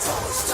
Toss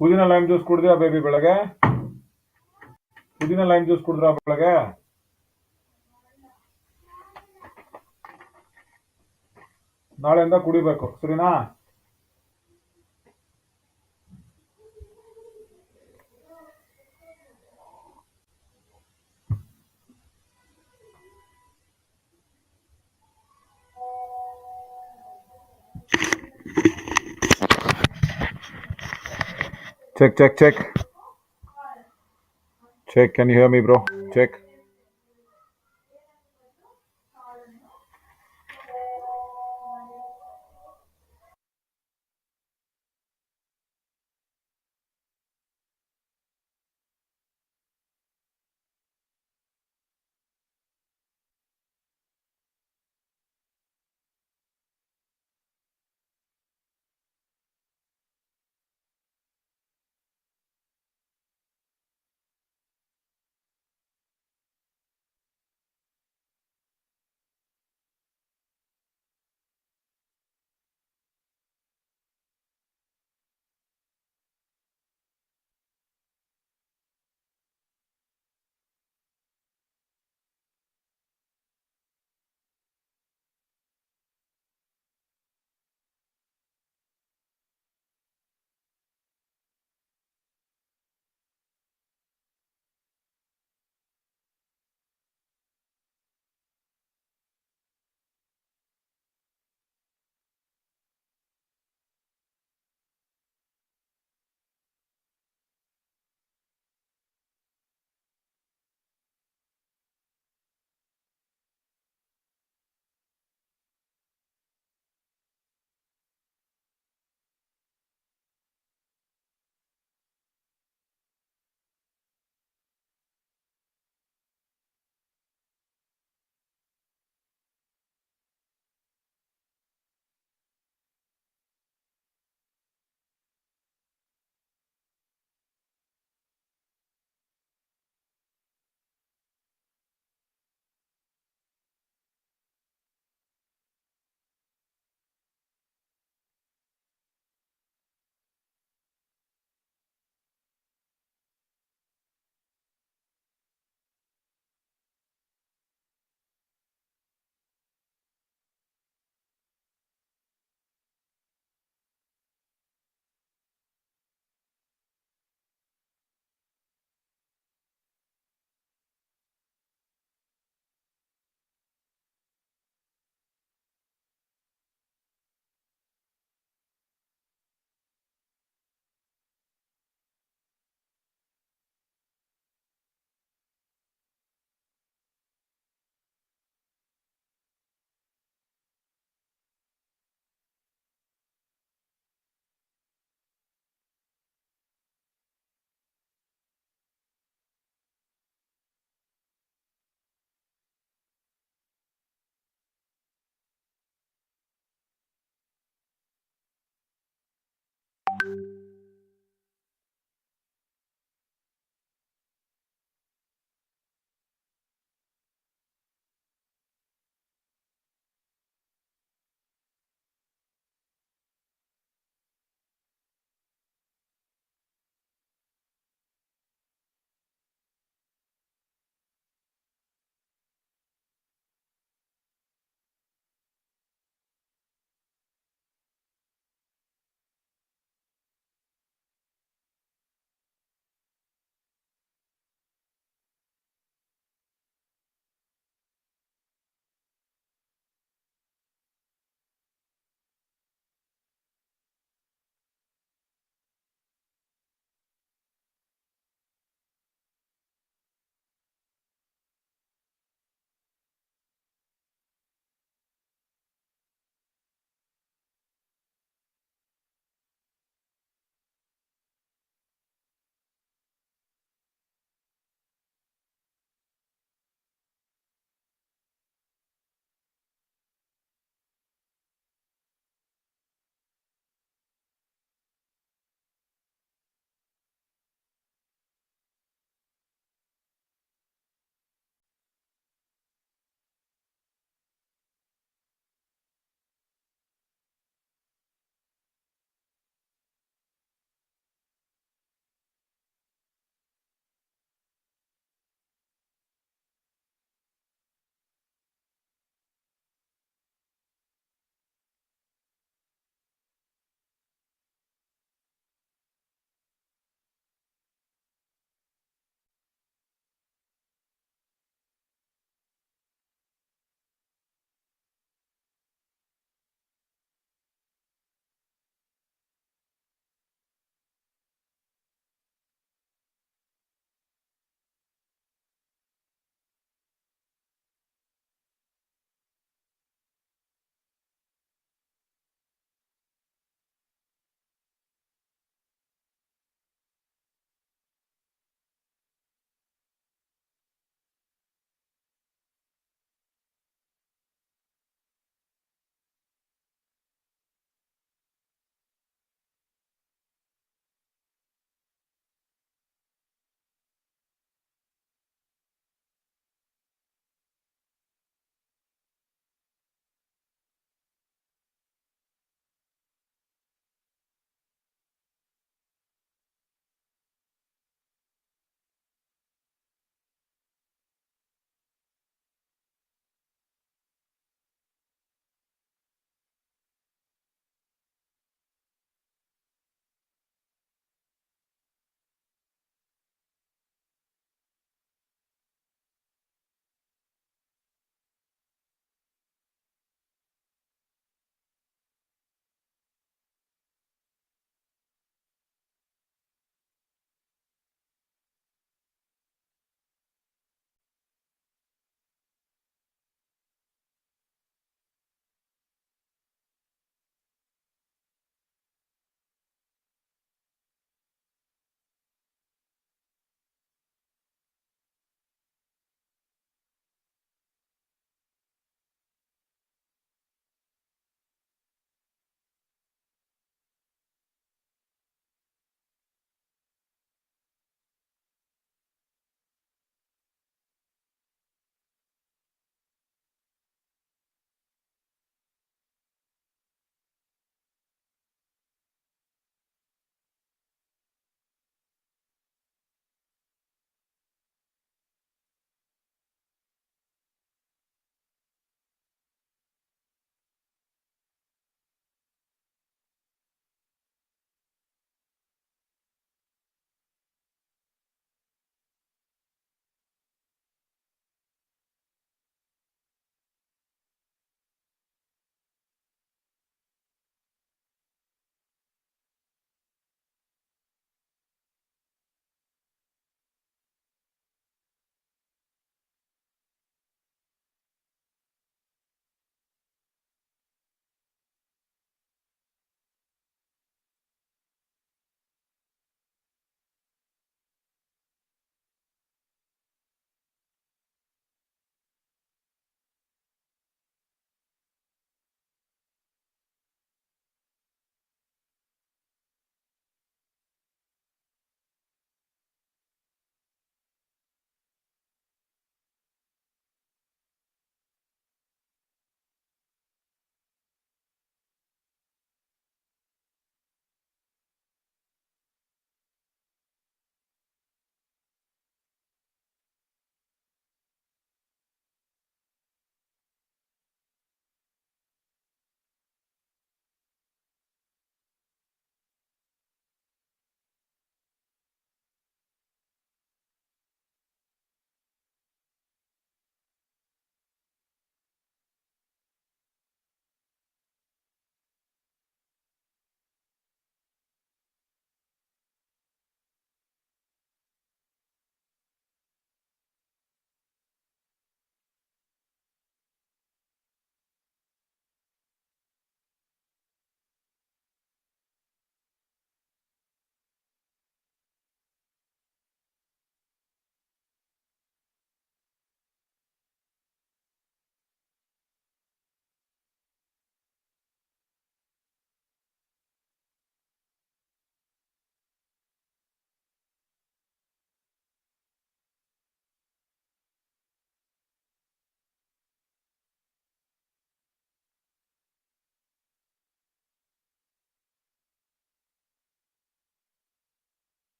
ಪುದೀನ lime juice ಕುಡಿದ್ಯಾ baby ಬೆಳಗ್ಗೆ? ಪುದೀನ ಲೈಮ್ ಜ್ಯೂಸ್ ಕುಡಿದ್ರ ಬೆಳಗ್ಗೆ? ನಾಳೆಯಿಂದ ಕುಡಿಬೇಕು, ಸರಿನಾ? Check, check, check. Check, can you hear me, bro? Check.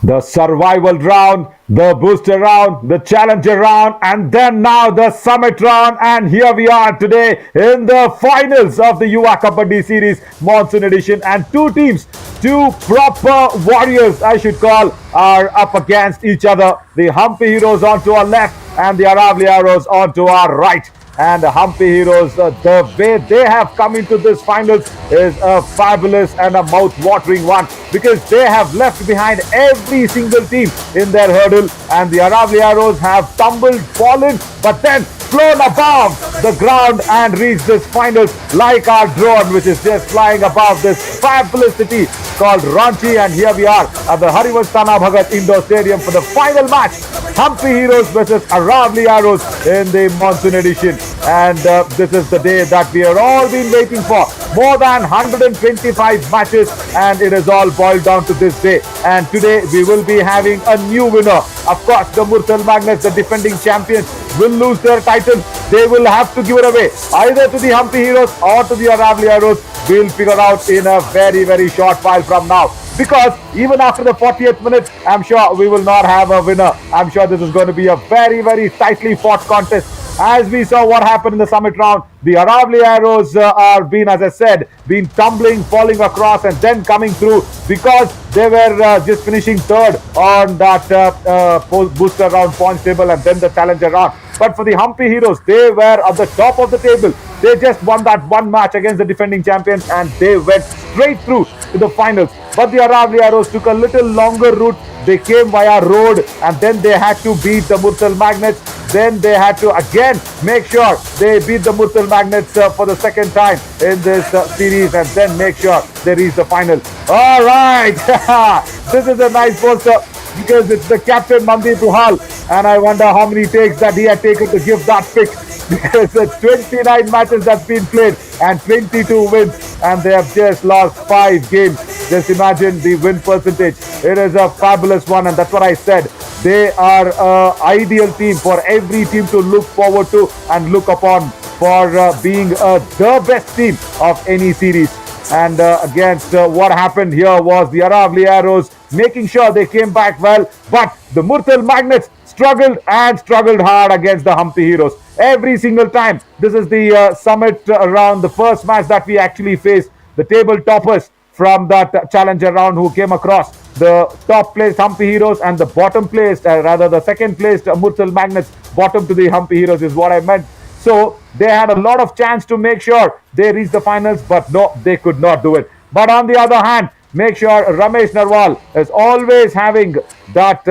The survival round, the booster round, the challenger round, and then now the summit round. And here we are today in the finals of the Yuva Kabaddi series Monsoon edition. And two teams, two proper warriors, I should call, are up against each other. The Hampi heroes onto our left and the Aravalli arrows onto our right. And the Hampi heroes, the way they have come into this finals is a fabulous and a mouth-watering one, because they have left behind every single team in their hurdle, and the Aravalli arrows have tumbled, fallen, but then flown above the ground and reached this finals like our drone, which is just flying above this fabulous city called Ranchi. And here we are at the Harivarsthana Bhagat Indoor Stadium for the final match, Hampi heroes versus Aravalli arrows in the Monsoon edition. And this is the day that we have all been waiting for. More than 125 matches, and it is all boiled down to this day. And today we will be having a new winner. Of course, the Murthal Magnets, the defending champions, will lose their title. They will have to give it away either to the Hampi heroes or to the Aravalli arrows. We'll figure out in a very, very short while from now. Because even after the 40th minute, I'm sure we will not have a winner. I'm sure this is going to be a very, very tightly fought contest. As we saw what happened in the summit round, the Aravalli arrows are being, as I said, been tumbling, falling across, and then coming through because they were just finishing third on that booster round points table and then the challenger round. But for the Hampi heroes, they were at the top of the table. They just won that one match against the defending champions and they went straight through to the finals. But the Aravalli arrows took a little longer route. They came via road and then they had to beat the Murthal Magnets. Then they had to again make sure they beat the Murthal Magnets for the second time in this series and then make sure they reach the final. All right, this is a nice poster because it's the captain Mandeep Ruhal, and I wonder how many takes that he had taken to give that pick, because it's 29 matches that's been played and 22 wins, and they have just lost 5 games. Just imagine the win percentage. It is a fabulous one, and that's what I said. They are an ideal team for every team to look forward to and look upon for being the best team of any series. And against what happened here was the Aravalli arrows making sure they came back well, but the Murthal Magnets struggled and struggled hard against the Hampi heroes every single time. This is the summit round, the first match that we actually faced the table toppers from that challenger round who came across the top placed Hampi heroes and the bottom placed, rather the second placed Murthal Magnets. Bottom to the Hampi heroes is what I meant. So they had a lot of chance to make sure they reached the finals, but no, they could not do it. But on the other hand, make sure Ramesh Narwal is always having that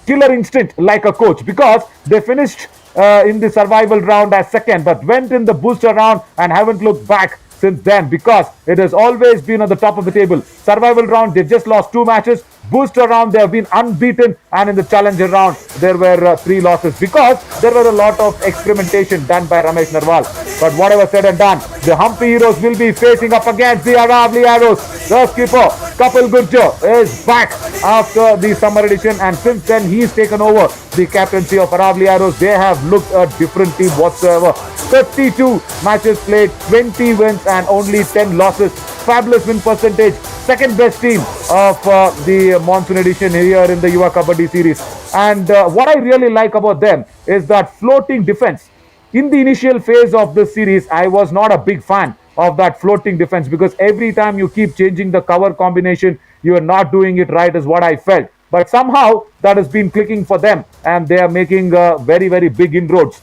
killer instinct like a coach, because they finished in the survival round as second, but went in the booster round and haven't looked back since then, because it has always been at the top of the table. Survival round, they just lost 2 matches. Booster round, they have been unbeaten, and in the challenger round there were 3 losses because there was a lot of experimentation done by Ramesh Narwal. But whatever said and done, the Hampi heroes will be facing up against the Aravalli arrows. The skipper Kapil Gurjar is back after the summer edition, and since then he's taken over the captaincy of Aravalli arrows. They have looked a different team whatsoever. 32 matches played, 20 wins and only 10 losses. Fabulous win percentage. Second best team of the Monsoon edition here in the Yuva Kabaddi series. And what I really like about them is that floating defense. In the initial phase of this series, I was not a big fan of that floating defense, because every time you keep changing the cover combination, you are not doing it right, is what I felt. But somehow that has been clicking for them and they are making very, very big inroads.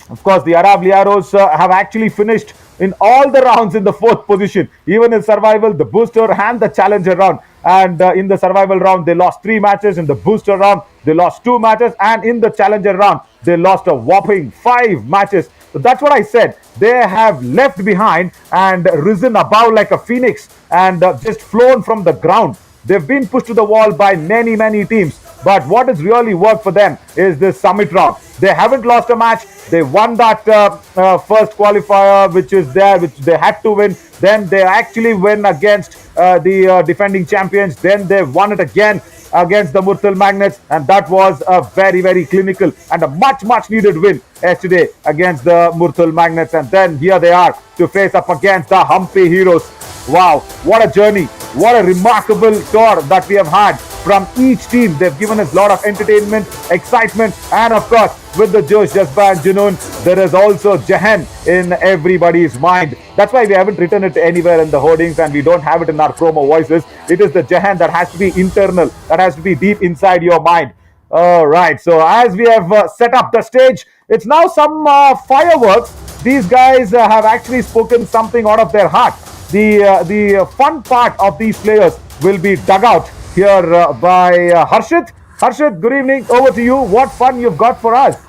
Of course, the Aravalli arrows have actually finished in all the rounds in the 4th position, even in survival, the booster and the challenger round. And in the survival round, they lost 3 matches. In the booster round, they lost 2 matches. And in the challenger round, they lost a whopping 5 matches. So that's what I said. They have left behind and risen above like a phoenix and just flown from the ground. They've been pushed to the wall by many, many teams. But what has really worked for them is this summit round. They haven't lost a match. They won that first qualifier, which is there, which they had to win. Then they actually win against the defending champions. Then they won it again against the Murthal Magnets, and that was a very, very clinical and a much, much needed win yesterday against the Murthal Magnets. And then here they are to face up against the Hampi heroes. Wow, what a journey. What a remarkable tour that we have had from each team. They've given us a lot of entertainment, excitement, and of course, with the Josh, Jazba, and Junoon, there is also Jahan in everybody's mind. That's why we haven't written it anywhere in the hoardings and we don't have it in our promo voices. It is the Jahan that has to be internal, that has to be deep inside your mind. All right, so as we have set up the stage, it's now some fireworks. These guys have actually spoken something out of their heart. The fun part of these players will be dug out here by Harshit. Harshit, good evening. Over to you. What fun you've got for us?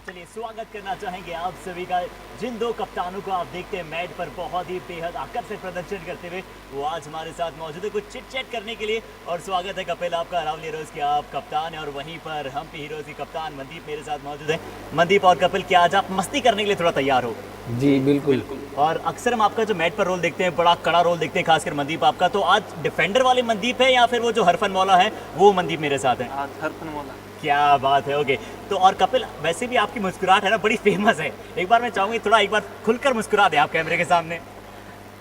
चलिए स्वागत करना चाहेंगे आप सभी का जिन दो कप्तानों को आप देखते हैं मैट पर बहुत ही बेहद आकर्षक प्रदर्शन करते हुए वो आज हमारे साथ मौजूद है कुछ चिट चैट करने के लिए। और स्वागत है कपिल आपका अरावली हीरोज के आप कप्तान है और वहीं पर हम्पी हीरोज की कप्तान मनदीप मेरे साथ मौजूद है। मनदीप और कपिल क्या आज आप मस्ती करने के लिए थोड़ा तैयार हो? जी बिल्कुल। और अक्सर हम आपका जो मैट पर रोल देखते हैं बड़ा कड़ा रोल देखते हैं खासकर मनदीप आपका, तो आज डिफेंडर वाले मनदीप है या फिर वो जो हरफन मौला है वो मनदीप मेरे साथ है? आज हरफन मौला। क्या बात है। ओके, तो और कपिल वैसे भी आपकी मुस्कुराहट है ना बड़ी फेमस है। एक बार मैं चाहूँगी थोड़ा एक बार खुलकर मुस्कुरा दे आप कैमरे के सामने।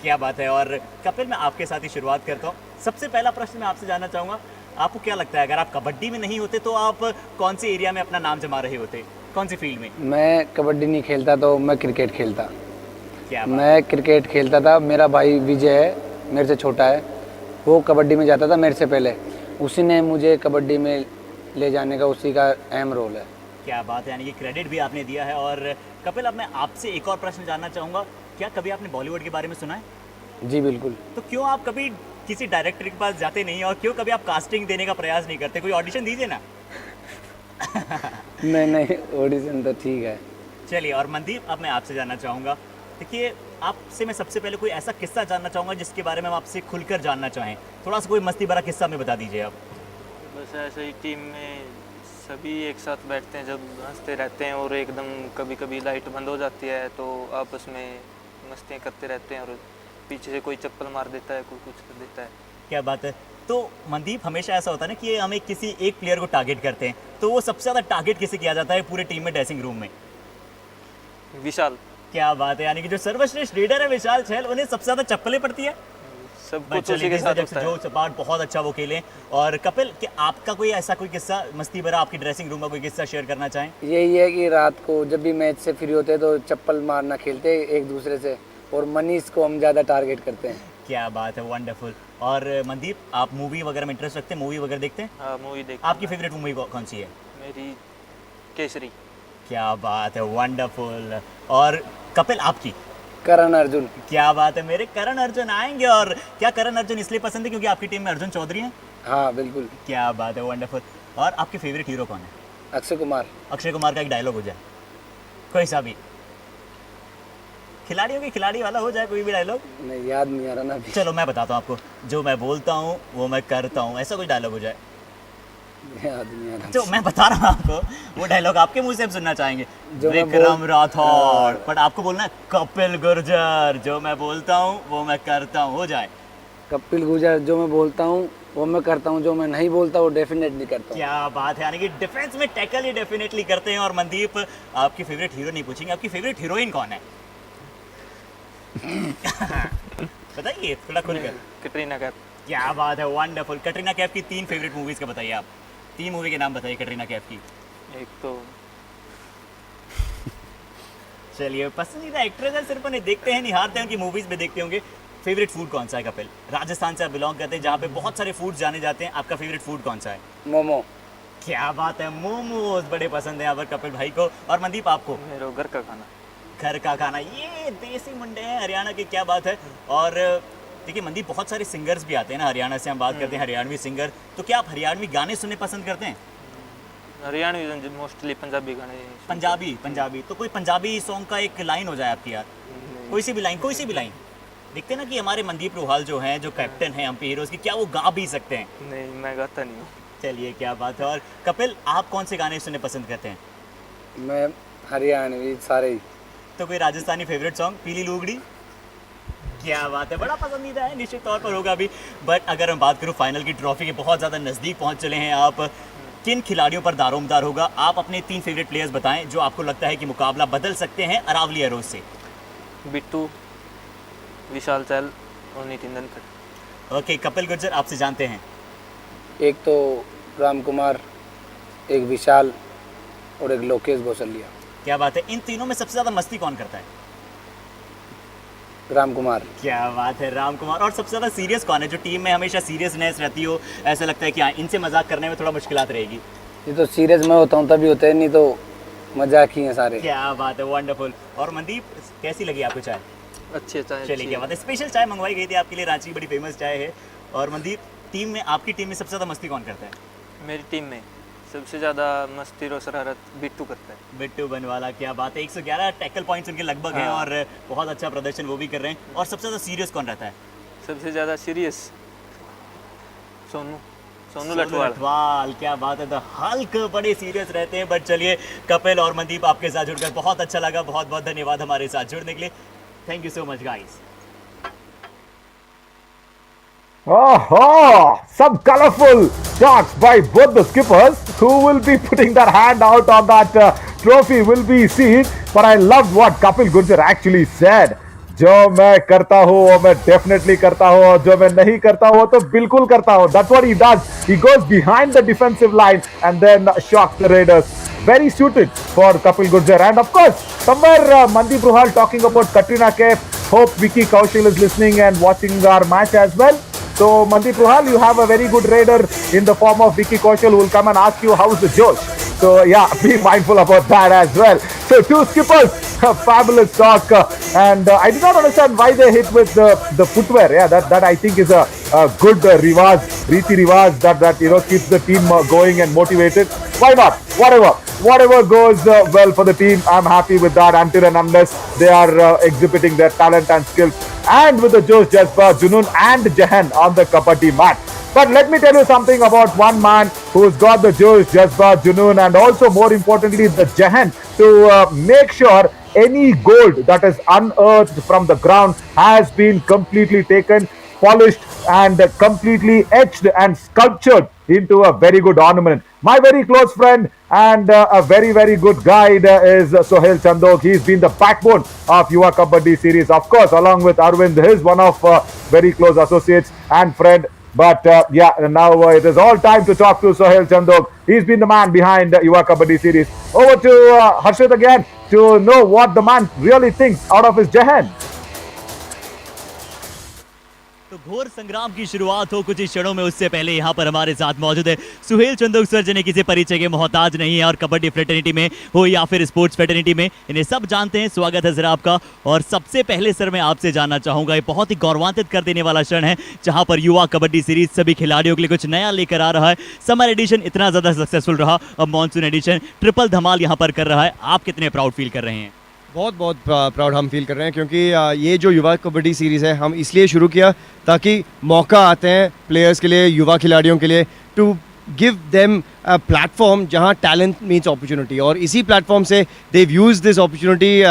क्या बात है। और कपिल मैं आपके साथ ही शुरुआत करता हूँ। सबसे पहला प्रश्न मैं आपसे जानना चाहूँगा, आपको क्या लगता है अगर आप कबड्डी में नहीं होते तो आप कौन से एरिया में अपना नाम जमा रहे होते, कौन सी फील्ड में? मैं कबड्डी नहीं खेलता तो मैं क्रिकेट खेलता। क्या मैं क्रिकेट खेलता था। मेरा भाई विजय है, मेरे से छोटा है, वो कबड्डी में जाता था मेरे से पहले। उसी ने मुझे कबड्डी में ले जाने का उसी का अहम रोल है। क्या बात है, यानी कि क्रेडिट भी आपने दिया है। और कपिल अब मैं आपसे एक और प्रश्न जानना चाहूँगा, क्या कभी आपने बॉलीवुड के बारे में सुना है? जी बिल्कुल। तो क्यों आप कभी किसी डायरेक्टर के पास जाते नहीं और क्यों कभी आप कास्टिंग देने का प्रयास नहीं करते? कोई ऑडिशन दीजिए ना। नहीं ऑडिशन तो ठीक है। चलिए, और मनदीप अब मैं आपसे जानना चाहूँगा, देखिए आपसे मैं सबसे पहले कोई ऐसा किस्सा जानना चाहूँगा जिसके बारे में हम आपसे खुलकर जानना चाहें। थोड़ा सा कोई मस्ती भरा किस्सा हमें बता दीजिए आप। बस ऐसे ही टीम में सभी एक साथ बैठते हैं, जब हंसते रहते हैं और एकदम कभी कभी लाइट बंद हो जाती है तो आपस में मस्तियाँ करते रहते हैं और पीछे से कोई चप्पल मार देता है, कोई कुछ कर देता है। क्या बात है। तो मनदीप हमेशा ऐसा होता है ना कि हमें किसी एक प्लेयर को टारगेट करते हैं, तो वो सबसे ज़्यादा टारगेट किसे किया जाता है पूरे टीम में ड्रेसिंग रूम में? विशाल। क्या बात है, यानी कि जो सर्वश्रेष्ठ लीडर है विशाल छेल, उन्हें सबसे ज़्यादा चप्पलें पड़ती है। सब कुछ उसी के साथ होता है। जो पार्ट बहुत अच्छा वो खेले। और कपिल कि आपका कोई ऐसा कोई किस्सा मस्ती भरा आपकी ड्रेसिंग रूम में कोई किस्सा शेयर करना चाहें? यही है कि रात को जब भी मैच से फ्री होते तो चप्पल मारना खेलते एक दूसरे से, और मनीष को हम ज़्यादा टारगेट करते हैं। क्या बात है, वंडरफुल। और मनदीप आप मूवी वगैरह में इंटरेस्ट रखते हैं, मूवी वगैरह देखते हैं? हाँ मूवी देखते आपकी फेवरेट मूवी कौन सी है? मेरी केसरी। क्या बात है, वंडरफुल। और कपिल आपकी? करण अर्जुन। क्या बात है, मेरे करण अर्जुन आएंगे। और क्या करण अर्जुन इसलिए पसंद है क्योंकि आपकी टीम में अर्जुन चौधरी हैं? हाँ बिल्कुल। क्या बात है, वंडरफुल। और आपके फेवरेट हीरो कौन है? अक्षय कुमार। अक्षय कुमार का एक डायलॉग हो जाए कोई सा भी, खिलाड़ियों के खिलाड़ी वाला हो जाए, कोई भी डायलॉग। नहीं याद नहीं आ रहा ना अभी। चलो मैं बताता हूँ आपको, जो मैं बोलता हूँ वो मैं करता हूँ, ऐसा कोई डायलॉग हो जाए। याद नहीं आ रहा। जो मैं बता रहा हूँ आपको वो डायलॉग आपके मुंह से हम सुनना चाहेंगे। जो मैं विक्रम राठौड़, बट आपको बोलना है कपिल गुर्जर, जो मैं बोलता हूँ वो मैं करता हूँ, हो जाए। कपिल गुर्जर, जो मैं बोलता हूँ वो मैं करता हूँ, जो मैं नहीं बोलता वो डेफिनेटली करता हूँ। क्या बात है, यानी कि डिफेंस में टैकल ही डेफिनेटली करते हैं। और मनदीप आपकी फेवरेट हीरो नहीं पूछेंगे, आपकी फेवरेट हीरोइन कौन है? बताइए थोड़ा खुलकर। कैटरीना कैफ। क्या बात है, वंडरफुल। कैटरीना कैफ की 3 फेवरेट मूवीज का बताइए आप। 3 मूवी के नाम बताइए कैटरीना कैफ की। एक तो चलिए, पसंदीदा एक्ट्रेस है, सिर्फ उन्हें देखते हैं निहारते हैं, उनकी मूवीज में देखते होंगे। फेवरेट फूड कौन सा है कपिल? राजस्थान से आप बिलोंग करते हैं जहाँ पे बहुत सारे फूड जाने जाते हैं, आपका फेवरेट फूड कौन सा है? मोमो। क्या बात है, मोमोज बड़े पसंद है यहाँ पर कपिल भाई को। और मनदीप आपको? मेरे घर का खाना। घर का खाना, ये देसी मुंडे हैं हरियाणा के, क्या बात है। और देखिए मनदीप बहुत सारे सिंगर्स भी आते हैं ना हरियाणा से, हम बात करते हैं हरियाणवी सिंगर, तो क्या आप हरियाणवी गाने सुनने पसंद करते हैं? हरियाणवी मोस्टली पंजाबी गाने। पंजाबी तो कोई पंजाबी सॉन्ग का एक लाइन हो जाए आपकी यार, कोई सी भी लाइन। देखते ना कि हमारे मनदीप रोहाल जो हैं, जो कैप्टन हैं हम्पी हीरोज की, क्या वो गा भी सकते हैं? नहीं मैं गाता नहीं हूँ। चलिए, क्या बात है। और कपिल आप कौन से गाने सुनने पसंद करते हैं? मैं हरियाणवी सारे ही। तो कोई राजस्थानी फेवरेट सॉन्ग? पीली लुगड़ी। क्या बात है, बड़ा पसंदीदा है, निश्चित तौर पर होगा अभी। बट अगर हम बात करूँ फाइनल की ट्रॉफी के बहुत ज़्यादा नज़दीक पहुँच चले हैं आप, किन खिलाड़ियों पर दारोमदार होगा? आप अपने 3 फेवरेट प्लेयर्स बताएं जो आपको लगता है कि मुकाबला बदल सकते हैं अरावली एरोज से। बिट्टू, विशाल चहल और नितिन दनखड़। ओके, कपिल गुर्जर आपसे जानते हैं। एक तो राम कुमार, एक विशाल और एक लोकेश गौसलिया। क्या बात है, इन तीनों में सबसे ज़्यादा मस्ती कौन करता है? राम कुमार। क्या बात है, राम कुमार। और सबसे ज़्यादा सीरियस कौन है, जो टीम में हमेशा सीरियसनेस रहती हो, ऐसा लगता है कि हाँ इनसे मजाक करने में थोड़ा मुश्किलात रहेगी? ये तो सीरियस मैं होता हूँ तभी होते हैं, नहीं तो मजाक ही है सारे। क्या बात है, वंडरफुल। और मनदीप, कैसी लगी आपको चाय? अच्छी चाय। चलिए, क्या बात है, स्पेशल चाय मंगवाई गई थी आपके लिए, रांची की बड़ी फेमस चाय है। और मनदीप, टीम में, आपकी टीम में सबसे ज़्यादा मस्ती कौन करता है? मेरी टीम में सबसे ज़्यादा मस्ती और शरारत बिट्टू करता है। बिट्टू बनवाला, क्या बात है, 111 टैकल पॉइंट्स उनके लगभग हैं और बहुत अच्छा प्रदर्शन वो भी कर रहे हैं। और सबसे ज़्यादा सीरियस कौन रहता है? सबसे ज़्यादा सीरियस सोनू लठवाल। क्या बात है, द हल्क बड़े सीरियस रहते हैं। बट चलिए, कपिल और मनदीप आपके साथ जुड़कर बहुत अच्छा लगा, बहुत बहुत धन्यवाद हमारे साथ जुड़ने के लिए। Thank you so much guys. Oh, some colorful talks by both the skippers. Who will be putting their hand out on that trophy will be seen. But I loved what Kapil Gurjar actually said. जो मैं करता हूँ वो मैं definitely करता हूँ और जो मैं नहीं करता हूँ वो तो बिल्कुल करता हूँ. That's what he does. He goes behind the defensive line and then shocks the Raiders. Very suited for Kapil Gurjar. And of course, somewhere Mandeep Ruhal talking about Katrina Kaif. Hope Vicky Kaushal is listening and watching our match as well. So Mandeep Ruhal, you have a very good raider in the form of Vicky Kaushal who will come and ask you how's the Josh. So yeah, be mindful about that as well. So two skippers, fabulous talk, and I did not understand why they hit with the footwear. Yeah, that I think is a good Riti Rivaz that keeps the team going and motivated. Why not? Whatever goes well for the team, I'm happy with that until and unless they are exhibiting their talent and skills. And with the Josh, Jasper, Junoon and Jahan on the Kabaddi mat. But let me tell you something about one man who's got the Josh, Jasper, Junoon and also more importantly the Jahan to make sure any gold that is unearthed from the ground has been completely taken, polished and completely etched and sculptured into a very good ornament. My very close friend and a very, very good guide is Sohail Chandok. He's been the backbone of Yuva Kabaddi series, of course, along with Arvind, his one of very close associates and friend. But now it is all time to talk to Sohail Chandok. He's been the man behind Yuva Kabaddi series. Over to Harshit again to know what the man really thinks out of his Jahan. तो घोर संग्राम की शुरुआत हो कुछ ही क्षणों में, उससे पहले यहाँ पर हमारे साथ मौजूद है सुहेल चंदोक सर, जिन्हें किसी परिचय के मोहताज नहीं है और कबड्डी फ्रेटर्निटी में हो या फिर स्पोर्ट्स फ्रेटर्निटी में इन्हें सब जानते हैं। स्वागत है सर आपका। और सबसे पहले सर मैं आपसे जानना चाहूँगा, ये बहुत ही गौरवान्वित कर देने वाला क्षण है जहाँ पर युवा कबड्डी सीरीज सभी खिलाड़ियों के लिए कुछ नया लेकर आ रहा है। समर एडिशन इतना ज़्यादा सक्सेसफुल रहा, अब मॉनसून एडिशन ट्रिपल धमाल यहाँ पर कर रहा है। आप कितने प्राउड फील कर रहे हैं? बहुत प्राउड हम फील कर रहे हैं, क्योंकि ये जो युवा कबड्डी सीरीज़ है हम इसलिए शुरू किया ताकि मौका आते हैं प्लेयर्स के लिए, युवा खिलाड़ियों के लिए, to give them a platform जहां टैलेंट मीट्स अपॉर्चुनिटी। और इसी प्लेटफॉर्म से देव यूज दिस अपॉर्चुनिटी।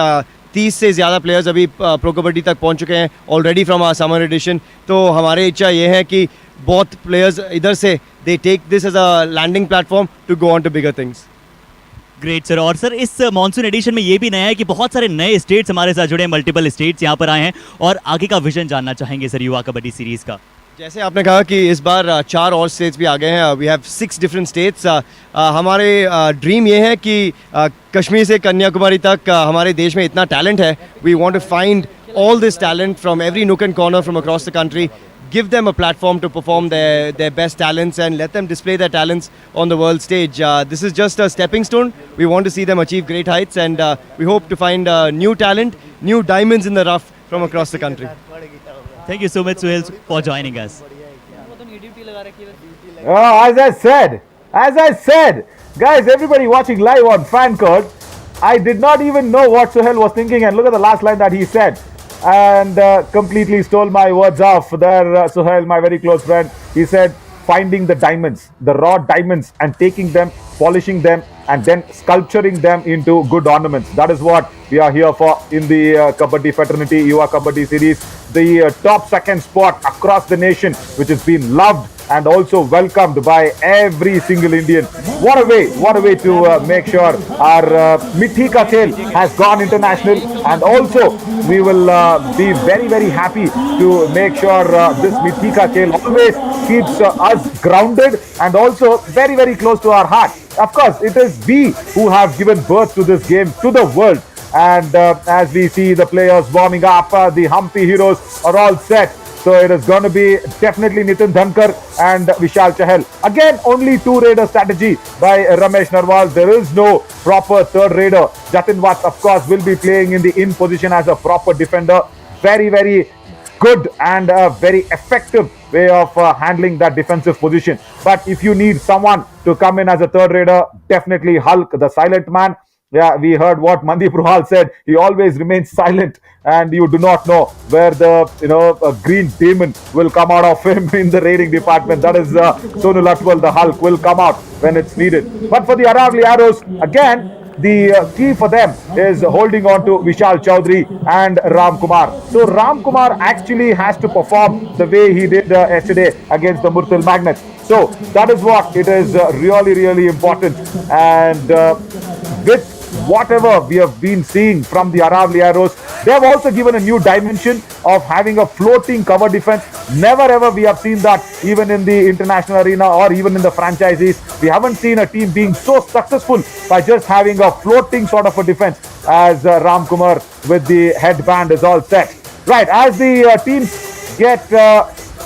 30 से ज़्यादा प्लेयर्स अभी प्रो कबड्डी तक पहुंच चुके हैं already from our summer edition. तो हमारी इच्छा ये है कि बहुत प्लेयर्स इधर से they take this as a landing platform to go on to bigger things. Great sir. और सर इस मॉनसून एडिशन में ये भी नया है कि बहुत सारे नए स्टेट्स हमारे साथ जुड़े हैं, मल्टीपल स्टेट्स यहाँ पर आए हैं और आगे का विजन जानना चाहेंगे सर युवा कबड्डी सीरीज़ का। जैसे आपने कहा कि इस बार 4 और स्टेट्स भी आ गए हैं, वी हैव 6 डिफरेंट स्टेट्स। हमारे ड्रीम ये है कि कश्मीर से कन्याकुमारी तक हमारे देश में इतना टैलेंट है। We want to find all this talent from every nook and corner from across the country, give them a platform to perform their best talents and let them display their talents on the world stage. This is just a stepping stone. We want to see them achieve great heights and we hope to find new talent, new diamonds in the rough from across the country. Thank you so much Suhail for joining us. As I said, guys, everybody watching live on Fan Code, I did not even know what Suhail was thinking, and look at the last line that he said. And completely stole my words off there, Suhail, my very close friend. He said, finding the diamonds, the raw diamonds, and taking them, polishing them, and then sculpturing them into good ornaments. That is what we are here for in the Kabaddi Fraternity Yuva Kabaddi Series. The top second spot across the nation, which has been loved and also welcomed by every single Indian. What a way to make sure our Mithi Ka Khel has gone international, and also we will be very happy to make sure this Mithi Ka Khel always keeps us grounded and also very close to our heart. Of course, it is we who have given birth to this game, to the world. And as we see the players warming up, the Hampi heroes are all set. So it is going to be definitely Nitin Dhankar and Vishal Chahal. Again, only two raider strategy by Ramesh Narwal. There is no proper third raider. Jatin Watts, of course, will be playing in the in position as a proper defender. Very good and a very effective way of handling that defensive position. But if you need someone to come in as a third raider, definitely Hulk, the silent man. Yeah, we heard what Mandeep Ruhal said. He always remains silent, and you do not know where the green demon will come out of him in the raiding department. That is Sonal Atwal, the Hulk, will come out when it's needed. But for the Aravalli Arrows, again, the key for them is holding on to Vishal Chaudhary and Ram Kumar. So Ram Kumar actually has to perform the way he did yesterday against the Murthal Magnets. So that is what it is really important. And with whatever we have been seeing from the Aravalli Arrows, they have also given a new dimension of having a floating cover defense. Never ever we have seen that even in the international arena or even in the franchises. We haven't seen a team being so successful by just having a floating sort of a defense as Ram Kumar with the headband is all set. Right, as the teams get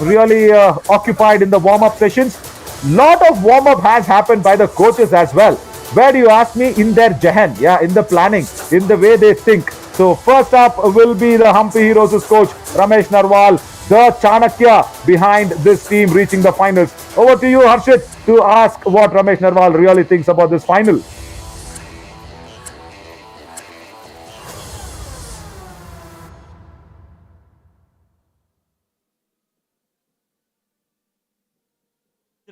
really occupied in the warm-up sessions, lot of warm-up has happened by the coaches as well. Where do you ask me? In their jahan, yeah, in the planning, in the way they think. So first up will be the Hampi Heroes' coach Ramesh Narwal, the Chanakya behind this team reaching the finals. Over to you, Harshit, to ask what Ramesh Narwal really thinks about this final.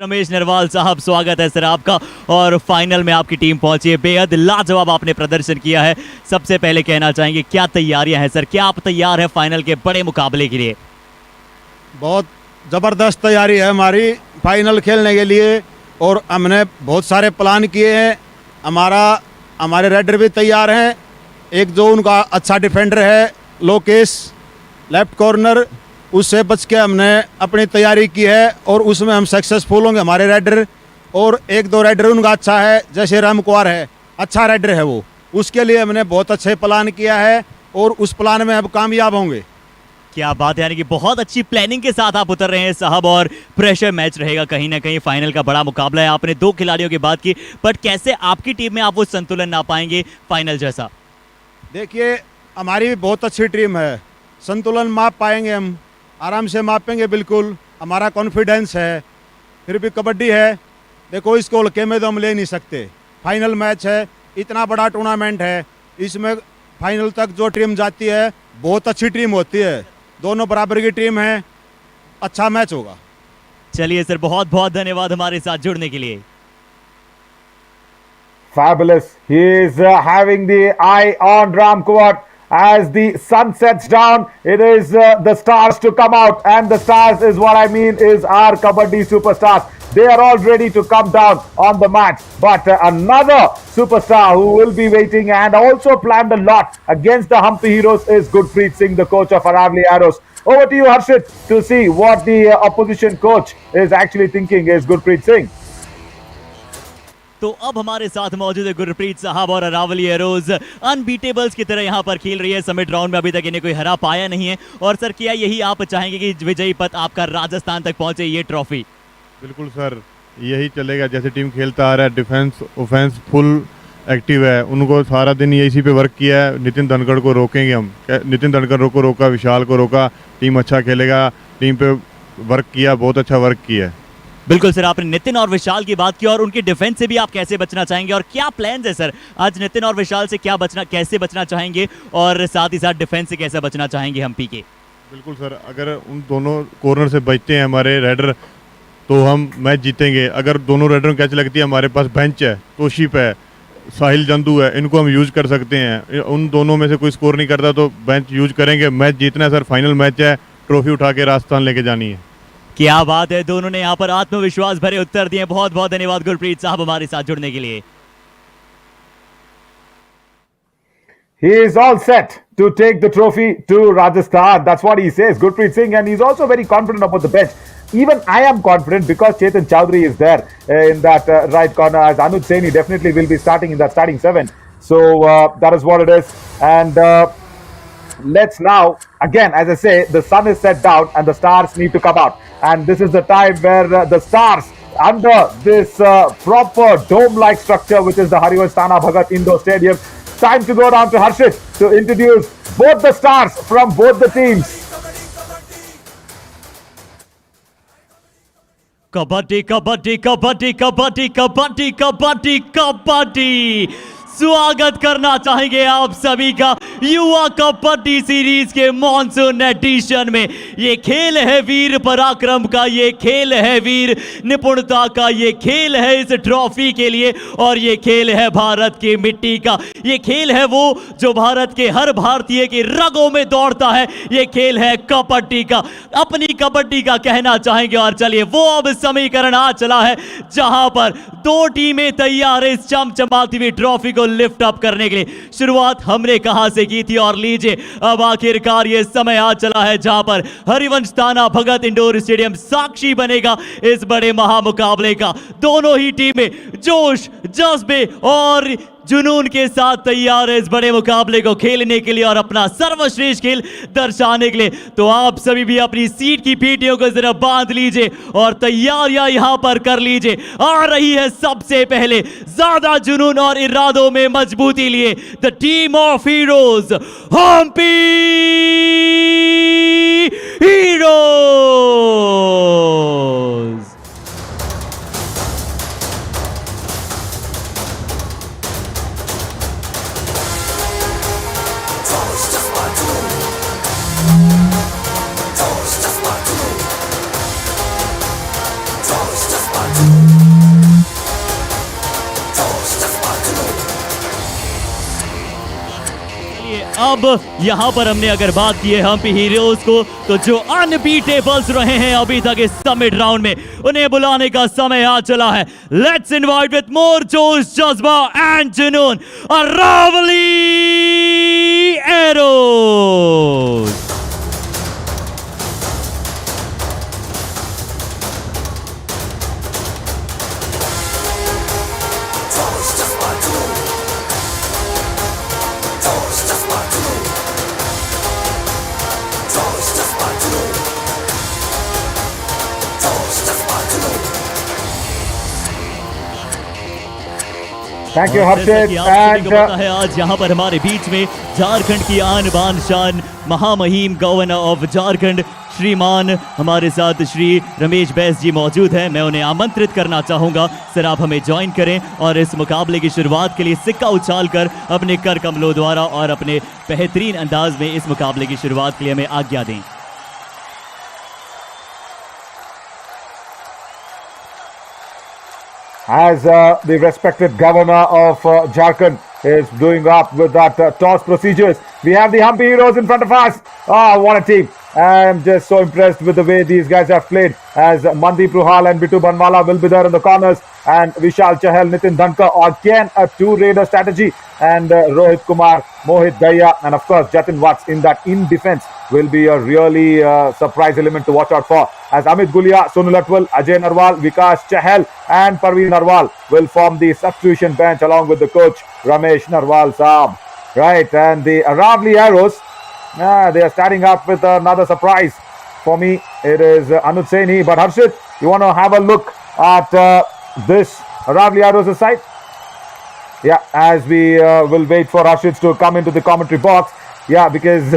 Ramesh Narwal साहब, स्वागत है sir आपका। और final में आपकी team पहुंची है, बेहद लाजवाब आपने प्रदर्शन किया है। सबसे पहले कहना चाहेंगे क्या तैयारियां हैं सर, क्या आप तैयार हैं फाइनल के बड़े मुकाबले के लिए? बहुत ज़बरदस्त तैयारी है हमारी फाइनल खेलने के लिए, और हमने बहुत सारे प्लान किए हैं। हमारे रेडर भी तैयार हैं। एक जो उनका अच्छा डिफेंडर है लोकेश, लेफ्ट कॉर्नर, उससे बच के हमने अपनी तैयारी की है और उसमें हम सक्सेसफुल होंगे हमारे रेडर। और एक दो रेडर उनका अच्छा है, जैसे राम कुमार है, अच्छा रेडर है वो, उसके लिए हमने बहुत अच्छे प्लान किया है और उस प्लान में अब कामयाब होंगे। क्या बात है, यानी कि बहुत अच्छी प्लानिंग के साथ आप उतर रहे हैं साहब, और प्रेशर मैच रहेगा कहीं ना कहीं, फाइनल का बड़ा मुकाबला है। आपने दो खिलाड़ियों की बात की, बट कैसे आपकी टीम में आप वो संतुलन ना पाएंगे फाइनल जैसा? देखिए, हमारी भी बहुत अच्छी टीम है, संतुलन माप पाएंगे, हम आराम से मापेंगे, बिल्कुल हमारा कॉन्फिडेंस है। फिर भी कबड्डी है, देखो इसको हल्के में तो हम ले नहीं सकते। फाइनल मैच है, इतना बड़ा टूर्नामेंट है, इसमें फाइनल तक जो टीम जाती है बहुत अच्छी टीम होती है, दोनों बराबर की टीम है, अच्छा मैच होगा। चलिए सर, बहुत बहुत धन्यवाद हमारे साथ जुड़ने के लिए। Fabulous. He is having the eye on Ram Kumar. As the sun sets down, it is the stars to come out, and the stars is what I mean is our Kabaddi superstars. They are all ready to come down on the mat. But another superstar who will be waiting and also planned a lot against the Hampi Heroes is Gurpreet Singh, the coach of Aravalli Arrows. Over to you, Harshit, to see what the opposition coach is actually thinking is Gurpreet Singh. तो अब हमारे साथ मौजूद है गुरप्रीत साहब, और Aravalli arrows unbeatables की तरह यहाँ पर खेल रही है। समिट राउंड में अभी तक इन्हें कोई हरा पाया नहीं है। और सर, क्या यही आप चाहेंगे कि विजयी पथ आपका राजस्थान तक पहुंचे, ये ट्रॉफी? बिल्कुल सर, यही चलेगा जैसे टीम खेलता आ रहा है, डिफेंस ऑफेंस फुल एक्टिव है, उनको सारा दिन इसी पे वर्क किया है। नितिन धनखड़ को रोकेंगे हम, नितिन धनखड़ को रोका, विशाल को रोका, टीम अच्छा खेलेगा, टीम पे वर्क किया, बहुत अच्छा वर्क किया है। बिल्कुल सर, आपने नितिन और विशाल की बात की, और उनकी डिफेंस से भी आप कैसे बचना चाहेंगे और क्या प्लान्स है सर? आज नितिन और विशाल से कैसे बचना चाहेंगे, और साथ ही साथ डिफेंस से कैसे बचना चाहेंगे हम्पी के? बिल्कुल सर, अगर उन दोनों कॉर्नर से बचते हैं हमारे रेडर तो हम मैच जीतेंगे। अगर दोनों रेडर को कैच लगती है, हमारे पास बेंच है, तोशिप है, साहिल जंदू है, इनको हम यूज कर सकते हैं। उन दोनों में से कोई स्कोर नहीं करता तो बेंच यूज करेंगे। मैच जीतना है सर, फाइनल मैच है, ट्रॉफी उठा के राजस्थान लेके जानी है। क्या बात है, दोनों ने यहाँ पर आत्मविश्वास भरे उत्तर दिए। बहुत बहुत धन्यवाद गुरप्रीत साहब हमारे साथ जुड़ने के लिए। He is all set to take the trophy to Rajasthan. That's what he says, Gurpreet Singh, and he's also very confident about the bench. Even I am confident because Chetan Chowdhury is there in that right corner, as Anuj Saini definitely will be starting in that starting 7. So that is what it is. And let's now, again, as I say, the sun is set down and the stars need to come out. And this is the time where the stars under this proper dome-like structure, which is the Harivansh Tana Bhagat Indoor Stadium. Time to go down to Harshit to introduce both the stars from both the teams. Kabaddi kabaddi kabaddi kabaddi kabaddi kabaddi kabaddi, स्वागत करना चाहेंगे आप सभी का युवा kabaddi series के monsoon edition में। ये खेल है वीर पराक्रम का, ये खेल है वीर निपुणता का, ये खेल है इस ट्रॉफी के लिए, और ये खेल है भारत की मिट्टी का। ये खेल है वो जो भारत के हर भारतीय के रगों में दौड़ता है। ये खेल है कबड्डी का, अपनी कबड्डी का कहना चाहेंगे। और चलिए, वो अब समीकरण आ चला है जहां पर दो टीमें तैयार है इस चमचमाती हुई ट्रॉफी को लिफ्ट अप करने के लिए। शुरुआत हमने कहां से की थी, और लीजिए अब आखिरकार ये समय आ चला है जहां पर हरिवंश ताना भगत इंडोर स्टेडियम साक्षी बनेगा इस बड़े महामुकाबले का। दोनों ही टीमें जोश, जज्बे और जुनून के साथ तैयार है इस बड़े मुकाबले को खेलने के लिए और अपना सर्वश्रेष्ठ खेल दर्शाने के लिए। तो आप सभी भी अपनी सीट की पीटियों को जरा बांध लीजिए और तैयारियां यहां पर कर लीजिए। आ रही है सबसे पहले ज्यादा जुनून और इरादों में मजबूती लिए the team of heroes, Hampi heroes. अब यहां पर हमने अगर बात की है हम्पी हीरोज को, तो जो अनबीटेबल्स रहे हैं अभी तक इस समिट राउंड में, उन्हें बुलाने का समय आ चला है। लेट्स इनवाइट विद मोर जोश, जज्बा एंड जुनून, Aravalli arrows. Thank you, Harshit. And पता है आज यहाँ पर हमारे बीच में झारखंड की आन बान शान महामहिम गवर्नर ऑफ झारखंड श्रीमान हमारे साथ श्री रमेश बैस जी मौजूद हैं। मैं उन्हें आमंत्रित करना चाहूँगा, सर आप हमें ज्वाइन करें और इस मुकाबले की शुरुआत के लिए सिक्का उछाल कर अपने कर कमलों द्वारा और अपने बेहतरीन अंदाज में इस मुकाबले की शुरुआत के लिए हमें आज्ञा दें। As the respected governor of Jharkhand is doing up with that toss procedures, we have the Hampi Heroes in front of us. Oh, what a team. I'm just so impressed with the way these guys have played, as Mandeep Ruhal and Bitu Banwala will be there in the corners, and Vishal Chahal, Nitin Dhankar, again a two-raider strategy, and Rohit Kumar, Mohit Daya, and of course Jatin Watts in that in defense will be a really surprise element to watch out for, as Amit Gulia, Sunil Atwal, Ajay Narwal, Vikas Chahal and Parveen Narwal will form the substitution bench along with the coach Ramesh Narwal Saab. Right, and the Aravalli Arrows, they are starting up with another surprise. For me, it is Anuj Saini. But Harshit, you want to have a look at this Aravalli Arrows side? Yeah, as we will wait for Harshit to come into the commentary box. Yeah, because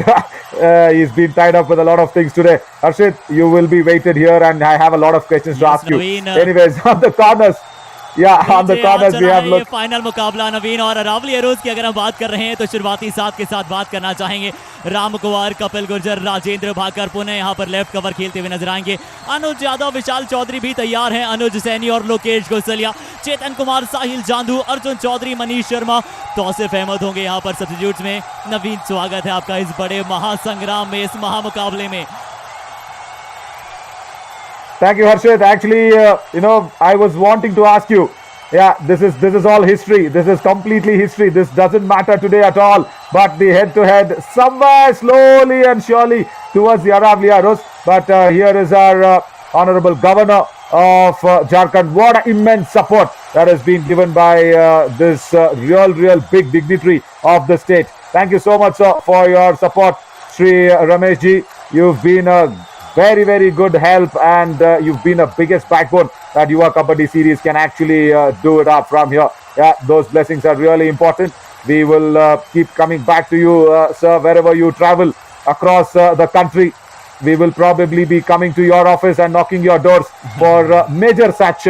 he's been tied up with a lot of things today. Harshit, you will be waited here and I have a lot of questions to ask you. Anyways, on the corners, Yeah, on the corners we have looked. Final मुकाबला नवीन और Aravalli arrows की अगर हम बात कर रहे हैं तो शुरुआती साथ के साथ बात करना चाहेंगे राम कुमार, कपिल गुर्जर, राजेंद्र भाकर पुनः यहाँ पर लेफ्ट कवर खेलते हुए नजर आएंगे। अनुज यादव, विशाल चौधरी भी तैयार हैं, अनुज सैनी और लोकेश घोसलिया, चेतन कुमार, साहिल जांदू, अर्जुन चौधरी, मनीष शर्मा, तौसिफ अहमद होंगे यहाँ पर सब्स्टिट्यूट्स में। नवीन, स्वागत है आपका इस बड़े महासंग्राम में, इस महामुकाबले में। Thank you, Harshit. Actually, I was wanting to ask you. Yeah, this is all history. This is completely history. This doesn't matter today at all. But the head-to-head somewhere slowly and surely towards the Aravalli arrows. But here is our honorable governor of Jharkhand. What an immense support that has been given by this real big dignitary of the state. Thank you so much, sir, for your support, Sri Ramesh ji. You've been a very good help, and you've been a biggest backbone that Yuva Kabaddi series can actually do it up from here. Yeah, those blessings are really important. We will keep coming back to you, sir, wherever you travel across the country. We will probably be coming to your office and knocking your doors for major such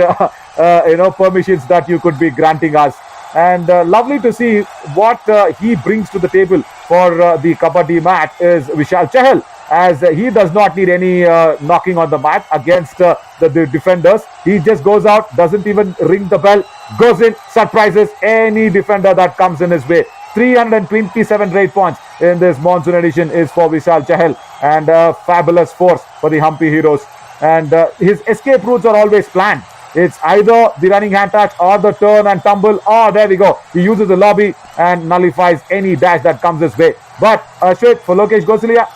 permissions that you could be granting us. And lovely to see what he brings to the table for the Kabaddi mat is Vishal Chahal, as he does not need any knocking on the mat against the defenders. He just goes out, doesn't even ring the bell, goes in, surprises any defender that comes in his way. 327 rate points in this monsoon edition is for Vishal Chahal, and a fabulous force for the Hampi heroes. And his escape routes are always planned. It's either the running hand touch or the turn and tumble. Oh, there we go. He uses the lobby and nullifies any dash that comes his way. But Ashwit, for Lokesh Gosalia.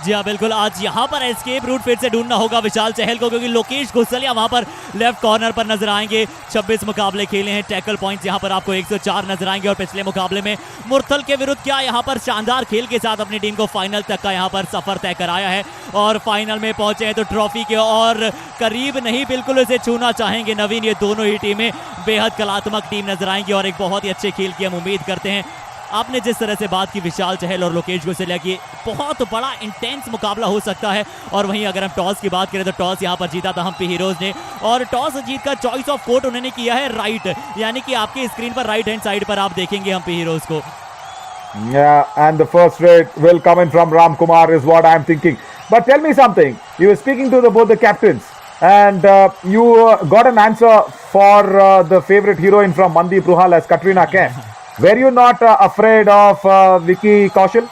जी हाँ बिल्कुल, आज यहाँ पर escape route फिर से ढूंढना होगा विशाल चहल को, क्योंकि लोकेश घोसलिया वहाँ पर लेफ्ट कॉर्नर पर नजर आएंगे। 26 मुकाबले खेले हैं, टैकल पॉइंट्स यहाँ पर आपको 104 नजर आएंगे, और पिछले मुकाबले में मुरथल के विरुद्ध क्या यहाँ पर शानदार खेल के साथ अपनी टीम को फाइनल तक का यहाँ पर सफर तय कराया है, और फाइनल में पहुंचे हैं तो ट्रॉफी के और करीब नहीं, बिल्कुल इसे छूना चाहेंगे नवीन। ये दोनों ही टीमें बेहद कलात्मक टीम नजर आएंगी और एक बहुत ही अच्छे खेल की हम उम्मीद करते हैं। आपने जिस तरह से बात की विशाल चहल और लोकेश गोसलिया की, बहुत बड़ा इंटेंस मुकाबला हो सकता है। और वहीं अगर हम टॉस की बात करें तो टॉस यहां पर जीता था हम्पी हीरोज ने, और टॉस जीतकर चॉइस ऑफ कोर्ट उन्होंने किया है राइट, यानी कि आपके स्क्रीन पर राइट हैंड साइड पर आप देखेंगे हम्पी हीरोज को। Yeah, and the first rate will come in from Ram Kumar is what I'm thinking. But tell me something. You were speaking to both the captains, and you got an answer for the favorite heroine from Mandeep Ruhal as Katrina Kaif. Were you not afraid of Vicky Kaushal?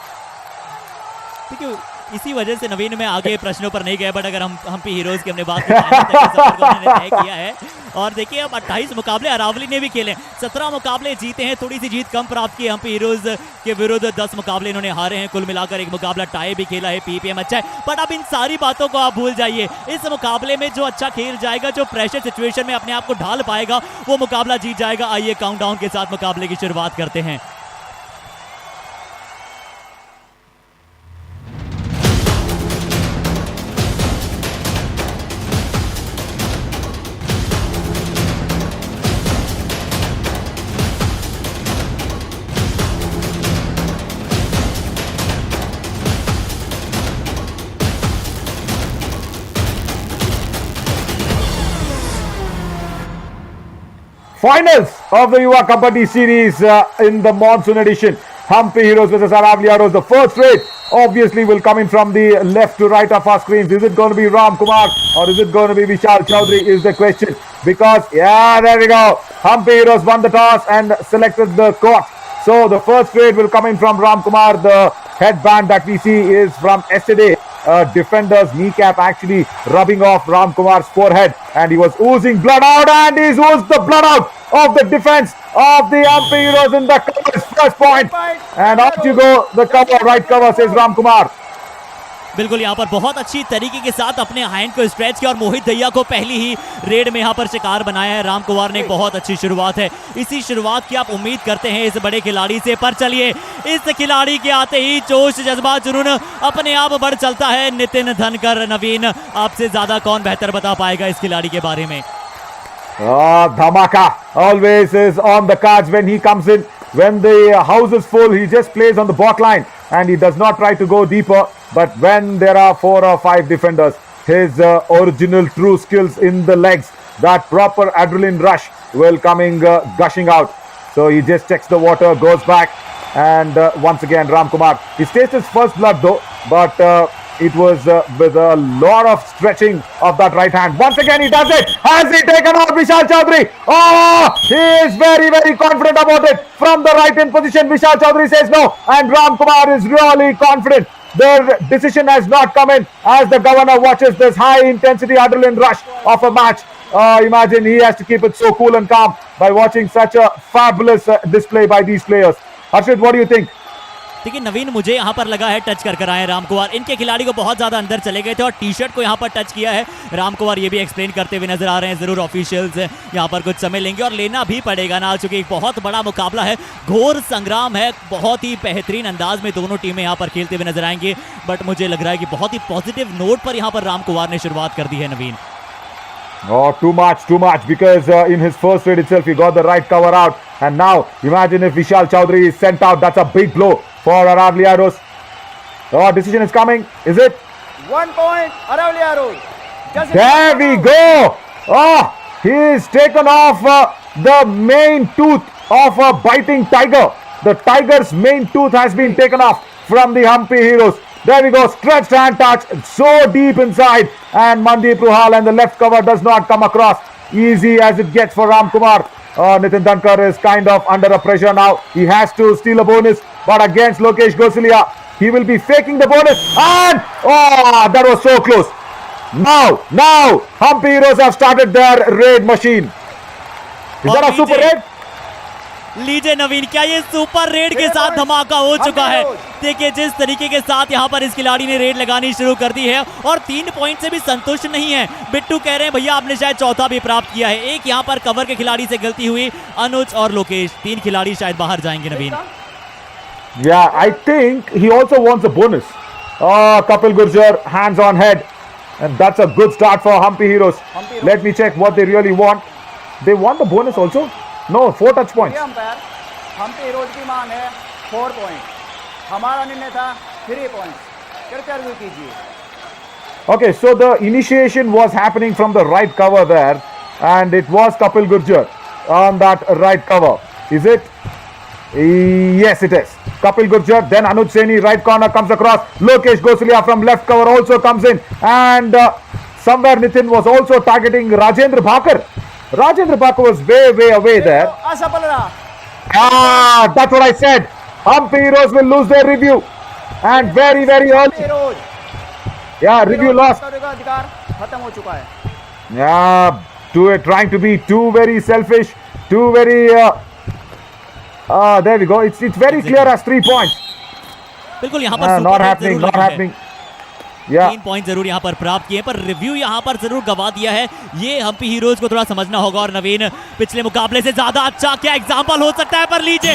देखिए, इसी वजह से नवीन में आगे प्रश्नों पर नहीं गए, बट अगर हम हम्पी हीरोज की हमने बात की, फाइनल तक के सफर को उन्होंने तय किया है। और देखिए, अब 28 मुकाबले अरावली ने भी खेले, 17 मुकाबले जीते हैं, थोड़ी सी जीत कम प्राप्त की हम्पी हीरोज के विरुद्ध, 10 मुकाबले इन्होंने हारे हैं, कुल मिलाकर एक मुकाबला टाई भी खेला है, पीपीएम अच्छा है। बट अब इन सारी बातों को आप भूल जाइए, इस मुकाबले में जो अच्छा खेल जाएगा, जो प्रेशर सिचुएशन में अपने आप को ढाल पाएगा, वो मुकाबला जीत जाएगा। आइए काउंटडाउन के साथ मुकाबले की शुरुआत करते हैं। Finals of the Yuva Kabaddi series in the monsoon edition. Hampi Heroes versus Aravalli Arrows. The first rate obviously will come in from the left to right of our screens. Is it going to be Ram Kumar or is it going to be Vishal Chaudhary is the question. Because, yeah, there we go. Hampi Heroes won the toss and selected the court. So the first rate will come in from Ram Kumar. The headband that we see is from yesterday. Defender's kneecap actually rubbing off Ram Kumar's forehead, and he was oozing blood out, and he's oozed the blood out of the defense of the Hampi Heroes in the cover's first point. And out you go, the cover, right cover, says Ram Kumar. बिल्कुल, यहाँ पर बहुत अच्छी तरीके के साथ अपने hand को स्ट्रेच किया और मोहित दहिया को पहली ही रेड में यहाँ पर शिकार बनाया है। राम कुमार ने एक बहुत अच्छी शुरुआत है, इसी शुरुआत की आप उम्मीद करते हैं इस बड़े खिलाड़ी से। पर चलिए, इस खिलाड़ी के आते ही जोश जज्बा जुनून अपने आप बढ़ चलता है। नितिन धनकर, नवीन, आपसे ज्यादा कौन बेहतर बता पाएगा इस खिलाड़ी के बारे में? Dhamaka always is on the cards when he comes in. When the house is full, he just plays on the bot line and he does not try to go deeper. But when there are 4 or 5 defenders, his original true skills in the legs, that proper adrenaline rush will coming gushing out. So he just checks the water, goes back, and once again Ram Kumar. He tasted his first blood though, but it was with a lot of stretching of that right hand. Once again he does it. Has he taken out Vishal Chaudhary? Oh, he is very, very confident about it. From the right hand position, Vishal Chaudhary says no, and Ram Kumar is really confident. The decision has not come in as the governor watches this high-intensity adrenaline rush of a match. Imagine he has to keep it so cool and calm by watching such a fabulous display by these players. Harshit, what do you think? देखिए नवीन, मुझे यहाँ पर लगा है touch कर आए राम कुमार, इनके खिलाड़ी को बहुत ज़्यादा अंदर चले गए थे और टी शर्ट को यहाँ पर टच किया है राम कुमार, ये भी एक्सप्लेन करते हुए नजर आ रहे हैं। ज़रूर ऑफिशियल्स यहाँ पर कुछ समय लेंगे और लेना भी पड़ेगा ना, चूंकि एक बहुत बड़ा मुकाबला है, घोर संग्राम है, बहुत ही बेहतरीन अंदाज में दोनों टीमें यहाँ पर खेलते हुए नजर आएंगे। बट मुझे लग रहा है कि बहुत ही पॉजिटिव नोट पर यहाँ पर राम कुमार ने शुरुआत कर दी है नवीन। Oh, too much, because in his first raid itself, he got the right cover out. And now, imagine if Vishal Chaudhary is sent out. That's a big blow for Aravalli. Oh, decision is coming. Is it? 1 point, Aravalli. There we go. Oh, he's taken off the main tooth of a biting tiger. The tiger's main tooth has been taken off from the Hampi heroes. There we go, stretched hand touch, so deep inside, and Mandeep Ruhal and the left cover does not come across. Easy as it gets for Ram Kumar. Nitin Dhankar is kind of under a pressure now. He has to steal a bonus, but against Lokesh Gosalia, he will be faking the bonus, and oh, that was so close. Now, Hampi heroes have started their raid machine. Is that a super raid? लीजिए नवीन, क्या ये super red के साथ धमाका हो चुका है? देखिए जिस तरीके के साथ यहाँ पर इस खिलाड़ी ने रेड लगानी शुरू कर दी है और 3 पॉइंट से भी संतुष्ट नहीं है। बिट्टू कह रहे हैं भैया आपने शायद चौथा भी प्राप्त किया है। एक यहाँ पर कवर के खिलाड़ी से गलती हुई, अनुज और लोकेश, 3 खिलाड़ी शायद बाहर जाएंगे नवीन। Yeah, I think he also wants a bonus. Kapil Gurjar, hands on head, and that's a good start for Hampi heroes. Let me check what they really want. They want the bonus also? No, 4 touch points. Hampi heroes की मांग है 4 point, हमारा निर्णय था 3 point. कृपया review कीजिए। Okay, so the initiation was happening from the right cover there, and it was Kapil Gurjar on that right cover. Is it? Yes, it is. Kapil Gurjar, then Anuj Saini, right corner comes across. Lokesh Gosalia from left cover also comes in, and somewhere Nitin was also targeting Rajendra Bhakar. Rajendra Bhakar was way away there. That's what I said. Hampi heroes will lose their review, and very early. Yeah, review lost. Yeah, trying to be too very selfish, too very. There we go. It's very clear as 3 points. बिल्कुल यहाँ पर not happening. Yeah. 3 point जरूर यहाँ पर प्राप्त किए, पर review यहाँ पर जरूर गवा दिया है। ये हम्पी हीरोज को थोड़ा समझना होगा। और नवीन, पिछले मुकाबले से ज्यादा अच्छा क्या एग्जांपल हो सकता है? पर लीजिए,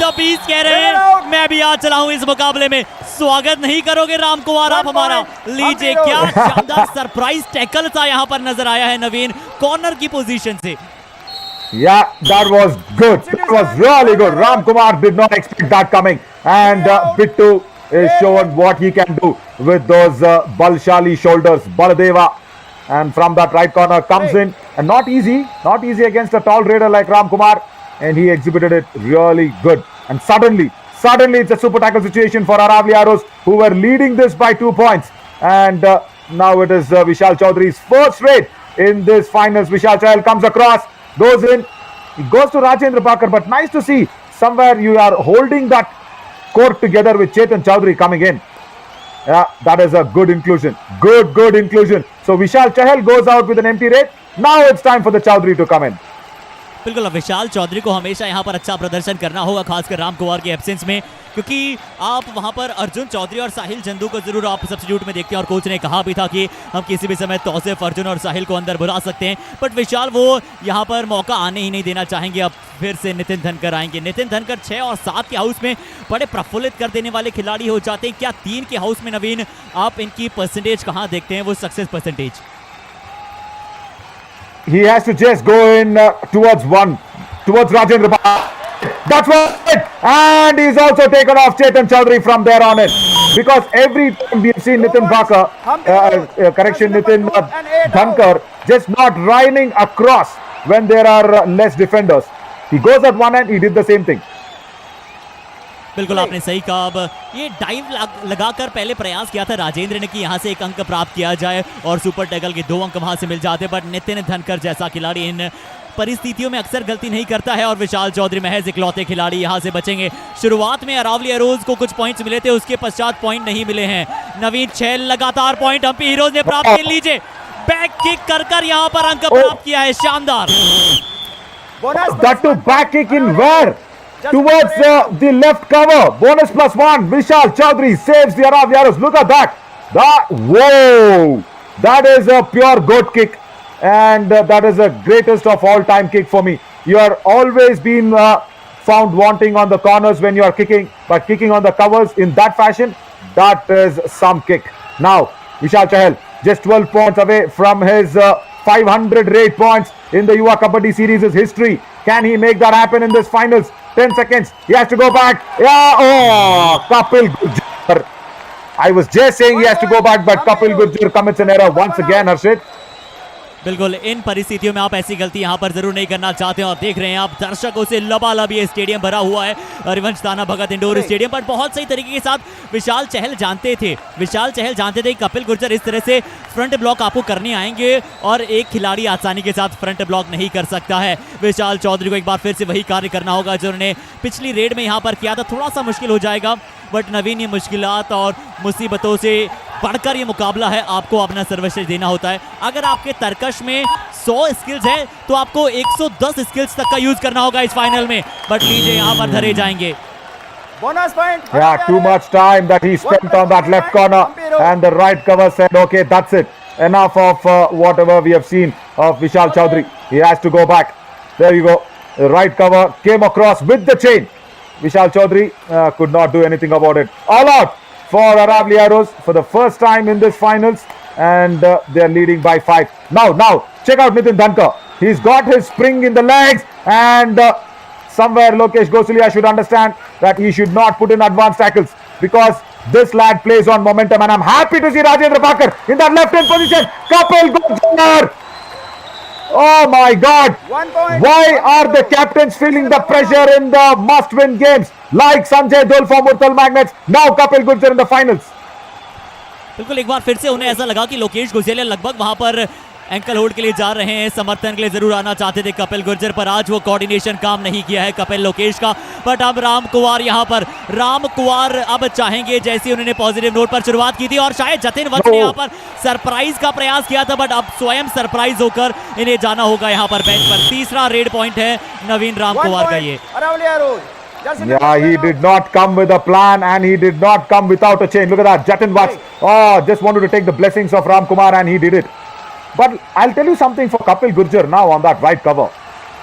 द बीस्ट कह रहे हैं मैं भी आज चला हूँ इस मुकाबले में, स्वागत नहीं करोगे राम कुमार आप हमारा? लीजिए, क्या शानदार सरप्राइज टैकल सा यहाँ पर नजर आया है नवीन, कॉर्नर की पोजीशन से। Yeah, that was good. That was really good. Ram Kumar did not expect that coming, and Bittu is showing what he can do with those Balshali shoulders. Baladeva, and from that right corner comes in, and not easy against a tall raider like Ram Kumar, and he exhibited it really good. And suddenly it's a super tackle situation for Aravalli, who were leading this by 2 points, and now it is Vishal Chaudhary's first raid in this finals. Vishal Chahal comes across, goes in, he goes to Rajendra Bhakar, but nice to see somewhere you are holding that court together with Chetan Chaudhary coming in. Yeah, that is a good inclusion. Good inclusion. So Vishal Chahal goes out with an empty raid. Now it's time for the Chaudhary to come in. बिल्कुल, विशाल चौधरी को हमेशा यहाँ पर अच्छा प्रदर्शन करना होगा, खासकर राम कुमार के एब्सेंस में, क्योंकि आप वहाँ पर अर्जुन चौधरी और साहिल चंदू को जरूर आप सब्स्टिट्यूट में देखते हैं, और कोच ने कहा भी था कि हम किसी भी समय तौसीफ, अर्जुन और साहिल को अंदर बुला सकते हैं, बट विशाल वो यहाँ पर मौका आने ही नहीं देना चाहेंगे। अब फिर से नितिन धनकर आएंगे। नितिन धनकर 6 और 7 के हाउस में बड़े प्रफुल्लित कर देने वाले खिलाड़ी हो जाते हैं। क्या 3 के हाउस में नवीन आप इनकी परसेंटेज कहाँ देखते हैं, वो success percentage? He has to just go in towards Rajendra Bhakar. That's it. And he's also taken off Chetan Chaudhary from there on in. Because every time we've seen Nitin Bhakar, Nitin Dhankar, just not running across when there are less defenders. He goes at one end, he did the same thing. बिल्कुल आपने सही कहा। अब ये dive लगाकर पहले प्रयास किया था राजेंद्र ने कि यहाँ से 1 अंक प्राप्त किया जाए और सुपर टैकल के 2 अंक वहां से मिल जाते, बट नितिन धनकर जैसा खिलाड़ी इन परिस्थितियों में अक्सर गलती नहीं करता है और विशाल चौधरी महज इकलौते खिलाड़ी यहां से बचेंगे। शुरुआत में अरावली एरोज को कुछ पॉइंट्स मिले थे, उसके पश्चात पॉइंट नहीं मिले हैं। नवीन 6 लगातार पॉइंट हम्पी हीरोज ने प्राप्त कर लीजिए। बैक किक कर यहां पर अंक प्राप्त किया है, शानदार। That to back kick in where? Towards the left cover. Bonus +1. Vishal Chaudhary saves the Aravalli arrows. Look at that. Whoa! That is a pure goat kick. And that is the greatest of all time kick for me. You are always been found wanting on the corners when you are kicking, but kicking on the covers in that fashion, that is some kick. Now, Vishal Chahal just 12 points away from his 500 rate points in the Yuva Kabaddi series' history. Can he make that happen in this finals? 10 seconds. He has to go back. Yeah. Oh, Kapil Gurjar. I was just saying he has to go back, but Kapil Gurjar commits an error once again, Harshit. बिल्कुल, इन परिस्थितियों में आप ऐसी गलती यहां पर जरूर नहीं करना चाहते हैं और देख रहे हैं आप दर्शकों से लबालब ये स्टेडियम भरा हुआ है, रिवंश ताना भगत इंडोर स्टेडियम। पर बहुत सही तरीके के साथ विशाल चहल जानते थे कपिल गुर्जर इस तरह से फ्रंट ब्लॉक आपको करने आएंगे और एक खिलाड़ी आसानी के साथ फ्रंट ब्लॉक नहीं कर सकता है। विशाल चौधरी को एक बार फिर से वही कार्य करना होगा जो उन्होंने पिछली रेड में यहां पर किया था। थोड़ा सा मुश्किल हो जाएगा, बट नवीन ये मुश्किलात और मुसीबतों से बढ़कर ये मुकाबला है, आपको अपना सर्वश्रेष्ठ देना होता है। अगर आपके तर्कश में 100 स्किल्स है तो आपको 110 स्किल्स तक का यूज करना होगा इस फाइनल में, बट लीजिए यहाँ पर धरे जाएंगे। Bonus point. Yeah, too much time that he spent on that left corner, and the right cover said, okay, that's it. Enough of whatever we have seen of Vishal Chaudhary. He has to go back. There you go. The right cover came across with the chain. Vishal Chaudhary could not do anything about it. All out for Aravalli arrows for the first time in this finals, and they are leading by 5. Now, check out Nitin Dhankar. He's got his spring in the legs, and somewhere Lokesh Gosalia should understand that he should not put in advanced tackles because this lad plays on momentum, and I'm happy to see Rajendra Bakar in that left-hand position. Kapil Gurjar! Oh my God! 1 point. Why are the captains feeling the pressure in the must-win games like Sanjay Dul for Murtal Magnets? Now Kapil Gurjar in the finals. बिल्कुल, एक बार फिर से उन्हें ऐसा लगा कि लोकेश गुजरालिया लगभग वहां पर एंकल होल्ड के लिए जा रहे हैं, समर्थन के लिए जरूर आना चाहते थे कपिल गुर्जर, पर आज वो कोऑर्डिनेशन काम नहीं किया है कपिल लोकेश का। बट अब राम कुमार अब चाहेंगे, जैसे उन्होंने पॉजिटिव नोट पर शुरुआत की थी और शायद जतिन वंश ने यहाँ पर सरप्राइज का प्रयास किया था, बट अब स्वयं सरप्राइज होकर इन्हें जाना होगा यहाँ पर बेंच पर। तीसरा रेड पॉइंट है नवीन राम कुमार का ये। Yeah, he did not come with a plan, and he did not come without a chain. Look at that, Jatin Vats. Oh, just wanted to take the blessings of Ram Kumar, and he did it. But I'll tell you something for Kapil Gurjar now on that right cover.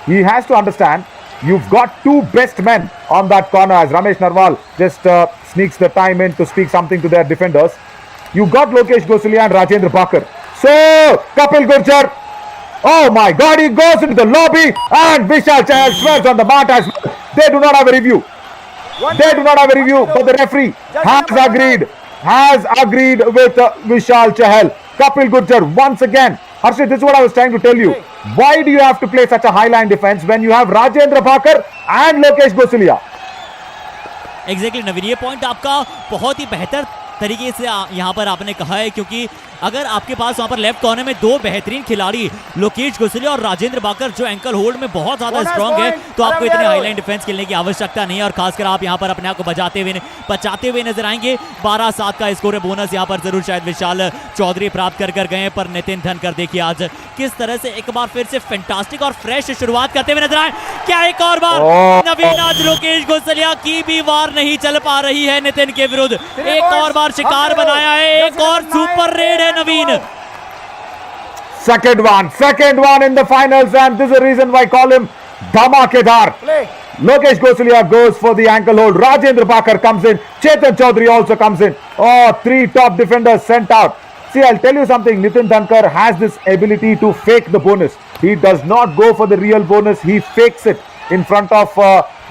He has to understand, you've got two best men on that corner as Ramesh Narwal just sneaks the time in to speak something to their defenders. You've got Lokesh Gosalia and Rajendra Bakar. So, Kapil Gurjar, oh my God, he goes into the lobby, and Vishal Chahal swears on the mat as well. They do not have a review. But the referee has agreed with Vishal Chahal. Kapil Gurjar once again. Harshit, this is what I was trying to tell you. Why do you have to play such a high line defense when you have Rajendra Bakar and Lokesh Gosalia? Exactly Naveen, ये पॉइंट आपका बहुत ही बेहतर तरीके से यहाँ पर आपने कहा है, क्योंकि अगर आपके पास वहाँ पर लेफ्ट कॉर्नर में दो बेहतरीन खिलाड़ी लोकेश गोसलिया और राजेंद्र बाकर जो एंकल होल्ड में बहुत ज्यादा स्ट्रांग है, तो आपको इतने हाईलाइन डिफेंस खेलने की आवश्यकता नहीं है, और खासकर आप यहाँ पर अपने आप को बचाते हुए नजर आएंगे। 12-7 का स्कोर है, बोनस यहाँ पर जरूर शायद विशाल चौधरी प्राप्त कर गए, पर नितिन धनकर देखिए आज किस तरह से एक बार फिर से फैंटास्टिक और फ्रेश शुरुआत करते हुए नजर आए। क्या एक और बार नवीन आज लोकेश गोसलिया की भी वार नहीं चल पा रही है नितिन के विरुद्ध, एक और बार शिकार बनाया है, एक और सुपर रेड है नवीन। Second one in the finals, and this is the reason why I call him Dhamakedar. Lokesh Gosalia goes for the ankle hold. Rajendra Bakar comes in. Chetan Chaudhary also comes in. Oh, 3 top defenders sent out. See, I'll tell you something. Nitin Dhankar has this ability to fake the bonus. He does not go for the real bonus. He fakes it in front of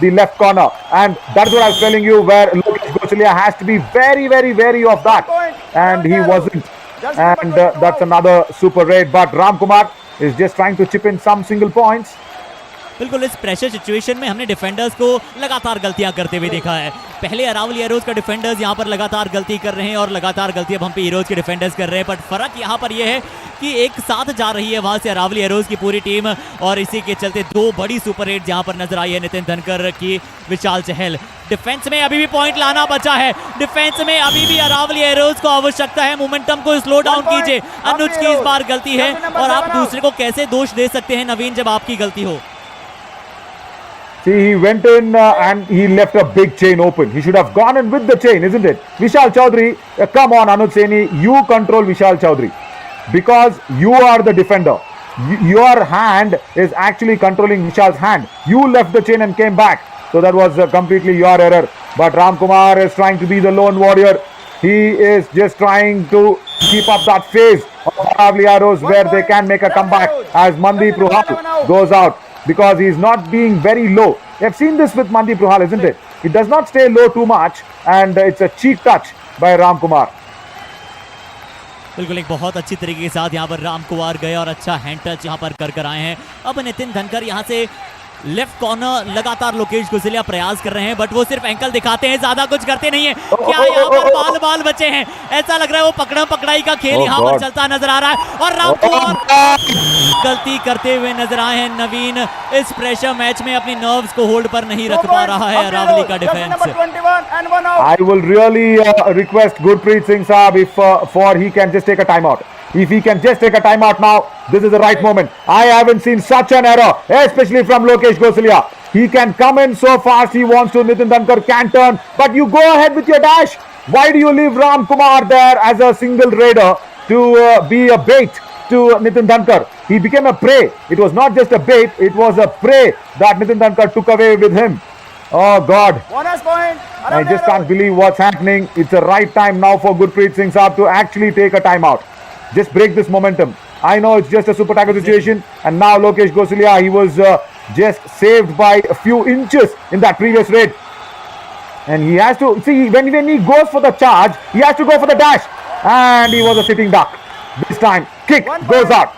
the left corner, and that's what I was telling you, where Lokesh Gosalia has to be very, very wary of that, and he wasn't. And that's another super raid, but Ram Kumar is just trying to chip in some single points. बिल्कुल इस pressure situation में हमने defenders को लगातार गलतियां करते हुए देखा है। पहले अरावली हीरोज का डिफेंडर्स यहाँ पर लगातार गलती कर रहे हैं और लगातार गलती अब हम्पी हीरोज के डिफेंडर्स कर रहे हैं, बट फर्क यहाँ पर यह है कि एक साथ जा रही है वहां से अरावली हीरोज की पूरी टीम, और इसी के चलते दो बड़ी सुपर हिट यहाँ पर नजर आई है नितिन धनकर की, विशाल चहल। डिफेंस में अभी भी पॉइंट लाना बचा है, डिफेंस में अभी भी अरावली हीरोज को आवश्यकता है, मोमेंटम को स्लो डाउन कीजिए। अनुज की इस बार गलती है और आप दूसरे को कैसे दोष दे सकते हैं नवीन जब आपकी गलती हो। See, he went in and he left a big chain open. He should have gone in with the chain, isn't it? Vishal Chaudhary, come on, Anuj Saini, you control Vishal Chaudhary because you are the defender. Your hand is actually controlling Vishal's hand. You left the chain and came back. So that was completely your error. But Ram Kumar is trying to be the lone warrior. He is just trying to keep up that phase of Aravali arrows where they can make a comeback as Mandeep Ruhal goes out. Because he is not being very low. You have seen this with Mandeep Ruhal, isn't it? He does not stay low too much, and it's a cheek touch by Ram Kumar. बिल्कुल एक बहुत अच्छी तरीके के साथ यहाँ पर राम कुमार गए और अच्छा हैंड टच यहाँ पर कर आए हैं। अब नितिन धनकर यहाँ से लेफ्ट कॉर्नर लगातार लोकेश गुजलिया प्रयास कर रहे हैं, बट वो सिर्फ एंकल दिखाते हैं, ज्यादा कुछ करते नहीं है। क्या यहाँ पर बाल बचे हैं? ऐसा लग रहा है वो पकड़म पकड़ाई का खेल यहाँ पर चलता नजर आ रहा है और राम कुमार गलती करते हुए नजर आए हैं। नवीन इस प्रेशर मैच में अपनी नर्व्स को होल्ड पर नहीं रख पा रहा है अरावली का defence. I will really request Gurpreet Singh Saab if for he can just take a timeout. If he can just take a timeout now, this is the right moment. I haven't seen such an error, especially from Lokesh Gosalia. He can come in so fast he wants to. Nitin Dhankar can turn, but you go ahead with your dash. Why do you leave Ram Kumar there as a single raider to be a bait to Nitin Dhankar? He became a prey. It was not just a bait, it was a prey that Nitin Dhankar took away with him. Oh God. Bonus point. I just can't believe what's happening. It's the right time now for Gurpreet Singh Saab to actually take a timeout. Just break this momentum. I know it's just a super tackle situation, and now Lokesh Gosalia, he was just saved by a few inches in that previous raid. And he has to, see, when he goes for the charge, he has to go for the dash. And he was a sitting duck. This time, kick goes out.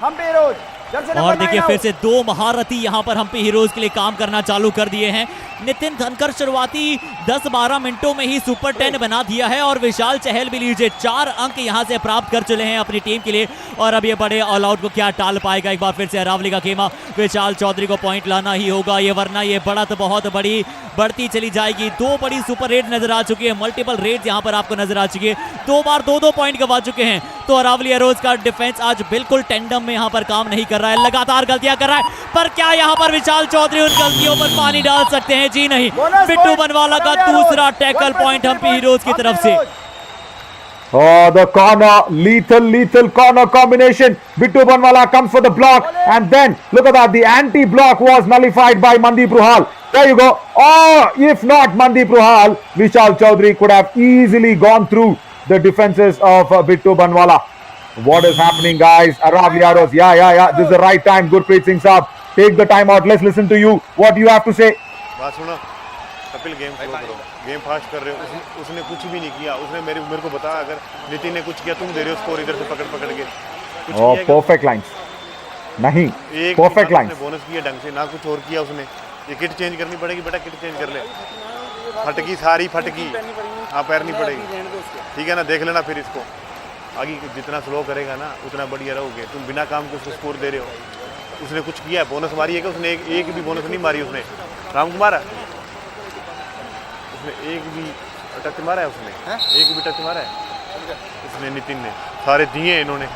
और देखिए फिर से दो महारथी यहाँ पर Hampi heroes के लिए काम करना चालू कर दिए हैं। नितिन धनकर शुरुआती 10-12 मिनटों में ही सुपर 10 बना दिया है और विशाल चहल भी लीजिए 4 अंक यहाँ से प्राप्त कर चले हैं अपनी टीम के लिए। और अब ये बड़े ऑल आउट को क्या टाल पाएगा? एक बार फिर से अरावली का खेमा, विशाल चौधरी को पॉइंट लाना ही होगा ये, वरना ये बढ़त बहुत बड़ी बढ़ती चली जाएगी। दो बड़ी सुपर रेड नजर आ चुकी है, मल्टीपल रेड यहाँ पर आपको नजर आ चुकी है, 2 बार 2-2 पॉइंट गवा चुके हैं। तो अरावली हीरोज का डिफेंस आज बिल्कुल टेंडम में यहाँ पर काम नहीं कर रहा है, लगातार गलतियां कर रहा है। पर क्या यहाँ पर विशाल चौधरी उन गलतियों पर पानी डाल सकते हैं? जी नहीं। बिट्टू बनवाला का दूसरा टैकल पॉइंट हम्पी हीरोज की तरफ से। Oh, the corner, lethal corner combination. Bittu Banwala comes for the block, and then look at that, the anti-block was nullified by Mandeep Ruhal. There you go. Oh, if not Mandeep Ruhal, Vishal Chaudhary could have easily gone through the defenses of Bittu Banwala. What is happening, guys? Aravali arrows. Yeah. This is the right time. Gurpreet Singh Saab, take the time out. Let's listen to you. What do you have to say? बात सुनो, Kapil game slow करो, game fast कर रहे हो। उसने कुछ भी नहीं किया, उसने मेरे को बताया अगर नितिन ने कुछ किया तुम दे रहे हो स्कोर इधर से पकड़ के। Oh, perfect lines. नहीं, perfect lines. बोनस किया ढंग से, ना कुछ और किया उसने। ये किट चेंज करनी पड़ेगी बेटा, किट चेंज कर ले। फटकी सारी फटकी, हाँ पैर नहीं पड़ेगी, ठीक है ना? देख लेना फिर इसको आगे, जितना स्लो करेगा ना उतना बढ़िया रहोगे। तुम बिना काम के उसको स्कोर दे रहे हो। उसने कुछ किया है, बोनस मारी है क्या उसने? एक भी बोनस नहीं मारी उसने। राम कुमार उसने एक भी टच मारा है उसने? एक भी टच मारा है उसने? नितिन ने सारे दिए इन्होंने।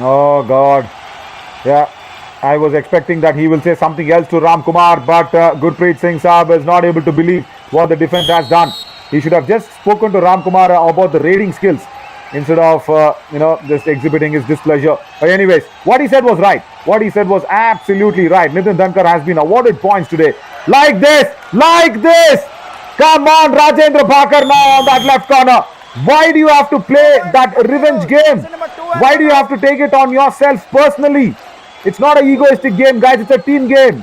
Oh God. Yeah, I was expecting that he will say something else to Ram Kumar, but Gurpreet Singh Saab is not able to believe what the defense has done. He should have just spoken to Ram Kumar about the raiding skills instead of just exhibiting his displeasure. But anyways, what he said was right. What he said was absolutely right. Nitin Dhankar has been awarded points today. Like this. Come on, Rajendra Bhakar now on that left corner. Why do you have to play that revenge game? Why do you have to take it on yourself personally? It's not an egoistic game, guys. It's a team game.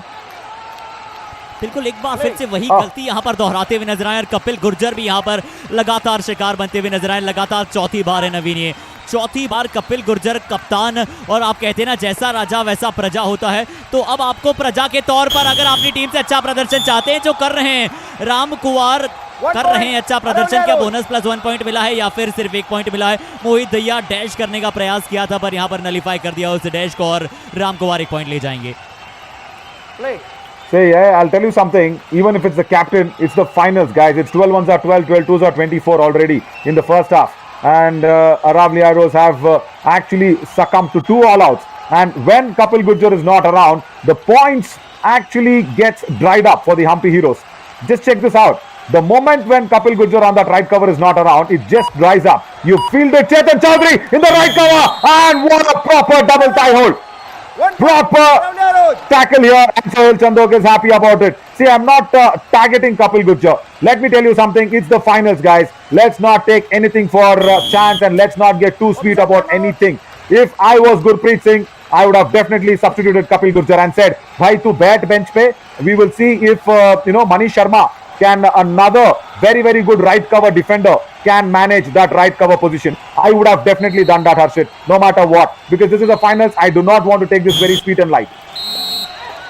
बिल्कुल एक बार फिर से वही गलती यहाँ पर दोहराते हुए नजर आए और कपिल गुर्जर भी यहाँ पर लगातार शिकार बनते हुए नजर आए। लगातार चौथी बार है नवीन, ये चौथी बार कपिल गुर्जर कप्तान, और आप कहते हैं ना जैसा राजा वैसा प्रजा होता है, तो अब आपको प्रजा के तौर पर अगर अपनी टीम से अच्छा प्रदर्शन चाहते हैं, जो कर रहे हैं राम कुमार कर रहे हैं अच्छा प्रदर्शन, क्या बोनस प्लस 1 पॉइंट मिला है या फिर सिर्फ 1 पॉइंट मिला है? मोहित दहिया डैश करने का प्रयास किया था पर यहां पर नलीफाई कर दिया उस डैश को, और राम कुमार 1 पॉइंट ले जाएंगे। Say, yeah, I'll tell you something. Even if it's the captain, it's the finals, guys. It's 12 ones are 12, 12 twos are 24 already in the first half. And Aravalli Arrows have actually succumbed to 2 all-outs. And when Kapil Gurjar is not around, the points actually gets dried up for the Hampi Heroes. Just check this out. The moment when Kapil Gurjar on that right cover is not around, it just dries up. You fielded Chetan Chaudhary in the right cover, and what a proper double tie hold. Proper tackle here, and Sahil Chandok is happy about it. See, I'm not targeting Kapil Gurjar. Let me tell you something. It's the finals, guys. Let's not take anything for chance, and let's not get too sweet about anything. If I was Gurpreet Singh, I would have definitely substituted Kapil Gurjar and said, "Bhai, tu bat bench pe. We will see if Manish Sharma can, another very good right cover defender, can manage that right cover position." I would have definitely done that, Harshit, no matter what, because this is the finals. I do not want to take this very sweet and light.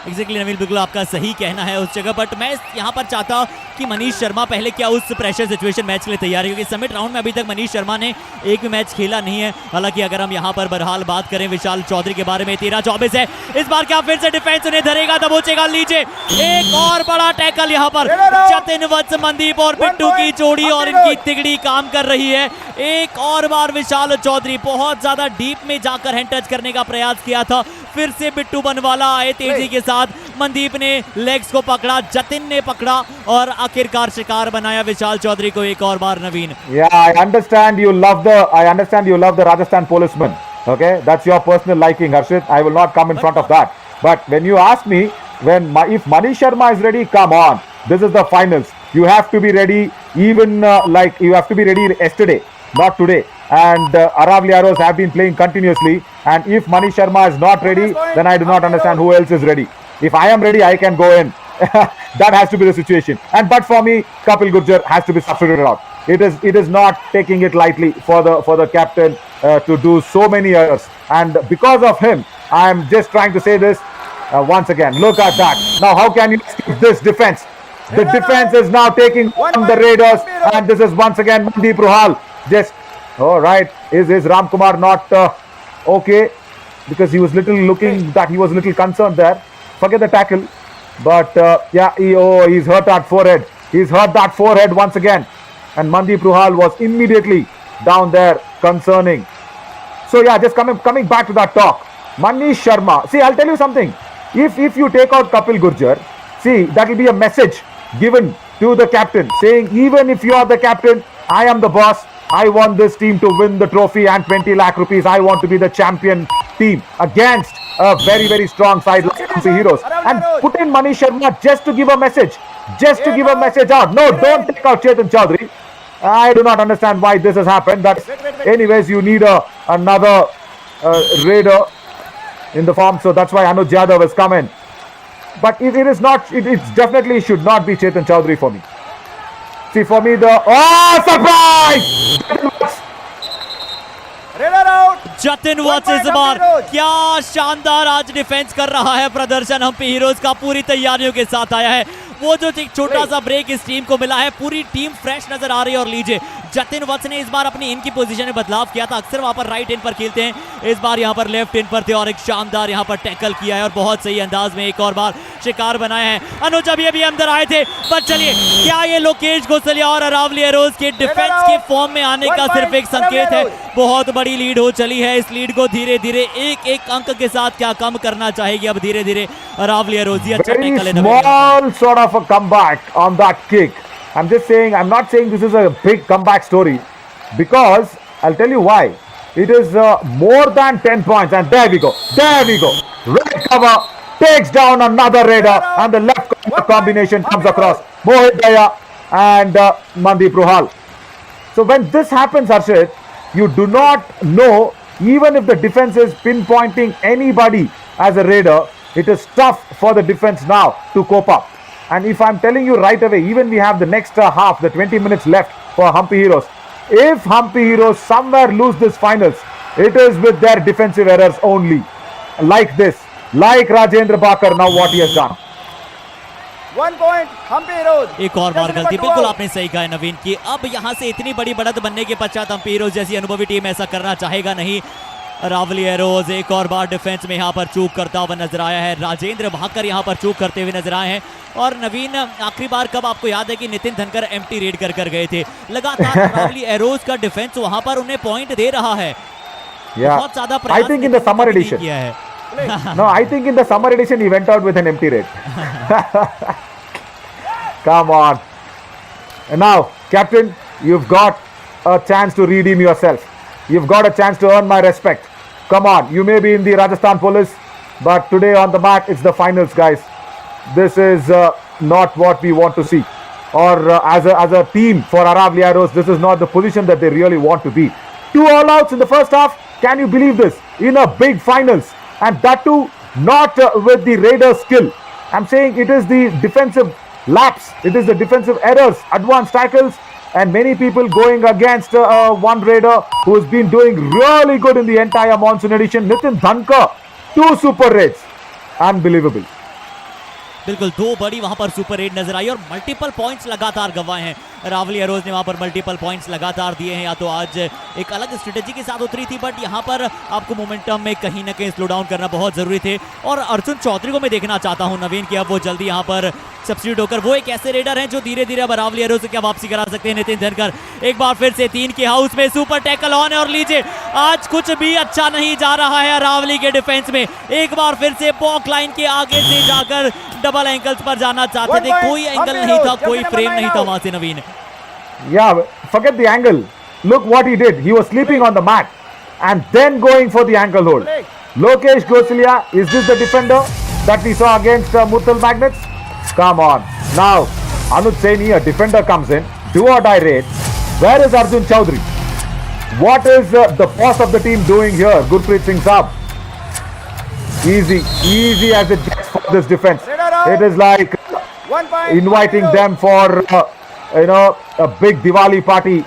Exactly Naveel, बिल्कुल आपका सही कहना है उस जगह, but मैं यहाँ पर चाहता हूँ कि मनीष शर्मा पहले क्या उस प्रेशर सिचुएशन मैच के लिए तैयार है, क्योंकि समिट राउंड में अभी तक मनीष शर्मा ने एक भी मैच खेला नहीं है। हालांकि अगर हम यहाँ पर बहरहाल बात करें विशाल चौधरी के बारे में, 13-24 है इस बार, क्या फिर से डिफेंस उन्हें धरेगा, दबोचेगा नीचे, एक और बड़ा टैकल यहाँ पर जतिन वत्स, मनदीप और बिट्टू की जोड़ी, और इनकी तिगड़ी काम कर रही है। एक और बार विशाल चौधरी बहुत ज्यादा डीप में जाकर हैंड टच करने का प्रयास किया था, फिर से बिट्टू बनवाला आए तेजी के साथ, मनदीप ने लेग्स को पकड़ा, जतिन ने पकड़ा, और आखिरकार शिकार बनाया विशाल चौधरी को एक और बार। नवीन, Yeah, I understand you love the Rajasthan policeman. Okay, that's your personal liking, Harshit. I will not come in front of that. But when you ask me, if Manish Sharma is ready, come on. This is the finals. You have to be ready, even like you have to be ready yesterday, not today. And Aravalli Arrows have been playing continuously. And if Manish Sharma is not ready, then I do not understand who else is ready. If I am ready, I can go in. That has to be the situation. But for me, Kapil Gurjar has to be substituted out. It is not taking it lightly for the captain to do so many errors. And because of him, I am just trying to say this once again. Look at that. Now, how can you skip this defense? The defense is now taking on the Raiders, and this is once again Mandeep Ruhal. Just all right. Is Ram Kumar not okay? Because he was looking that he was a little concerned there. Forget the tackle, but yeah, he's hurt that forehead. He's hurt that forehead once again, and Mandeep Ruhal was immediately down there concerning. So yeah, just coming back to that talk, Manish Sharma. See, I'll tell you something. If you take out Kapil Gurjar, see, that will be a message given to the captain saying, even if you are the captain, I am the boss. I want this team to win the trophy and 20 lakh rupees. I want to be the champion team against a very strong side like Hampi Heroes. And put in Manish Sharma just to give a message. Just to give a message out. No, don't take out Chetan Chaudhary. I do not understand why this has happened. But anyways, you need another raider in the form. So that's why Anuj Yadav has come in. But it is not, it definitely should not be Chetan Chaudhary for me. See, for me, surprise! Jatin वत्स इस बार क्या शानदार आज defence कर रहा है, प्रदर्शन Hampi heroes का पूरी तैयारियों के साथ आया है। वो जो एक छोटा सा ब्रेक इस टीम को मिला है, पूरी टीम फ्रेश नजर आ रही है। और लीजिए, जतिन वत्स ने इस बार अपनी इन की पोजीशन में बदलाव किया था, अक्सर वहां पर राइट इन पर खेलते हैं, इस बार यहां पर लेफ्ट इन पर थे और एक शानदार यहां पर टैकल किया है और बहुत सही अंदाज में एक और बार शिकार बनाया है। अनुज अभी अंदर आए थे, पर चलिए, क्या ये लोकेश गोसलिया और अरावली एरोज के डिफेंस के फॉर्म में आने का सिर्फ एक संकेत है? बहुत बड़ी लीड हो चली है, इस लीड को धीरे धीरे एक अंक के साथ क्या कम करना चाहेगी अब धीरे धीरे अरावली एरोज। अच्छा टैकल है, small sort of a comeback on that kick. I'm just saying, I'm not saying this is a big comeback story, because I'll tell you why. It is more than 10 points, and there we go. Red cover takes down another raider, and the left cover combination comes across Mohit Daya and Mandeep Ruhal. So when this happens, Harshit, you do not know, even if the defense is pinpointing anybody as a raider, it is tough for the defense now to cope up. And if I'm telling you right away, even we have the next half, the 20 minutes left for Hampi Heroes. If Hampi Heroes somewhere lose this finals, it is with their defensive errors only. Like this, like Rajendra Bakar now what he has done. 1 point, Hampi Heroes. एक और बार Just गलती, number बिल्कुल 12. आपने सही कहा है नवीन कि अब यहाँ से इतनी बड़ी बढ़त बनने के पश्चात हम्पी हीरोज जैसी अनुभवी टीम ऐसा करना चाहेगा नहीं। अरावली एरोज एक और बार डिफेंस में यहाँ पर चूक करता हुआ नजर आया है। राजेंद्र भाकर यहाँ पर चूक करते हुए नजर आए हैं। और नवीन, आखिरी बार कब आपको याद है कि नितिन धनकर एम्प्टी रेड कर गए थे? लगातार अरावली एरोज का डिफेंस वहां पर उन्हें पॉइंट दे रहा है। बहुत ज्यादा I प्रयास think in the summer Nitin edition. किया है। No, I think in the summer edition he went out with an empty red. Come on. And now, Captain, you've got a chance to redeem yourself. You've got a chance to earn my respect. Come on, you may be in the Rajasthan Police, but today on the mat, it's the finals, guys. This is not what we want to see. Or as a team for Aravalli Arrows, this is not the position that they really want to be. 2 all-outs in the first half. Can you believe this? In a big finals. And that too, not with the Raiders' skill. I'm saying it is the defensive lapse. It is the defensive errors, advanced tackles, and many people going against one Raider who has been doing really good in the entire monsoon edition. Nitin Dhankar, 2 super raids. Unbelievable. बिल्कुल 2 बड़ी वहां पर super red नजर आई और multiple points लगातार गंवाए हैं। रावली एरोज ने वहां पर मल्टीपल पॉइंट्स लगातार दिए हैं। या तो आज एक अलग स्ट्रेटेजी के साथ उतरी थी, बट यहां पर आपको मोमेंटम में कहीं ना कहीं स्लो डाउन करना बहुत जरूरी थे। और अर्जुन चौधरी को मैं देखना चाहता हूं नवीन कि अब वो जल्दी यहां पर सब्स्टिट्यूट होकर वो एक ऐसे रेडर हैं जो धीरे धीरे अब रावली एरोज से क्या वापसी करा सकते हैं। नितिन धनकर एक बार फिर से 3 के हाउस में सुपर टैकल ऑन है और लीजिए आज कुछ भी अच्छा नहीं जा रहा है रावली के डिफेंस में। एक बार फिर से बॉक लाइन के आगे से जाकर डबल एंगल्स पर जाना चाहते थे, कोई एंगल नहीं था, कोई फ्रेम नहीं था वहां से नवीन। Yeah, forget the angle. Look what he did. He was sleeping on the mat and then going for the ankle hold. Lokesh Gosalia, is this the defender that we saw against Muthal Magnets? Come on. Now, Anuj Saini, a defender comes in. Do or die raid. Where is Arjun Chaudhary? What is the boss of the team doing here? Gurpreet Singh Saab. Easy as it gets for this defense. It is like 1 point. inviting them for a big Diwali party,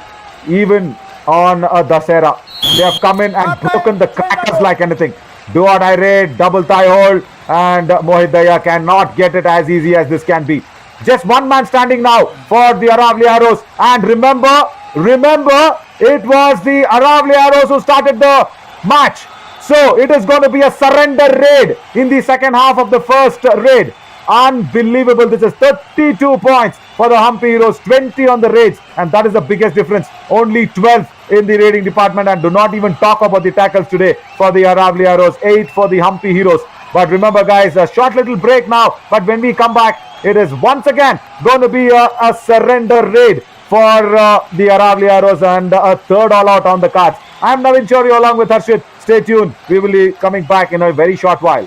even on a Dasera. They have come in and broken the crackers like anything. Do or die raid, double thigh hold, and Mohit Daya cannot get it as easy as this can be. Just one man standing now for the Aravalli Arrows. And remember, it was the Aravalli Arrows who started the match. So it is going to be a surrender raid in the second half of the first raid. Unbelievable. This is 32 points for the Hampi Heroes, 20 on the raids, and that is the biggest difference. Only 12 in the raiding department, and do not even talk about the tackles today for the Aravalli Arrows, 8 for the Hampi Heroes. But remember guys, a short little break now, but when we come back, it is once again going to be a surrender raid for the Aravalli Arrows and a third all out on the cards. I am Navin Chori along with Harshit. Stay tuned. We will be coming back in a very short while.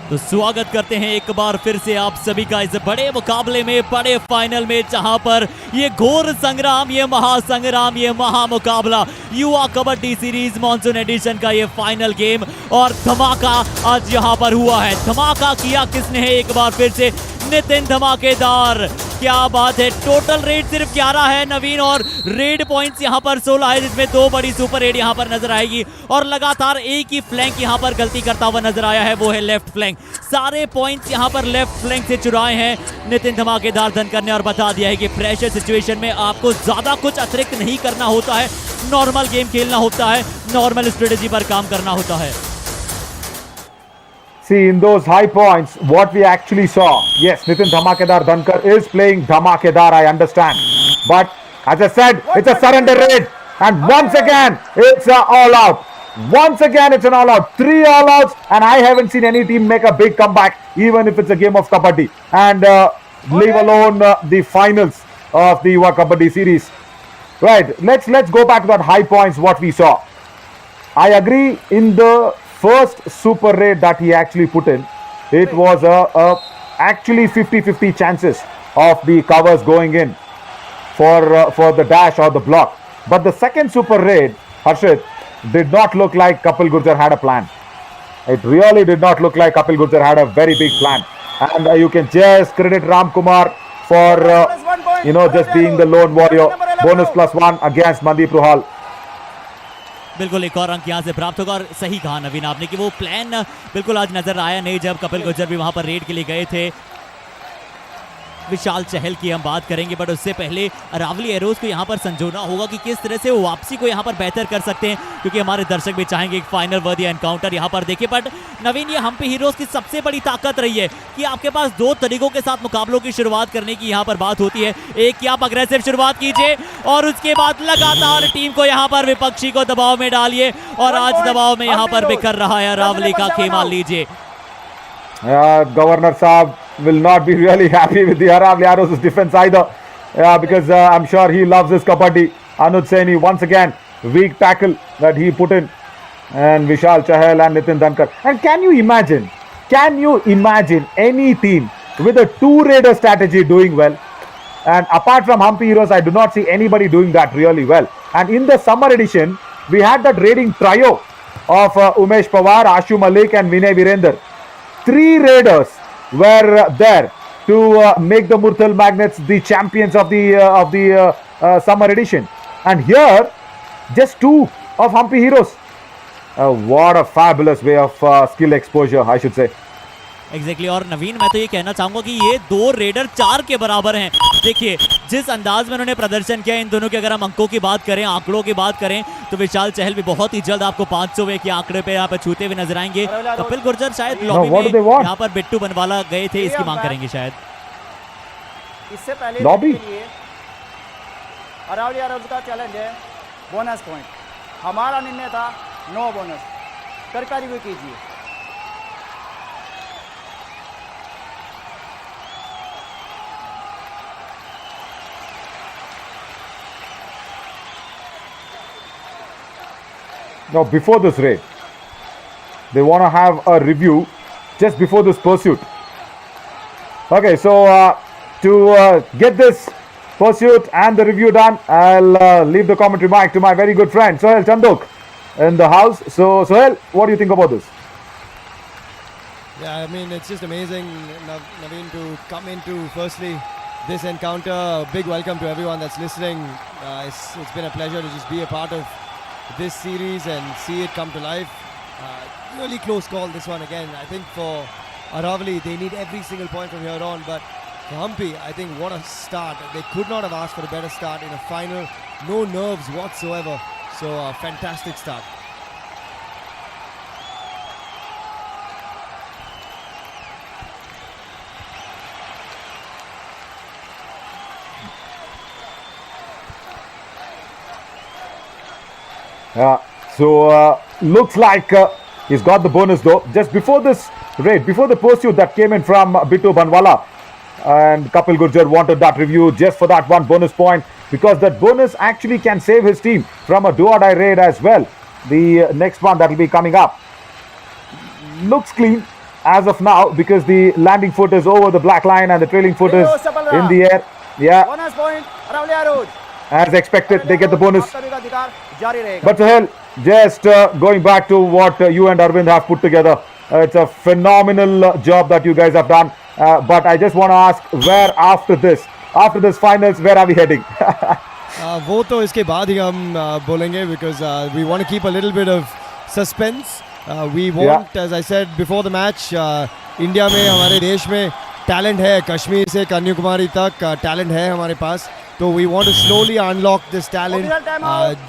तो स्वागत करते हैं एक बार फिर से आप सभी का इस बड़े मुकाबले में, बड़े फाइनल में, जहां पर ये घोर संग्राम, ये महासंग्राम, ये महामुकाबला युवा कबड्डी सीरीज मॉनसून एडिशन का ये फाइनल गेम। और धमाका आज यहां पर हुआ है। धमाका किया किसने है? एक बार फिर से नितिन धमाकेदार। क्या बात है। टोटल रेड सिर्फ 11 है नवीन, और रेड पॉइंट्स यहां पर 16 है, जिसमें 2 बड़ी सुपर रेड यहां पर नजर आएगी। और लगातार एक ही फ्लैंक यहां पर गलती करता हुआ नजर आया है, वो है लेफ्ट फ्लैंक। सारे पॉइंट्स यहां पर लेफ्ट फ्लैंक से चुराए हैं नितिन धमाकेदार धनकर ने, और बता दिया है कि प्रेशर सिचुएशन में आपको ज्यादा कुछ अतिरिक्त नहीं करना होता है, नॉर्मल गेम खेलना होता है, नॉर्मल स्ट्रेटेजी पर काम करना होता है। See, in those high points, what we actually saw, yes, Nitin Dhamakedar Dhankar is playing Dhamakedar, I understand. But as I said, it's a surrender raid. And once again, it's an all out. Once again, it's an all out. 3 all outs, and I haven't seen any team make a big comeback, even if it's a game of Kabaddi. And leave alone the finals of the Yuva Kabaddi series. Right, let's go back to that high points, what we saw. I agree, in the first super raid that he actually put in, it was actually 50-50 chances of the covers going in for the dash or the block. But the second super raid, Harshit, did not look like Kapil Gurjar had a plan. It really did not look like Kapil Gurjar had a very big plan. And you can just credit Ram Kumar for just being the lone warrior. Bonus +1 against Mandeep Ruhal. बिल्कुल एक और अंक यहाँ से प्राप्त होगा और सही कहा नवीन आपने कि वो प्लान बिल्कुल आज नजर आया नहीं जब कपिल गुर्जर भी वहां पर रेड के लिए गए थे। विशाल चहल की हम बात करेंगे, बट उससे पहले अरावली एरोज को यहाँ पर संजोना होगा कि किस तरह से वो वापसी को यहाँ पर बेहतर कर सकते हैं, क्योंकि हमारे दर्शक भी चाहेंगे एक फाइनल वर्दी एनकाउंटर यहाँ पर देखिए। बट नवीन, ये हम्पी हीरोज की सबसे बड़ी ताकत रही है कि आपके पास 2 तरीकों के साथ मुकाबलों की शुरुआत करने की यहाँ पर बात होती है। एक कि आप अग्रेसिव शुरुआत कीजिए और उसके बाद लगातार टीम को यहाँ पर विपक्षी को दबाव में डालिए, और आज दबाव में यहाँ पर बिखर रहा है अरावली का खेमा। लीजिए Governor Saab will not be really happy with the Aravalli Arrows' defense either, because I'm sure he loves his kabaddi. Anuj Saini, once again, weak tackle that he put in, and Vishal Chahal and Nitin Dhankar. And can you imagine any team with a 2-raider strategy doing well? And apart from Hampi Heroes, I do not see anybody doing that really well. And in the summer edition, we had that raiding trio of Umesh Pawar, Ashu Malik and Vinay Virender. 3 raiders were there to make the Murthal Magnets the champions of the summer edition, and here just 2 of Hampi Heroes. What a fabulous way of skill exposure, I should say. Exactly और नवीन, मैं तो ये कहना चाहूंगा कि ये 2 raider 4 के बराबर हैं। देखिए जिस अंदाज में उन्होंने प्रदर्शन किया इन दोनों के, अगर हम अंकों की बात करें, आंकड़ों की बात करें, तो विशाल चहल भी बहुत ही जल्द आपको 500 के आंकड़े पे यहाँ पे छूते हुए नजर आएंगे। कपिल गुर्जर शायद लॉबी में यहाँ पर बिट्टू बनवाला गए थे, इसकी मांग करेंगे शायद। इससे पहले लॉबी अरावली एरोज का चैलेंज है बोनस पॉइंट। हमारा निर्णय था नो बोनस। करका रिव्यू कीजिए। Now, before this raid, they want to have a review just before this pursuit. Okay, so to get this pursuit and the review done, I'll leave the commentary mic to my very good friend Sohail Chandok in the house. So, Sohail, what do you think about this? Yeah, I mean, it's just amazing, Naveen, to come into firstly this encounter. A big welcome to everyone that's listening. It's been a pleasure to just be a part of this series and see it come to life. Really close call, this one again. I think for Aravalli, they need every single point from here on, but for Hampi, I think what a start. They could not have asked for a better start in a final. No nerves whatsoever. So a fantastic start. So looks like he's got the bonus though. Just before this raid, before the pursuit that came in from Bittu Banwala, and Kapil Gurjar wanted that review just for that 1 bonus point, because that bonus actually can save his team from a do-or-die raid as well. The next one that will be coming up looks clean as of now, because the landing foot is over the black line and the trailing foot is in the air. Yeah. Bonus point, Aravalli Arrows. As expected, they get the bonus. But But Sohail, just going back to what you and Arvind have put together, it's a phenomenal job that you guys have done. But I just want to ask, where after this finals, where are we heading? वो तो इसके बाद ही हम बोलेंगे, because we want to keep a little bit of suspense. We want, as I said before the match, India में, हमारे देश में टैलेंट है, कश्मीर से कन्याकुमारी तक टैलेंट है हमारे पास. So we want to slowly unlock this talent.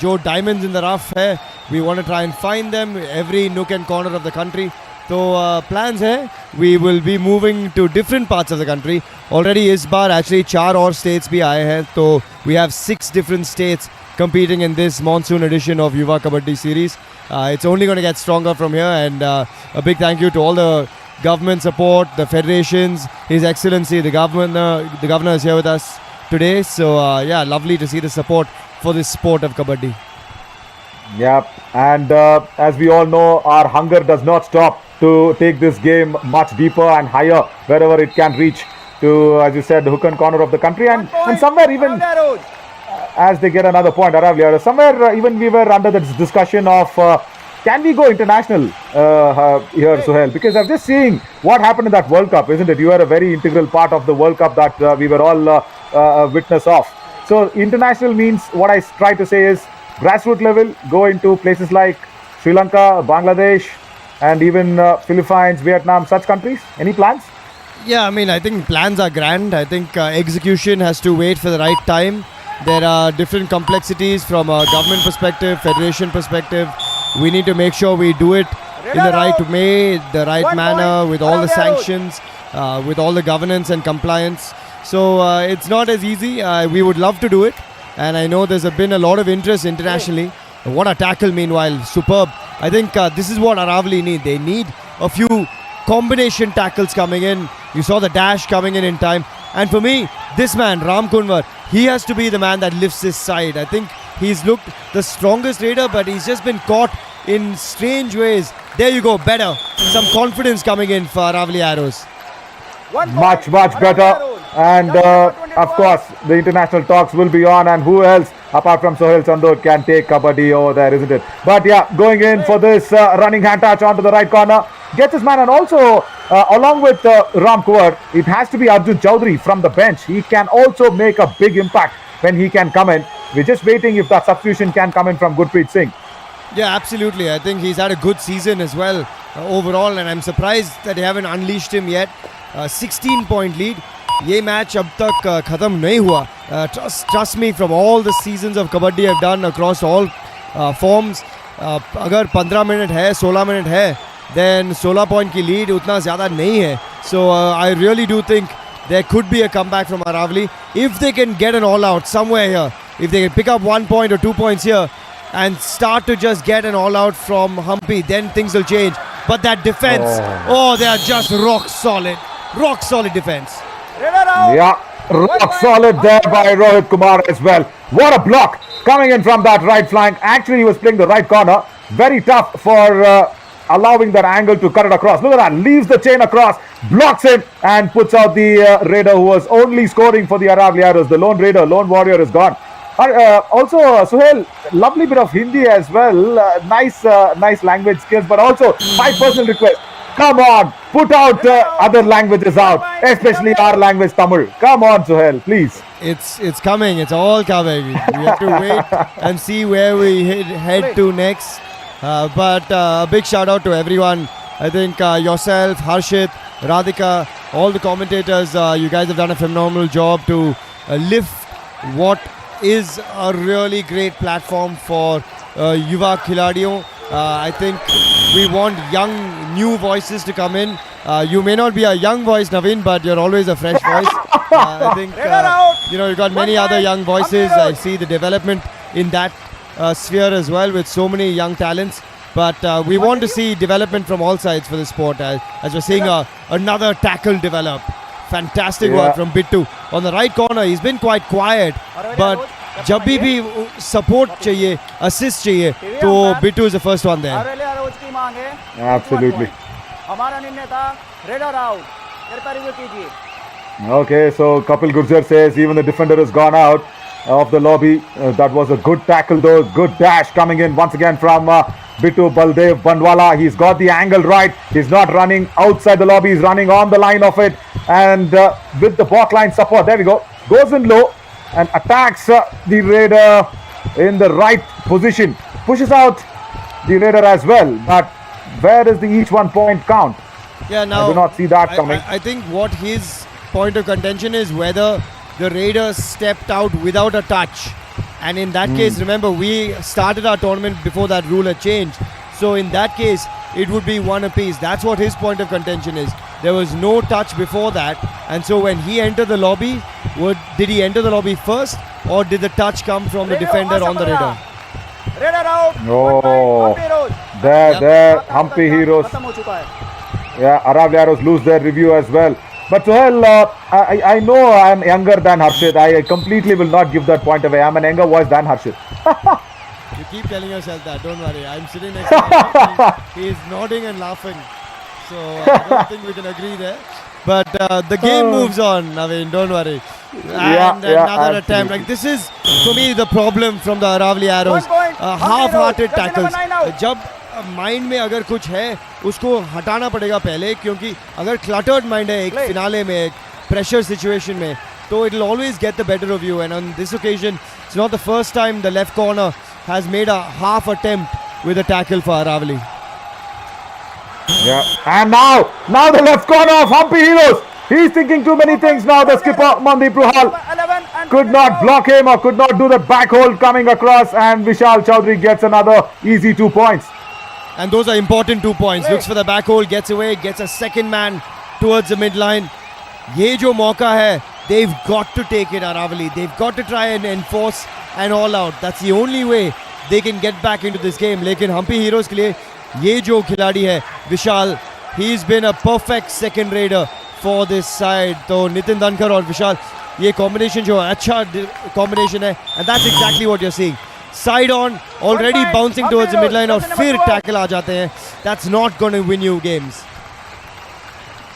जो diamonds in the rough है, we want to try and find them every nook and corner of the country. तो plans है, we will be moving to different parts of the country. Already इस बार actually 4 और states भी आए हैं, तो we have 6 different states competing in this monsoon edition of Yuva Kabaddi series. It's only going to get stronger from here, and a big thank you to all the government support, the federations, His Excellency, the governor is here with us today. So yeah, lovely to see the support for this sport of Kabaddi. Yeah, and as we all know, our hunger does not stop to take this game much deeper and higher wherever it can reach to, as you said, the hook and corner of the country, and somewhere even as they get another point, Aravalli, somewhere even we were under this discussion of can we go international here, Suhail? Because I'm just seeing what happened in that World Cup, isn't it? You are a very integral part of the World Cup that we were all witness of. So international means, what I try to say is, grassroots level, go into places like Sri Lanka, Bangladesh, and even Philippines, Vietnam, such countries. Any plans? Yeah, I mean, I think plans are grand. I think execution has to wait for the right time. There are different complexities from a government perspective, federation perspective. We need to make sure we do it in the right way, the right manner, with all the sanctions, with all the governance and compliance. So it's not as easy. We would love to do it. And I know there's been a lot of interest internationally. What a tackle, meanwhile. Superb. I think this is what Aravalli need. They need a few combination tackles coming in. You saw the dash coming in time. And for me, this man, Ram Kunwar, he has to be the man that lifts his side. I think he's looked the strongest raider, but he's just been caught in strange ways. There you go, better. Some confidence coming in for Aravalli Arrows. Much better. And of course, the international talks will be on. And who else, apart from Sohail Chandor, can take Kabaddi over there, isn't it? But yeah, going in for this running hand touch onto the right corner. Gets his man, and also along with Ram Kunwar, it has to be Arjun Chaudhary from the bench. He can also make a big impact when he can come in. We're just waiting if that substitution can come in from Gurpreet Singh. Yeah, absolutely. I think he's had a good season as well overall, and I'm surprised that they haven't unleashed him yet. 16-point lead. ये match अब तक खत्म नहीं हुआ. Trust me, from all the seasons of Kabaddi I've done across all forms, अगर 15 minute है, 16 minute है, then 16 point की lead उतना ज़्यादा नहीं है. So I really do think there could be a comeback from Aravalli if they can get an all-out somewhere here. If they can pick up 1 point or 2 points here and start to just get an all-out from Hampi, then things will change. But that defense, they are just rock solid defense. Yeah, rock solid there by Rohit Kumar as well. What a block coming in from that right flank. Actually, he was playing the right corner. Very tough for allowing that angle to cut it across. Look at that, leaves the chain across, blocks it, and puts out the raider who was only scoring for the Aravalli Arrows. The lone raider, lone warrior is gone. Also, Suhail, lovely bit of Hindi as well. Nice language skills, but also my personal request. Come on, put out other languages out, especially our language, Tamil. Come on, Suhail, please. It's coming. It's all coming. We have to wait and see where we head to next. But a big shout out to everyone. I think yourself, Harshit, Radhika, all the commentators, you guys have done a phenomenal job to lift what is a really great platform for Yuva Khiladiyon. I think we want young, new voices to come in. You may not be a young voice, Naveen, but you're always a fresh voice. I think you've got many other young voices. I see the development in that sphere as well with so many young talents. But we want to see development from all sides for the sport. As we're seeing another tackle develop. Fantastic work from Bittu. On the right corner, he's been quite quiet. But जब भी support चाहिए, assist चाहिए, तो Bittu is the first one there. Absolutely. हमारा निर्णय था raider out. कृपया review कीजिए. Okay, so Kapil Gurjar says even the defender has gone out of the lobby. That was a good tackle though. Good dash coming in once again from Bittu Baldev Bandwala. He's got the angle right. He's not running outside the lobby. He's running on the line of it. And with the back line support, there we go. Goes in low and attacks the raider in the right position. Pushes out the raider as well. But where is the each 1 point count? Yeah, now I do not see that coming. I think what his point of contention is whether the Raiders stepped out without a touch. And in that case, remember, we started our tournament before that rule had changed. So in that case, it would be one apiece. That's what his point of contention is. There was no touch before that, and so when he entered the lobby, did he enter the lobby first, or did the touch come from the defender on the radar? Radar out. Oh, there, Hampi Heroes. खत्म हो चुका है. Yeah, Aravalli Arrows lose their review as well. But Sohail, I know I'm younger than Harshit. I completely will not give that point away. I'm an younger voice than Harshit. You keep telling yourself that, don't worry. I'm sitting next to him. He is nodding and laughing. So I don't think we can agree there. But the game moves on, Naveen, don't worry. And another attempt. Like, this is, for me, the problem from the Aravalli Arrows. Half-hearted tackles. जब mind में अगर कुछ है उसको हटाना पड़ेगा पहले, क्योंकि अगर क्लटर्ड माइंड है एक फिनाले में, एक प्रेशर सिचुएशन में, तो it will always get the better of you. And on this occasion it's not the first time the left corner has made a half attempt with a tackle for Aravalli. Yeah, and now the left corner of Hampi Heroes. He's thinking too many things now. The skipper Mandeep Ruhal could not block him or could not do the back hold coming across, and Vishal Chaudhary gets another easy 2 points. And those are important 2 points. Looks for the back hold, gets away, gets a second man towards the midline. ये जो मौका है, they've got to take it, Aravalli. They've got to try and enforce an all out. That's the only way they can get back into this game. लेकिन Hampi Heroes के लिए ये जो खिलाड़ी है विशाल, he's been a perfect second raider for this side. तो नितिन धनखड़ और विशाल, ये combination जो है अच्छा combination है, and that's exactly what you're seeing. Side on, already bouncing towards the midline, और फिर tackle आ जाते हैं. That's not going to win you games.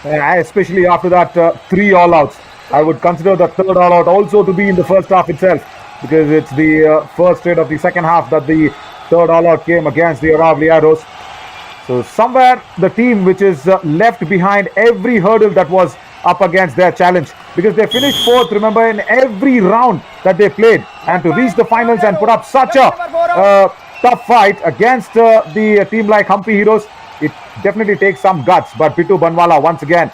Especially after that 3 all-outs. I would consider the third all-out also to be in the first half itself, because it's the first straight of the second half that the third all-out came against the Aravalli Arrows. So somewhere the team which is left behind every hurdle that was up against their challenge, because they finished 4th, remember, in every round that they played, and to reach the finals and put up such a tough fight against the team like Hampi Heroes, it definitely takes some guts. But Pitu Banwala once again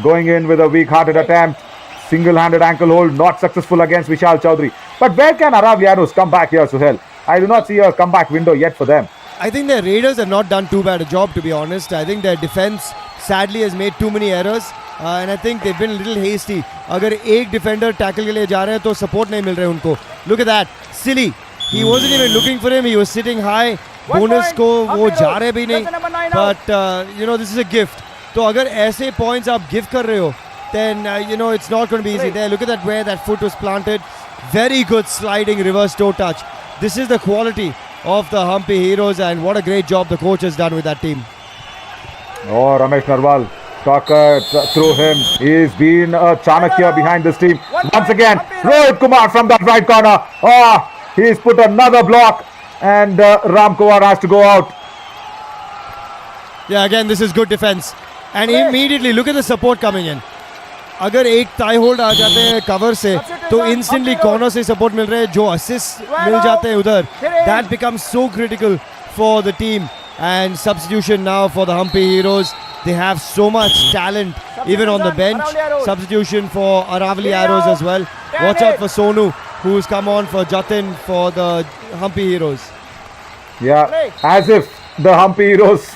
going in with a weak-hearted attempt, single-handed ankle hold, not successful against Vishal Chaudhary. But where can Aravalli Arrows come back here, Suhail? I do not see a comeback window yet for them. I think their Raiders have not done too bad a job, to be honest. I think their defense sadly has made too many errors, and I think they've been a little hasty. अगर एक defender tackle के लिए जा रहे हैं तो support नहीं मिल रहे उनको. Look at that, silly. He wasn't even looking for him. He was sitting high. Bonus को वो जा रहे भी नहीं. But you know, this is a gift. तो अगर ऐसे points आप give कर रहे हो, then you know, it's not going to be easy. There, look at that, where that foot was planted. Very good sliding reverse toe touch. This is the quality of the Hampi Heroes, and what a great job the coach has done with that team. Oh, Ramesh Narwal, talk through him. He's been a Chanakya behind this team. Once again, Rohit Kumar from that right corner. Oh, he's put another block, and Ram Kumar has to go out. Yeah, again, this is good defense. And immediately, look at the support coming in. अगर एक tie hold आ जाते हैं cover से, तो instantly corner से support मिल रहे हैं, जो असिस्ट मिल जाते हैं उधर. That becomes so critical for the team. And substitution now for the Hampi heroes. They have so much talent even on the bench. Substitution for Aravalli Arrows as well. Watch out for Sonu, who's come on for Jatin for the Hampi Heroes. Yeah, as if the Hampi Heroes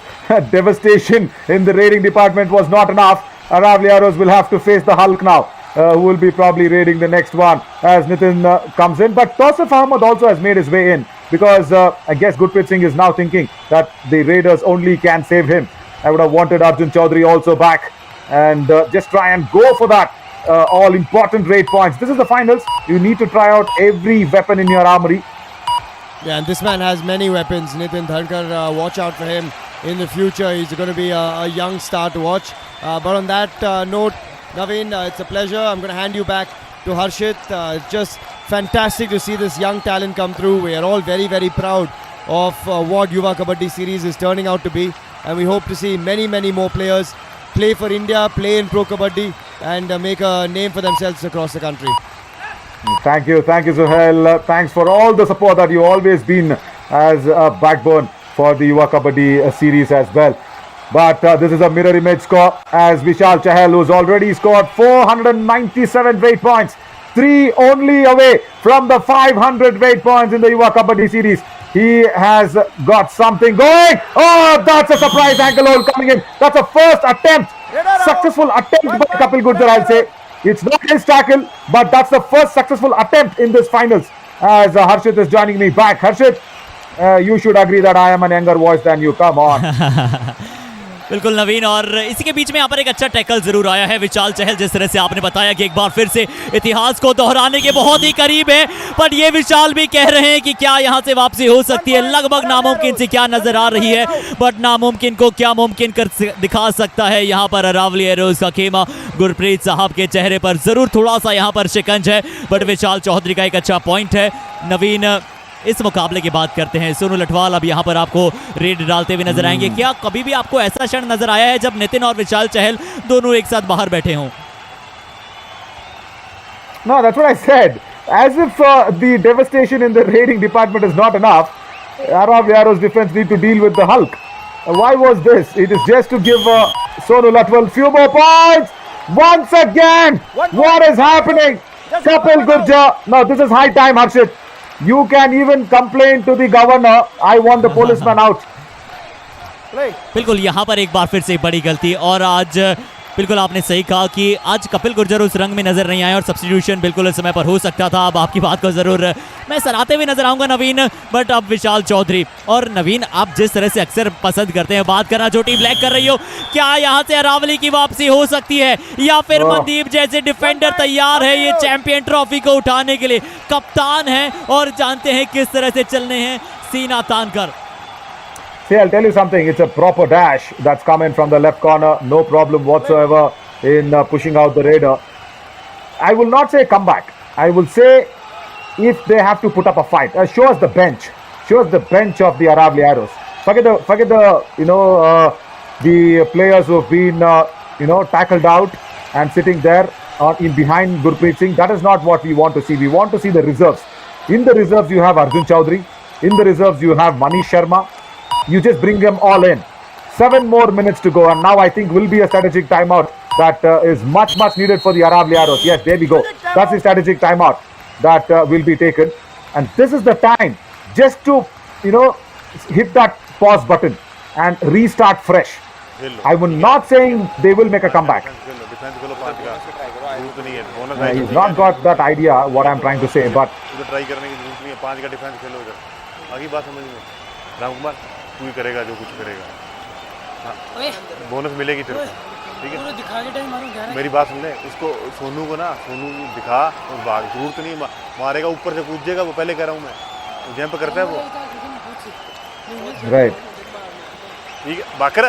devastation in the raiding department was not enough. Aravalli Arrows will have to face the Hulk now, who will be probably raiding the next one as Nitin comes in. But Tausif Ahmed also has made his way in, because I guess Gurpreet Singh is now thinking that the Raiders only can save him. I would have wanted Arjun Chaudhary also back and just try and go for that all important raid points. This is the finals. You need to try out every weapon in your armory. Yeah, and this man has many weapons. Nitin Dhankar, watch out for him in the future. He's going to be a young star to watch. But on that note, Naveen, it's a pleasure. I'm going to hand you back to Harshit. Just fantastic to see this young talent come through. We are all very, very proud of what Yuva Kabaddi series is turning out to be. And we hope to see many, many more players play for India, play in Pro Kabaddi, and make a name for themselves across the country. Thank you, Suhail. Thanks for all the support that you always been as a backbone for the Yuva Kabaddi series as well. But this is a mirror image score, as Vishal Chahal, who's already scored 497 weight points, 3 only away from the 500 weight points in the Yuva Kabaddi series. He has got something going. Oh, that's a surprise ankle hold coming in. That's a first attempt, successful attempt by Kapil Gurjar, I'll say. It's not his tackle, but that's the first successful attempt in this finals. As Harshit is joining me back. Harshit, you should agree that I am an younger voice than you. Come on. बिल्कुल नवीन, और इसी के बीच में यहाँ पर एक अच्छा tackle जरूर आया है विशाल चहल, जिस तरह से आपने बताया कि एक बार फिर से इतिहास को दोहराने के बहुत ही करीब है, पर ये विशाल भी कह रहे हैं कि क्या यहाँ से वापसी हो सकती है। लगभग नामुमकिन से क्या नजर आ रही है, बट नामुमकिन को क्या मुमकिन कर दिखा सकता है। यहाँ पर अरावली एरोज का खेमा गुरप्रीत साहब के चेहरे पर जरूर थोड़ा सा यहाँ पर शिकंज है, बट विशाल चौधरी का एक अच्छा पॉइंट है। नवीन, इस मुकाबले की बात करते हैं। सोनू लठवाल अब यहाँ पर आपको रेड डालते हुए नजर आएंगे। क्या कभी भी आपको ऐसा क्षण नजर आया है जब नितिन और विशाल चहल दोनों एक साथ बाहर बैठे हों? No, that's what I said. As if the devastation in the raiding department is not enough, Aravalli's defense need to deal with the Hulk. Why was this? It is just to give Sonu Latwal few more points. Once again, what is happening? Kapil Gurjar. No, this is high time, Harshit. You can even complain to the governor. I want the policeman out. बिल्कुल, यहाँ पर एक बार फिर से बड़ी गलती, और आज बिल्कुल आपने सही कहा कि आज कपिल गुर्जर उस रंग में नजर नहीं आए और सब्स्टिट्यूशन बिल्कुल इस समय पर हो सकता था। अब आपकी बात को जरूर मैं सराहते हुए नजर आऊंगा नवीन, बट अब विशाल चौधरी। और नवीन, आप जिस तरह से अक्सर पसंद करते हैं बात करना जो टीम ब्लैक कर रही हो, क्या यहाँ से अरावली की वापसी हो सकती है, या फिर मनदीप जैसे डिफेंडर तैयार है ये चैंपियन ट्रॉफी को उठाने के लिए? कप्तान है और जानते हैं किस तरह से चलने हैं सीना तान कर। See, I'll tell you something. It's a proper dash that's come in from the left corner. No problem whatsoever in pushing out the raider. I will not say comeback. I will say if they have to put up a fight. Show us the bench. Show us the bench of the Aravalli Arrows. Forget the the players who have been tackled out and sitting there in behind Gurpreet Singh. That is not what we want to see. We want to see the reserves. In the reserves you have Arjun Chaudhary. In the reserves you have Manish Sharma. You just bring them all in. 7 more minutes to go, and now I think will be a strategic timeout that is much needed for the Aravalli Arrows. Yes, there we go. That's the strategic timeout that will be taken, and this is the time just to hit that pause button and restart fresh. I'm not saying they will make a comeback. He's not got that idea what I'm trying to say, but तू ही करेगा जो कुछ करेगा। हाँ, bonus मिलेगी तेरे को, ठीक है? मेरी बात सुन ले, उसको सोनू को दिखा और भाग, जरूरत नहीं मारेगा, ऊपर से कूद जाएगा। वो पहले कह रहा हूँ मैं, जंप करता है वो, राइट? ठीक है, बाकर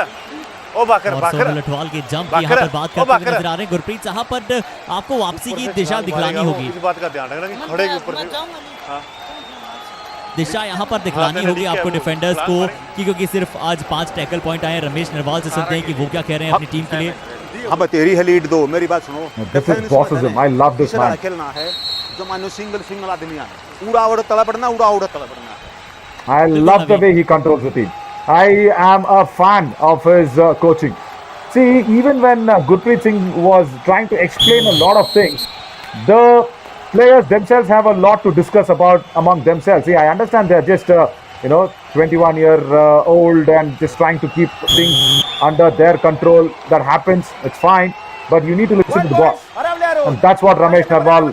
ओ बाकर लठवाल के जंप की यहाँ पर बात करते हुए नजर आ रहे हैं गुरप्रीत साहब, पर आपको वापसी की दिशा दिखलानी होगी। इस बात का ध्यान रखना कि खड़े के ऊपर से दिशा यहाँ पर दिखलानी होगी आपको डिफेंडर्स को, क्योंकि सिर्फ आज 5 टैकल पॉइंट आए। रमेश नरवाल से सुनते हैं कि वो क्या कह रहे हैं अपनी टीम के लिए। अब तेरी है लीड दो, मेरी बात सुनो। I love this man. खेलना है जो मानो सिंगल आदमी है, उड़ा उड़ा तला पड़ना, उड़ा उड़ा तला पड़ना। I love the way he controls the team. I am a fan of his coaching. See, even when Gurpreet Singh was trying to explain a lot of things, the players themselves have a lot to discuss about among themselves. See, I understand they're just 21-year-old and just trying to keep things under their control. That happens, it's fine, but you need to listen to the boss, and that's what Ramesh Narwal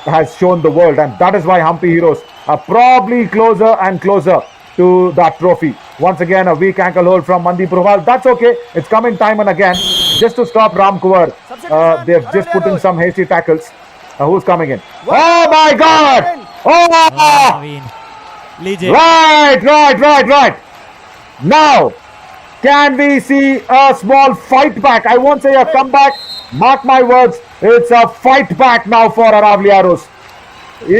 has shown the world, and that is why Hampi Heroes are probably closer and closer to that trophy. Once again, a weak ankle hold from Mandeep Ruhal. That's okay. It's coming time and again just to stop Ram Kuwar. They've just put in some hasty tackles. Who's coming in? Oh my God! Oh! Right. Now, can we see a small fight back? I won't say a comeback. Mark my words. It's a fight back now for Aravalli Arrows.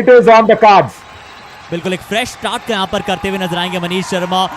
It is on the cards. बिल्कुल एक fresh start का यहाँ पर करते हुए नजर आएंगे मनीष शर्मा।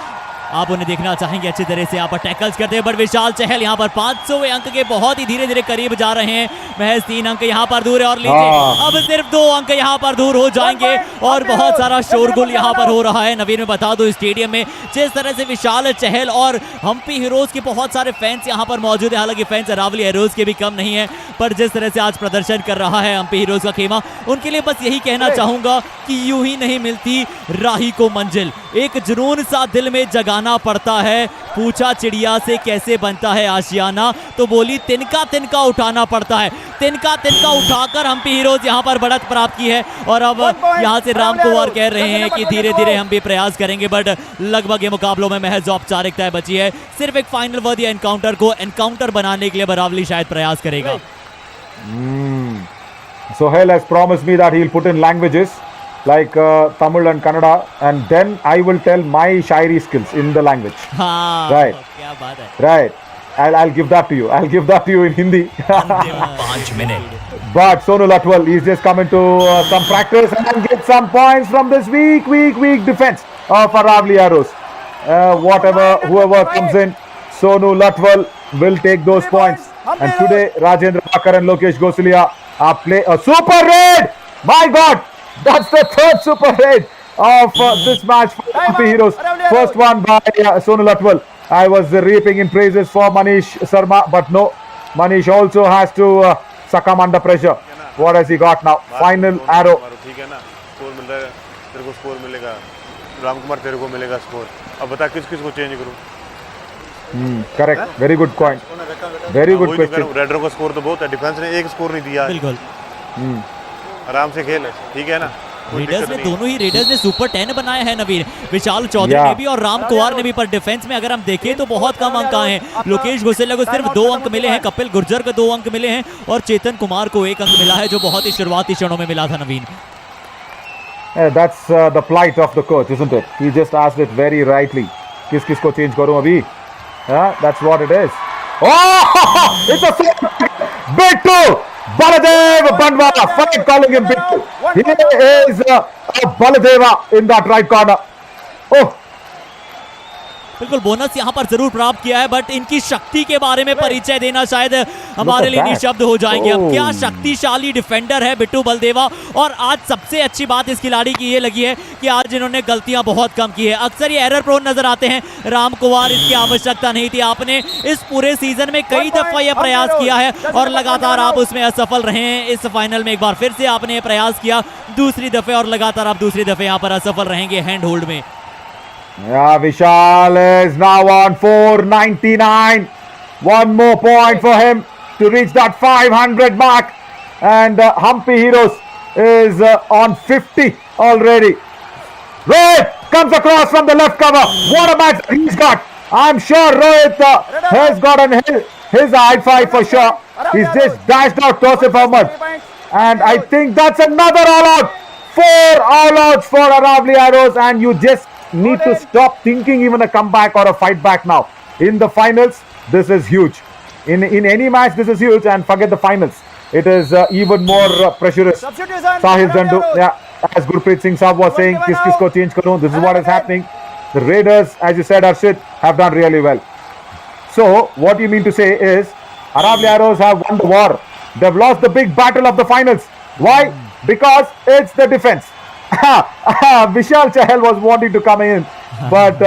आप उन्हें देखना चाहेंगे अच्छी तरह से यहाँ पर टैकल्स करते हैं, बट विशाल चहल यहाँ पर 500वें अंक के बहुत ही धीरे धीरे करीब जा रहे हैं। महज 3 अंक यहाँ पर दूर है और लीजिए अब सिर्फ 2 अंक यहाँ पर दूर हो जाएंगे और बहुत सारा शोरगुल यहाँ पर हो रहा है। नवीन, में बता दो स्टेडियम में जिस तरह से विशाल चहल और हम्पी हीरोज के बहुत सारे फैंस यहाँ पर मौजूद है, हालांकि फैंस अरावली हीरोज के भी कम नहीं है, पर जिस तरह से आज प्रदर्शन कर रहा है हम्पी हीरोज का खेमा, उनके लिए बस यही कहना चाहूंगा कि यूं ही नहीं मिलती राही को मंजिल, एक जुनून सा दिल में जगाना पड़ता है। पूछा चिड़िया से कैसे बनता है आशियाना, तो बोली तिनका तिनका उठाना पड़ता है। तिनका तिनका उठाकर हम्पी हीरोज यहाँ पर बढ़त प्राप्त की है और अब यहाँ से राम कुमार कह रहे हैं कि धीरे धीरे हम भी प्रयास करेंगे, बट लगभग ये मुकाबलों में महज औपचारिकता बची है। सिर्फ एक फाइनल वर्दी एनकाउंटर को एनकाउंटर बनाने के लिए अरावली शायद प्रयास करेगा। Sohail has promised me that he'll put in languages like Tamil and Kannada, and then I will tell my shairi skills in the language. हाँ, Right. क्या बात है। Right. I'll give that to you. I'll give that to you in Hindi. अंतिम 5 minute. But Sonu Latwal, he's just coming to some practice and get some points from this weak defense of Aravalli Arrows. Whoever comes in, Sonu Latwal will take those points. And today, Rajendra Bakar and Lokesh Gosalia are play a super raid. My God, that's the third super raid of this match for Hampi Heroes. First one by Sonu Latwal. I was reaping in praises for Manish Sharma, but no, Manish also has to succumb under pressure. What has he got now? Final arrow. ठीक है ना, score मिल रहा है, तेरे को score मिलेगा, राम कुमार तेरे को मिलेगा स्कोर। अब बता किस को चेंज करूं? Correct. Very good point. Very good question. Raider को स्कोर तो बहुत है, डिफेंस ने एक स्कोर नहीं दिया। बिल्कुल। आराम से खेल, ठीक है ना। रेडर्स ने दोनों ही रेडर्स ने सुपर 10 बनाया है नवीन, विशाल चौधरी ने भी और राम कुमार ने भी, पर डिफेंस में अगर हम देखें तो बहुत कम अंक आए हैं। लोकेश गोसेला को सिर्फ 2 अंक मिले हैं, कपिल गुर्जर को 2 अंक मिले हैं और चेतन कुमार को 1 अंक मिला है, जो बहुत ही शुरुआती क्षणों में मिला था नवीन। That's the plight of the coach, isn't it? He just asked it very rightly. किस को चेंज करूं अभी? That's what it is. Oh, it's a Bittu Baladev Bandwala. Fine calling him Bittu. He is a Baladeva in that right corner. Oh. बिल्कुल bonus यहाँ पर जरूर प्राप्त किया है, बट इनकी शक्ति के बारे में परिचय देना शायद हमारे लिए निशब्द हो जाएंगे। अब क्या शक्तिशाली डिफेंडर है बिट्टू बलदेवा, और आज सबसे अच्छी बात इस खिलाड़ी की ये लगी है कि आज इन्होंने गलतियां बहुत कम की है। अक्सर ये एरर प्रोन नजर आते हैं। राम कुमार, इसकी आवश्यकता नहीं थी। आपने इस पूरे सीजन में कई दफा यह प्रयास किया है और लगातार आप उसमें असफल रहे हैं। इस फाइनल में एक बार फिर से आपने प्रयास किया दूसरी दफे, और लगातार आप दूसरी दफे यहाँ पर असफल रहेंगे हैंड होल्ड में। Yeah, Vishal is now on 499. One more point for him to reach that 500 mark. And Hampi Heroes is on 50 already. Rohit comes across from the left cover. What a match he's got. I'm sure Rohit has got his high five for sure. He's just dashed out Tosif Ahmed. And I think that's another all-out. 4 all-outs for Aravalli Arrows, and you just need to stop thinking even a comeback or a fight back now. In the finals, this is huge. In any match, this is huge, and forget the finals. It is even more pressurous. Sahil Zandu, as Gurpreet Singh Saab was saying, kis ko change karoon? This is what is happening. The Raiders, as you said, Arshit, have done really well. So, what you mean to say is, Aravalli Arrows have won the war. They've lost the big battle of the finals. Why? Because it's the defense. Vishal Chahal was wanting to come in, but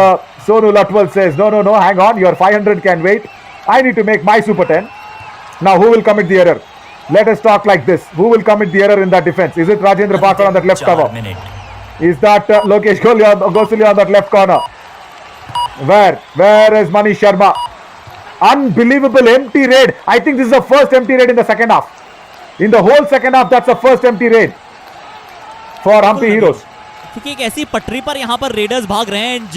Sonu Latwal says, no, hang on, your 500 can wait. I need to make my super 10. Now, who will commit the error? Let us talk like this. Who will commit the error in that defense? Is it Rajendra Bakar on that left cover? Is that Lokesh Gosalia on that left corner? Where is Manish Sharma? Unbelievable empty raid. I think this is the first empty raid in the second half. In the whole second half, that's the first empty raid for Hampi Heroes. क्योंकि एक ऐसी पटरी पर यहाँ पर readers भाग रहे हैं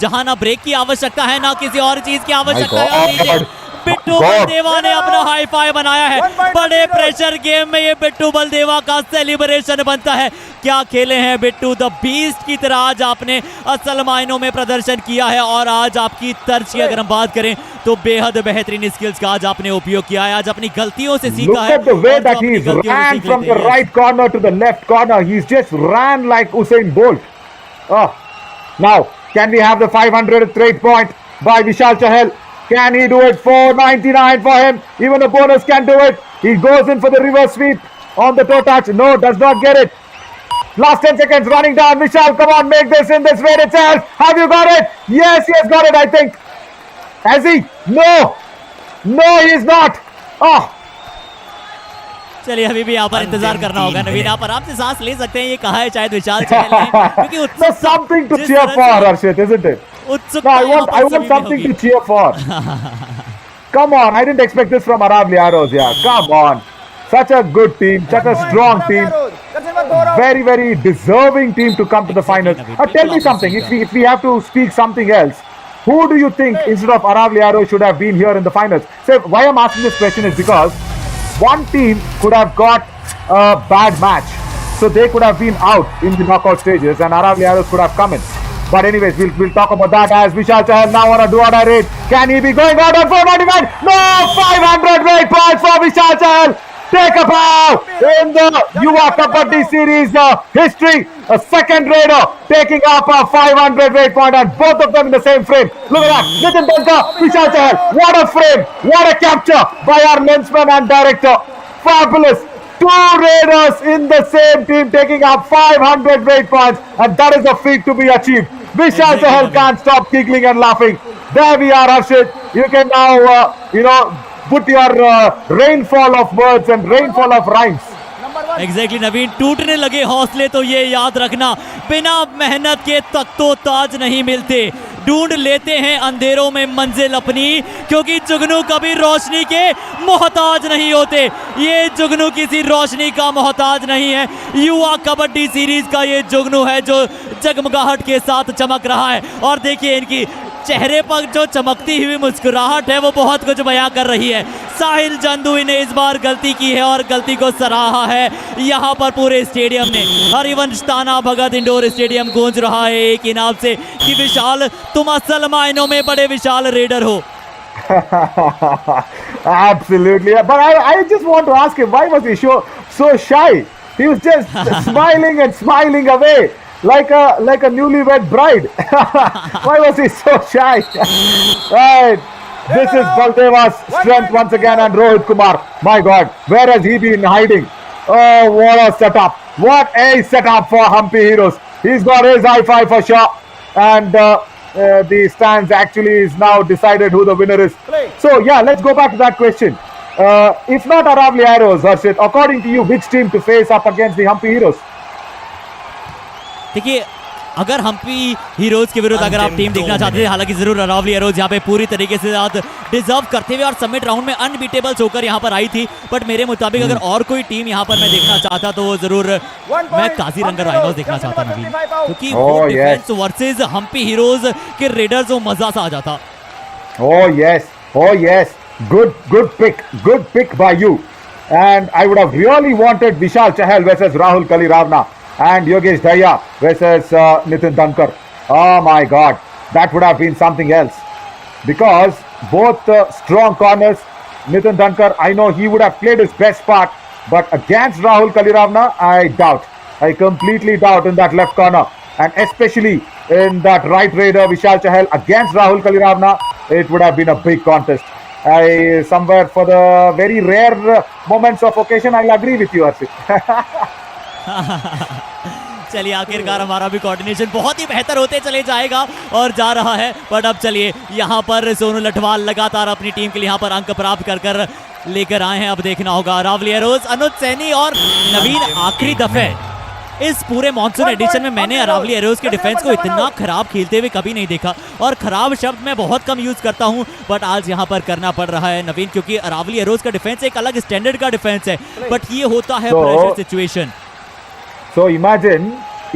जहाँ ना ब्रेक की आवश्यकता है ना किसी और चीज की आवश्यकता है। बिट्टू बलदेवा ने अपना हाई फाई बनाया है। बड़े प्रेशर गेम में ये बिट्टू बलदेवा का सेलिब्रेशन बनता है। क्या खेले हैं बिट्टू, द बीस्ट की तरह आज आपने असल मायनों में प्रदर्शन किया है, और आज आपकी तर्ज की अगर हम बात करें तो बेहद बेहतरीन स्किल्स का आज आपने उपयोग किया है। आज अपनी गलतियों से सीखा है। Look at the way that he's ran from the right corner to the left corner. He's just ran like Usain Bolt. Oh, now Can we have the 500th rate point by Vishal Chahal? Can he do it? 499 for him. Even a bonus can do it. He goes in for the reverse sweep on the toe touch. No, does not get it. Last 10 seconds running down. Vishal, come on, make this in this raid itself. Have you got it? Yes, he has got it, I think. Has he? No. No, he is not. Oh. चलिए अभी भी यहाँ पर इंतजार करना होगा नवीन, यहाँ पर आपसे सांस ले सकते हैं, ये कहा है शायद विशाल चहल ने, क्योंकि No, something to cheer for, Harshit, isn't it? No, I want something to cheer for. Come on, I didn't expect this from Aravalli Arrows, yeah. Come on. Such a good team, such a strong team. Very, very deserving team to come to the finals. Tell me something, if we have to speak something else, who do you think instead of Aravalli Arrows should have been here in the finals? So why I'm asking this question is because one team could have got a bad match. So they could have been out in the knockout stages and Aravalli Arrows could have come in. But anyways, we'll talk about that as Vishal Chahal now on a do-or-die raid. Can he be going out on 499? No! 500 rate points for Vishal Chahal. Take a bow in the Yuva Kabaddi series history. A second raider taking up a 500 rate point and both of them in the same frame. Look at that. Nitin Dankar, Vishal Chahal. What a frame. What a capture by our lensman and director. Fabulous. Two raiders in the same team taking up 500 rate points, and that is a feat to be achieved. Vishal Chahal can't stop giggling and laughing. There we are, Harshit. You can now, put your rainfall of words and rainfall of rhymes. Exactly Naveen, टूटने लगे हौसले तो ये याद रखना, बिना मेहनत के तख्तो ताज नहीं मिलते, ढूंढ लेते हैं अंधेरों में मंजिल अपनी, क्योंकि जुगनू कभी रोशनी के मोहताज नहीं होते। ये जुगनू किसी रोशनी का मोहताज नहीं है, युवा कबड्डी सीरीज का ये जुगनू है जो जगमगाहट के साथ चमक रहा है। और देखिए इनकी चेहरे पर जो चमकती हुई मुस्कुराहट है वो बहुत कुछ बयां कर रही है। साहिल जंदुई ने इस बार गलती की है और गलती को सराहा है यहाँ पर पूरे स्टेडियम ने। हरिवंश ताना भगत इंडोर स्टेडियम गूंज रहा है एक ही नाम से कि विशाल, तुम असल मायनों में बड़े विशाल रेडर हो। Absolutely, but I just want to ask him, why was he so shy? He was just smiling and smiling away. Like a newlywed bride. Why was he so shy? Right. This is Baldeva's strength once again, and Rohit Kumar. My God, where has he been hiding? Oh, what a setup. What a setup for Hampi Heroes. He's got his high five for sure. And the stands actually is now decided who the winner is. So, yeah, let's go back to that question. If not Aravalli Arrows, Harshit, according to you, which team to face up against the Hampi Heroes? देखिए, अगर Hampi heroes के विरुद्ध अगर आप team देखना चाहते थे, हालांकि जरूर अरावली एरोज यहाँ पे पूरी तरीके से डिजर्व करते हुए और समिट राउंड में अनबीटेबल होकर यहाँ पर आई थी, बट मेरे मुताबिक अगर और कोई टीम यहाँ पर मैं देखना चाहता तो वो जरूर मैं काजीरंगा राइनोज देखना चाहता नवीन, क्योंकि वो डिफेंस वर्सेस हम्पी हीरोज के रेडर्स वो मजा सा आ जाता। Oh yes, good pick by you. And I would have really wanted Vishal Chahal versus Rahul Kaliravna and Yogesh Daya versus Nitin Dankar. Oh my God, that would have been something else. Because both strong corners, Nitin Dankar, I know he would have played his best part, but against Rahul Kaliravna, I doubt. I completely doubt in that left corner. And especially in that right raider, Vishal Chahal against Rahul Kaliravna, it would have been a big contest. Somewhere for the very rare moments of occasion, I'll agree with you, Harshit. चलिए आखिरकार हमारा भी coordination बहुत ही बेहतर होते चले जाएगा और जा रहा है, बट अब चलिए यहाँ पर सोनू लठवाल लगातार अपनी टीम के लिए यहाँ पर अंक प्राप्त कर लेकर आए हैं। अब देखना होगा अरावली एरोज, अनुज सैनी और नवीन। आखिरी दफे इस पूरे मॉनसून एडिशन में मैंने अरावली एरोज के डिफेंस को इतना खराब खेलते हुए कभी नहीं देखा, और खराब शब्द मैं बहुत कम यूज करता हूं, बट आज यहां पर करना पड़ रहा है नवीन, क्योंकि अरावली एरोज का डिफेंस एक अलग स्टैंडर्ड का डिफेंस है, बट ये होता है pressure situation. So imagine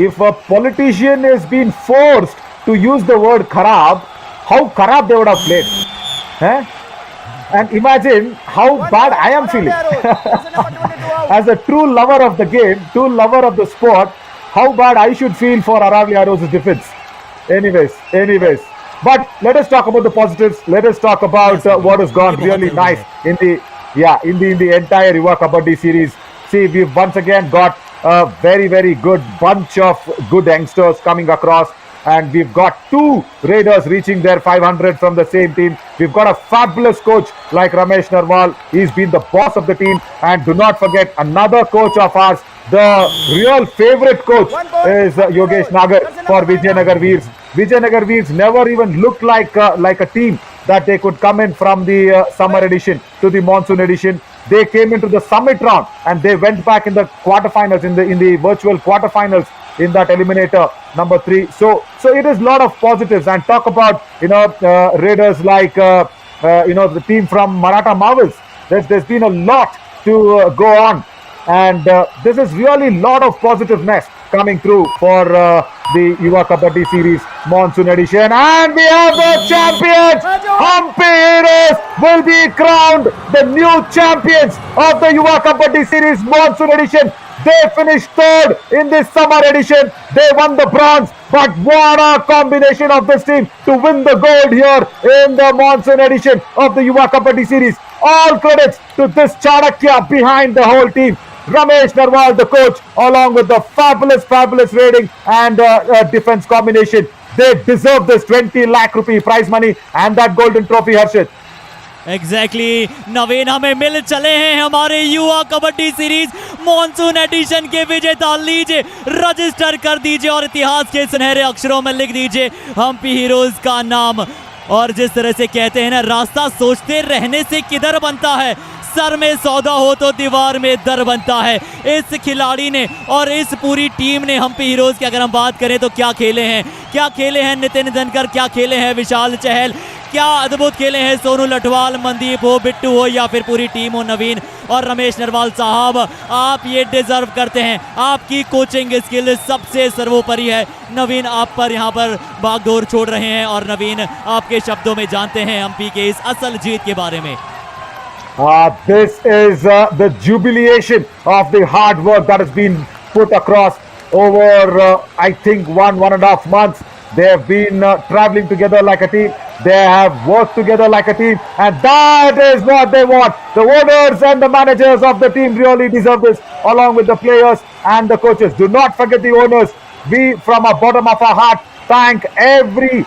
if a politician is being forced to use the word kharab, how kharab they would have played. And imagine how bad I am feeling. As a true lover of the game, true lover of the sport, how bad I should feel for Aravalli Arrows' defense. Anyways. But let us talk about the positives. Let us talk about what has gone really nice in the entire Yuva Kabaddi series. See, we've once again got a very, very good bunch of good youngsters coming across. and we've got 2 Raiders reaching their 500 from the same team. We've got a fabulous coach like Ramesh Narwal. He's been the boss of the team, and do not forget another coach of ours. The real favorite coach is Yogesh Nagar for Vijayanagar Veers. Vijayanagar Veers never even looked like a team that they could come in from the summer edition to the monsoon edition. They came into the summit round and they went back in the quarterfinals, in the virtual quarterfinals in that eliminator number 3. So it is a lot of positives. And talk about Raiders like the team from Maratha Marvels. There's been a lot to go on, and this is really a lot of positiveness coming through for the Yuva Kabaddi series monsoon edition. And we have the champions. Hampi Heroes will be crowned the new champions of the Yuva Kabaddi series monsoon edition. They finished 3rd in this summer edition. They won the bronze. But what a combination of this team to win the gold here in the monsoon edition of the Yuva Kabaddi series. All credits to this Chanakya behind the whole team. Ramesh Narwal, the coach, along with the fabulous rating and defense combination. They deserve this 20 lakh rupee prize money and that golden trophy, Harshit. Exactly Naveen हमें मिल चले हैं हमारे युवा kabaddi series monsoon addition के विजेता। लीजिए register कर दीजिए और इतिहास के सुनहरे अक्षरों में लिख दीजिए हम्पी हीरोज का नाम। और जिस तरह से कहते हैं ना, रास्ता सोचते रहने से किधर बनता है, सर में सौदा हो तो दीवार में दर बनता है। इस खिलाड़ी ने और इस पूरी टीम ने हम्पी हीरोज की अगर हम बात करें तो क्या खेले हैं नितिन दनकर, क्या खेले हैं विशाल चहल, क्या अद्भुत खेले हैं सोनू लठवाल, मनदीप हो, बिट्टू हो या फिर पूरी टीम हो, नवीन और रमेश नरवाल साहब, आप ये डिजर्व करते हैं। आपकी कोचिंग स्किल सबसे सर्वोपरि है। नवीन आप पर यहाँ पर भागदौड़ छोड़ रहे हैं और नवीन आपके शब्दों में जानते हैं हम्पी के इस असल जीत के बारे में। This is the jubilation of the hard work that has been put across over, I think, 1.5 months. They have been traveling together like a team. They have worked together like a team, and that is what they want. The owners and the managers of the team really deserve this, along with the players and the coaches. Do not forget the owners. We, from the bottom of our heart, thank every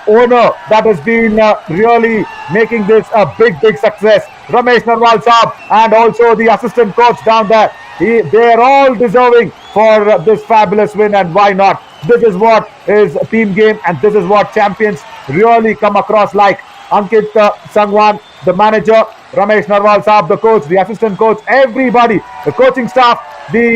owner that has been really making this a big success. Ramesh Narwal Saab and also the assistant coach down there. They are all deserving for this fabulous win, and why not? This is what is a team game, and this is what champions really come across like. Ankit Sangwan, the manager, Ramesh Narwal Saab, the coach, the assistant coach, everybody, the coaching staff, the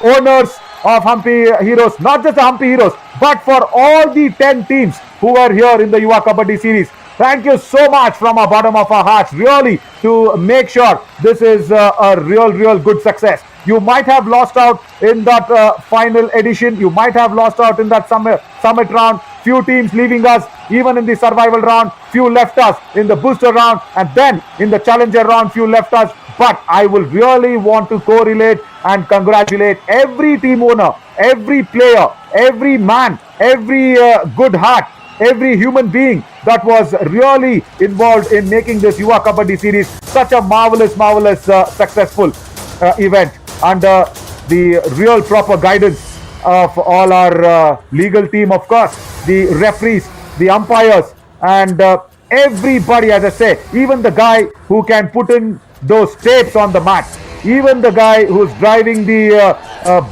owners of Hampi Heroes, not just the Hampi Heroes, but for all the 10 teams who are here in the Yuva Kabaddi series. Thank you so much from our bottom of our hearts, really, to make sure this is a real good success. You might have lost out in that final edition. You might have lost out in that summit round. Few teams leaving us, even in the survival round. Few left us in the booster round, and then in the challenger round, few left us. But I will really want to correlate and congratulate every team owner, every player, every man, every good heart, every human being that was really involved in making this Yuva Kabaddi series such a marvelous successful event under the real proper guidance of all our legal team, of course, the referees, the umpires, and everybody, as I say, even the guy who can put in those tapes on the mat, even the guy who's driving the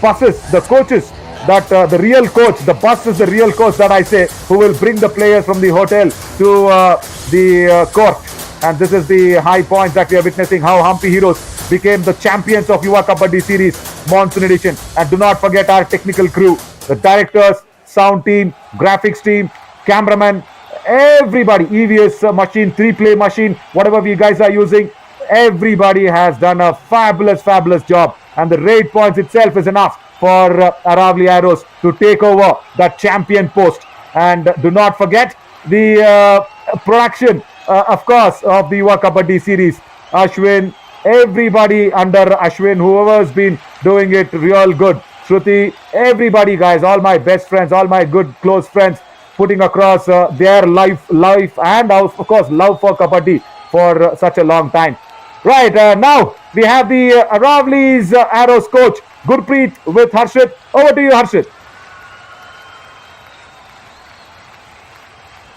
buses, the coaches, that the real coach, the bus is the real coach that I say, who will bring the players from the hotel to the court. And this is the high points that we are witnessing, how Hampi Heroes became the champions of Yuva Kabaddi series monsoon edition. And do not forget our technical crew, the directors, sound team, graphics team, cameraman, everybody, EVS machine, 3-play machine, whatever we guys are using, everybody has done a fabulous job. And the raid points itself is enough for Aravalli Arrows to take over that champion post. And do not forget the production, of course, of the Yuva Kabaddi series. Ashwin, everybody under Ashwin, whoever has been doing it real good. Shruti, everybody, guys, all my best friends, all my good close friends, putting across their life and of course love for Kabaddi for such a long time. Right, now we have the Aravalli's Arrows coach Gurpreet with Harshit. Over to you, Harshit.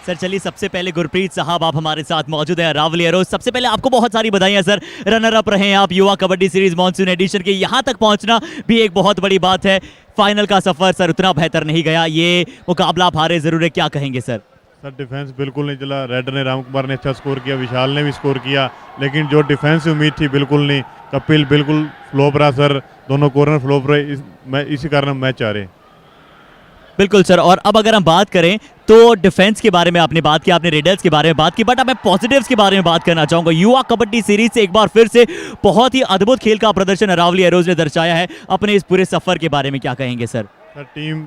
Sir चलिए सबसे पहले गुरप्रीत साहब आप हमारे साथ मौजूद हैं Aravalli arrows. सबसे पहले आपको बहुत सारी बधाइयां सर, रनर अप रहे हैं आप युवा कबड्डी सीरीज मॉनसून एडिशन के। यहाँ तक पहुंचना भी एक बहुत बड़ी बात है। फाइनल का सफर सर उतना बेहतर नहीं गया, ये मुकाबला आप हारे जरूर है, क्या कहेंगे सर? सर डिफेंस बिल्कुल नहीं चला। रेड ने, राम कुमार ने अच्छा स्कोर किया, विशाल ने भी स्कोर किया, लेकिन जो डिफेंस से उम्मीद थी बिल्कुल नहीं। कपिल बिल्कुल फ्लॉप रहा सर, दोनों कॉर्नर फ्लॉप रहे, इसी कारण मैच आ रहे। बिल्कुल सर। और अब अगर हम बात करें तो डिफेंस के बारे में आपने बात की, आपने रेडर्स के बारे में बात की, बट अब मैं पॉजिटिव्स के बारे में बात करना चाहूंगा। युवा कबड्डी सीरीज से एक बार फिर से बहुत ही अद्भुत खेल का प्रदर्शन अरावली एरोज ने दर्शाया है। अपने इस पूरे सफर के बारे में क्या कहेंगे सर? सर टीम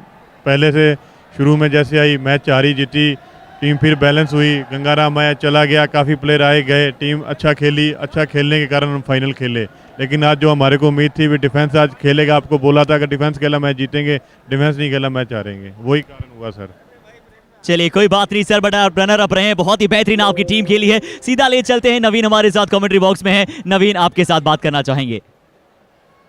पहले से शुरू में जैसे आई, मैच हारी जीती, टीम फिर बैलेंस हुई। गंगाराम आया चला गया, काफ़ी प्लेयर आए गए, टीम अच्छा खेली, अच्छा खेलने के कारण हम फाइनल खेले। लेकिन आज जो हमारे को उम्मीद थी, भी डिफेंस आज खेलेगा, आपको बोला था कि डिफेंस खेला मैच जीतेंगे, डिफेंस नहीं खेला मैच हारेंगे, वही कारण हुआ सर। चलिए कोई बात नहीं सर, बट आप रनर अप रहे हैं, बहुत ही बेहतरीन आपकी टीम खेली है। सीधा ले चलते हैं, नवीन हमारे साथ कमेंट्री बॉक्स में है। नवीन आपके साथ बात करना चाहेंगे।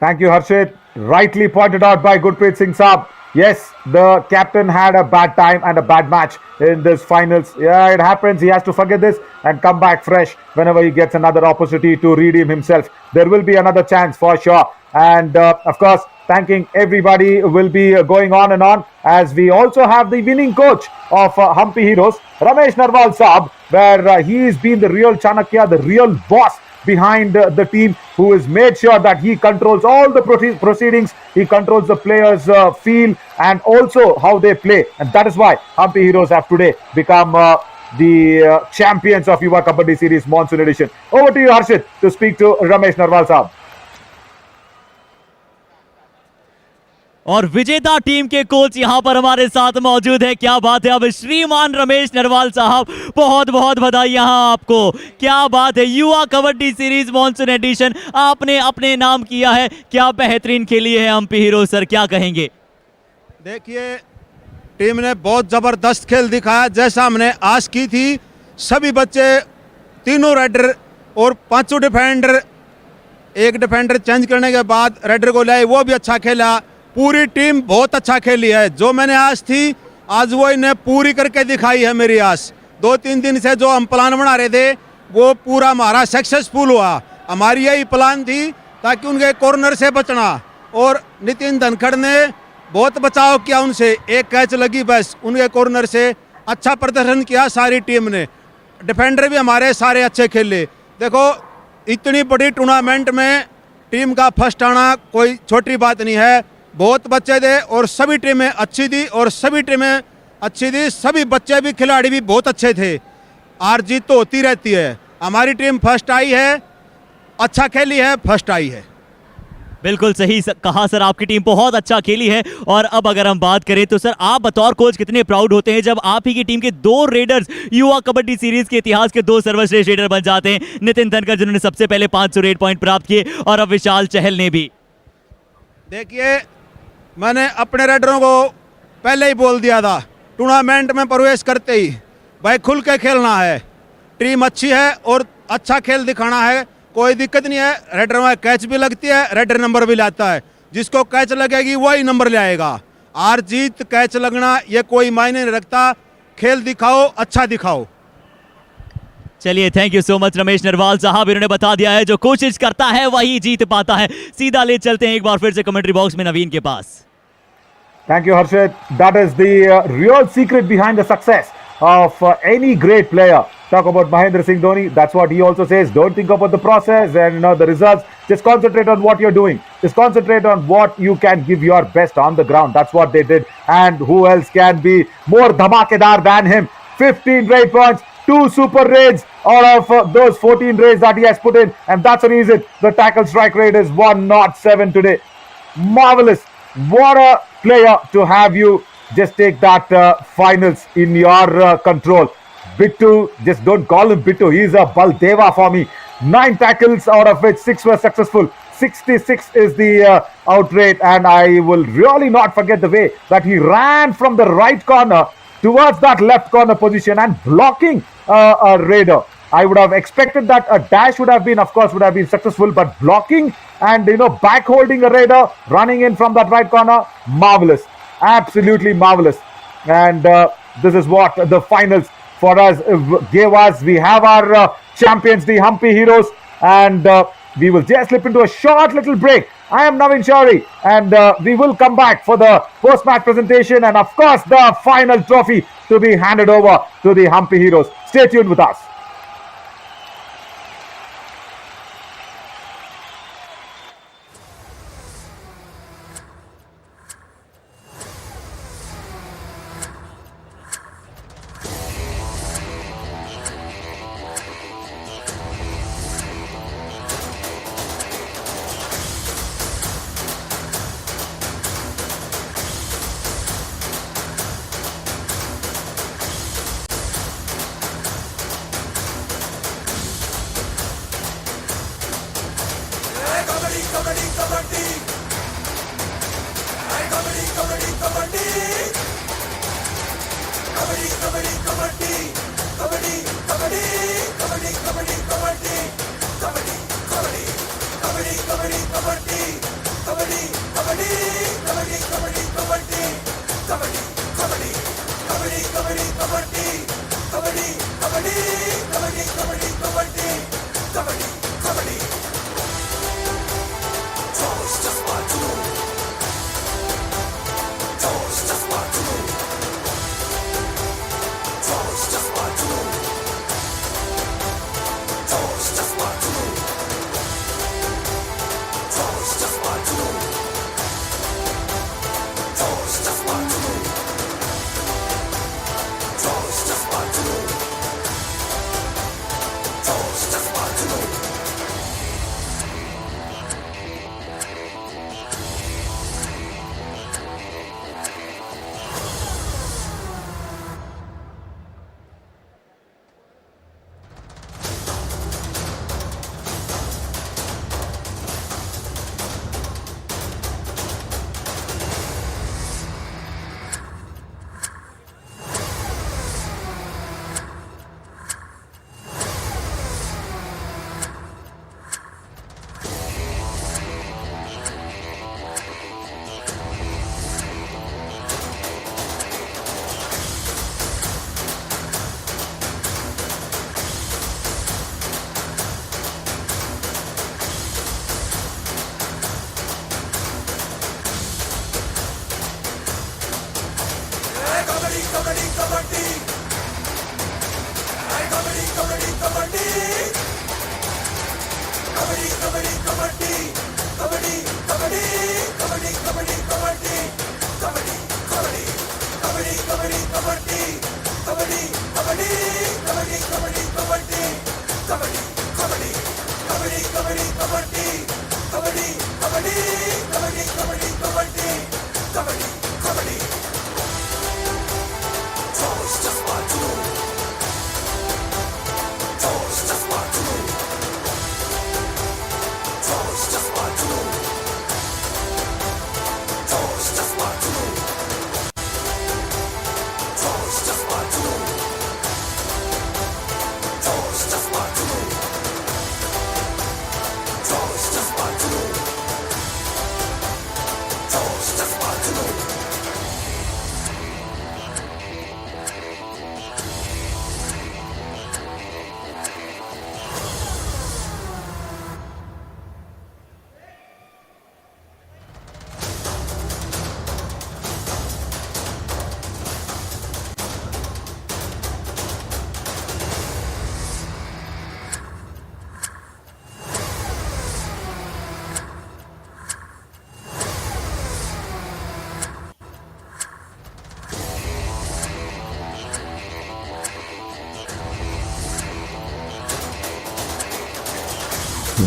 Thank you, Harshit. Rightly pointed out by Gurpreet Singh Saab. Yes, the captain had a bad time and a bad match in this finals. Yeah, it happens. He has to forget this and come back fresh whenever he gets another opportunity to redeem himself. There will be another chance for sure. And of course, thanking everybody will be going on and on, as we also have the winning coach of Hampi Heroes, Ramesh Narwal Saab, where he's been the real Chanakya, the real boss behind the team, who has made sure that he controls all the proceedings, he controls the players' feel and also how they play, and that is why Hampi Heroes have today become the champions of Yuva Kabaddi Series Monsoon Edition. Over to you, Harshit, to speak to Ramesh Narwal Saab. और विजेता team के coach यहां पर हमारे साथ मौजूद है। क्या बात है। अब श्रीमान रमेश नरवाल साहब, बहुत बहुत बधाई यहां आपको। क्या बात है, युवा कबड्डी सीरीज मॉनसून एडिशन आपने अपने नाम किया है। क्या बेहतरीन खेली है हम्पी हीरो सर, क्या कहेंगे? देखिए, टीम ने बहुत ज़बरदस्त खेल दिखाया, जैसा हमने आस की थी। सभी बच्चे, तीनों रेडर और पांचों डिफेंडर, एक डिफेंडर चेंज करने के बाद रेडर को लाए, वो भी अच्छा खेला। पूरी टीम बहुत अच्छा खेली है। जो मैंने आस थी, आज वो इन्हें पूरी करके दिखाई है मेरी आस। 2-3 दिन से जो हम प्लान बना रहे थे, वो पूरा हमारा सक्सेसफुल हुआ। हमारी यही प्लान थी ताकि उनके कॉर्नर से बचना, और नितिन धनखड़ ने बहुत बचाव किया उनसे, एक कैच लगी बस उनके कॉर्नर से। अच्छा प्रदर्शन किया सारी टीम ने। डिफेंडर भी हमारे सारे अच्छे खेले। देखो, इतनी बड़ी टूर्नामेंट में टीम का फर्स्ट आना कोई छोटी बात नहीं है। बहुत बच्चे थे और सभी टीमें अच्छी थी, और सभी टीमें अच्छी थी, सभी बच्चे भी, खिलाड़ी भी बहुत अच्छे थे। हार जीत तो होती रहती है। हमारी टीम फर्स्ट आई है, अच्छा खेली है, फर्स्ट आई है। बिल्कुल सही कहा सर, आपकी टीम बहुत अच्छा खेली है। और अब अगर हम बात करें तो सर, आप बतौर कोच कितने प्राउड होते हैं जब आप ही की टीम के 2 रेडर्स युवा कबड्डी सीरीज के इतिहास के 2 सर्वश्रेष्ठ रेडर बन जाते हैं। नितिन धनखड़ जिन्होंने सबसे पहले 500 रेड पॉइंट प्राप्त किए, और अब विशाल चहल ने भी। देखिए, मैंने अपने रेडरों को पहले ही बोल दिया था, टूर्नामेंट में प्रवेश करते ही भाई खुल के खेलना है। टीम अच्छी है और अच्छा खेल दिखाना है, कोई दिक्कत नहीं है। रेडर में कैच भी लगती है, रेडर नंबर भी लाता है। जिसको कैच लगेगी वही नंबर ले आएगा। हार जीत, कैच लगना, ये कोई मायने नहीं रखता। खेल दिखाओ, अच्छा दिखाओ। चलिए, thank you so much Ramesh Narwal साहब, इन्होंने बता दिया है जो कोशिश करता है वही जीत पाता है। सीधा ले चलते हैं एक बार फिर से कमेंट्री बॉक्स में नवीन के पास। Thank you, Harshit. That is the real secret behind the success of any great player. Talk about Mahendra Singh Dhoni. That's what he also says. Don't think about the process and the results. Just concentrate on what you're doing. Just concentrate on what you can give your best on the ground. That's what they did. And who else can be more dhamakedar than him? 15 raid points, 2 super raids out of those 14 raids that he has put in. And that's the reason the tackle strike rate is 107 today. Marvelous. What a player to have you just take that finals in your control. Bittu, just don't call him Bittu. He's a Baldeva for me. 9 tackles, out of which 6 were successful. 66 is the out rate, and I will really not forget the way that he ran from the right corner towards that left corner position and blocking a raider. I would have expected that a dash would have been successful, but blocking and back holding a raider, running in from that right corner, marvelous, absolutely marvelous. And this is what the finals for us, gave us. We have our champions, the Hampi Heroes, and we will just slip into a short little break. I am Navin Shari, and we will come back for the post-match presentation and, of course, the final trophy to be handed over to the Hampi Heroes. Stay tuned with us.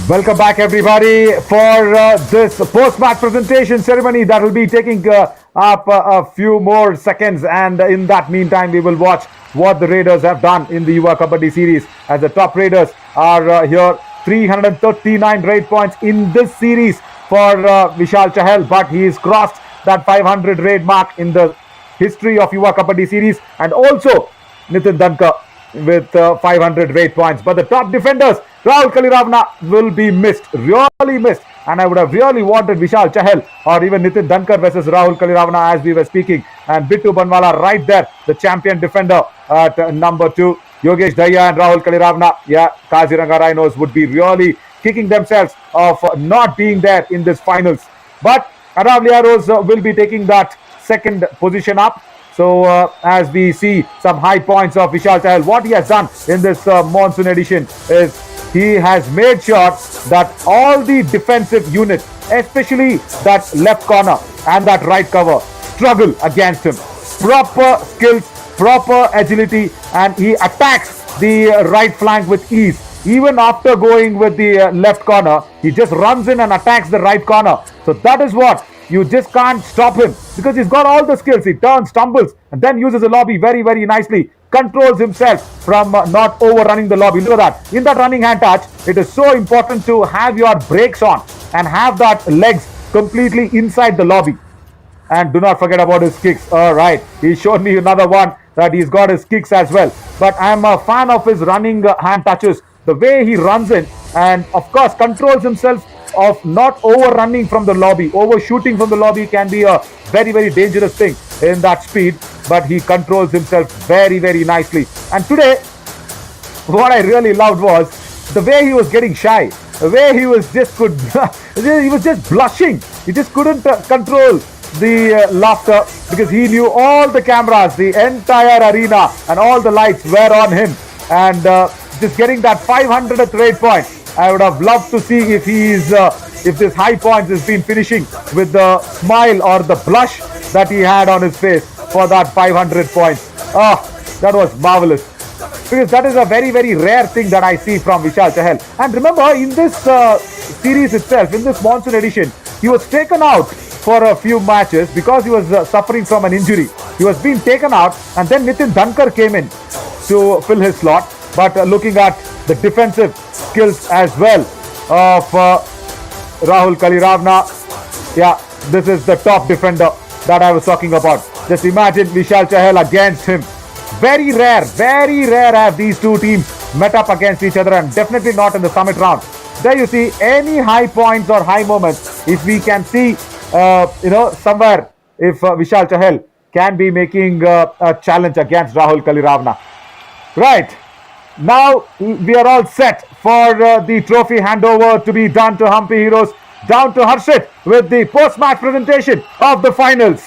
Welcome back, everybody, for this post-match presentation ceremony that will be taking up a few more seconds. And in that meantime, we will watch what the Raiders have done in the Yuva Kabaddi series, as the top Raiders are here. 339 raid points in this series for Vishal Chahal, but he has crossed that 500 raid mark in the history of Yuva Kabaddi series, and also Nitin Dhankar with 500 raid points. But the top defenders, Rahul Kaliravna, will be missed, really missed. And I would have really wanted Vishal Chahal or even Nitin Dhankar versus Rahul Kaliravna, as we were speaking, and Bittu Banwala right there, the champion defender at number 2. Yogesh Daya and Rahul Kaliravna, yeah, Kaziranga Rhinos would be really kicking themselves of not being there in this finals. But Aravalli Arrows will be taking that second position up. So as we see some high points of Vishal Chahal, what he has done in this monsoon edition is he has made sure that all the defensive units, especially that left corner and that right cover, struggle against him. Proper skills, proper agility, and he attacks the right flank with ease. Even after going with the left corner, he just runs in and attacks the right corner. So that is what you just can't stop him, because he's got all the skills. He turns, stumbles, and then uses the lobby very, very nicely. Controls himself from not overrunning the lobby. Look at that. In that running hand touch, it is so important to have your brakes on and have that legs completely inside the lobby. And do not forget about his kicks. All right, he showed me another one that he's got his kicks as well. But I'm a fan of his running hand touches. The way he runs in and of course controls himself of not overrunning from the lobby. Overshooting from the lobby can be a very, very dangerous thing in that speed. But he controls himself very, very nicely. And today, what I really loved was the way he was getting shy. The way he was just he was just blushing. He just couldn't control the laughter, because he knew all the cameras, the entire arena and all the lights were on him. And just getting that 500th rate point, I would have loved to see if if this high points has been finishing with the smile or the blush that he had on his face for that 500 points. Oh, that was marvelous. Because that is a very, very rare thing that I see from Vishal Chahal. And remember, in this series itself, in this monsoon edition, he was taken out for a few matches because he was suffering from an injury. He was being taken out, and then Nitin Dhankar came in to fill his slot. But looking at the defensive skills as well of Rahul Kaliravna, yeah, this is the top defender that I was talking about. Just imagine Vishal Chahal against him. Very rare have these two teams met up against each other, and definitely not in the summit round. There you see any high points or high moments. If we can see, somewhere, if Vishal Chahal can be making a challenge against Rahul Kaliravna. Right. Now we are all set for the trophy handover to be done to Hampi Heroes. Down to Harshit with the post-match presentation of the finals.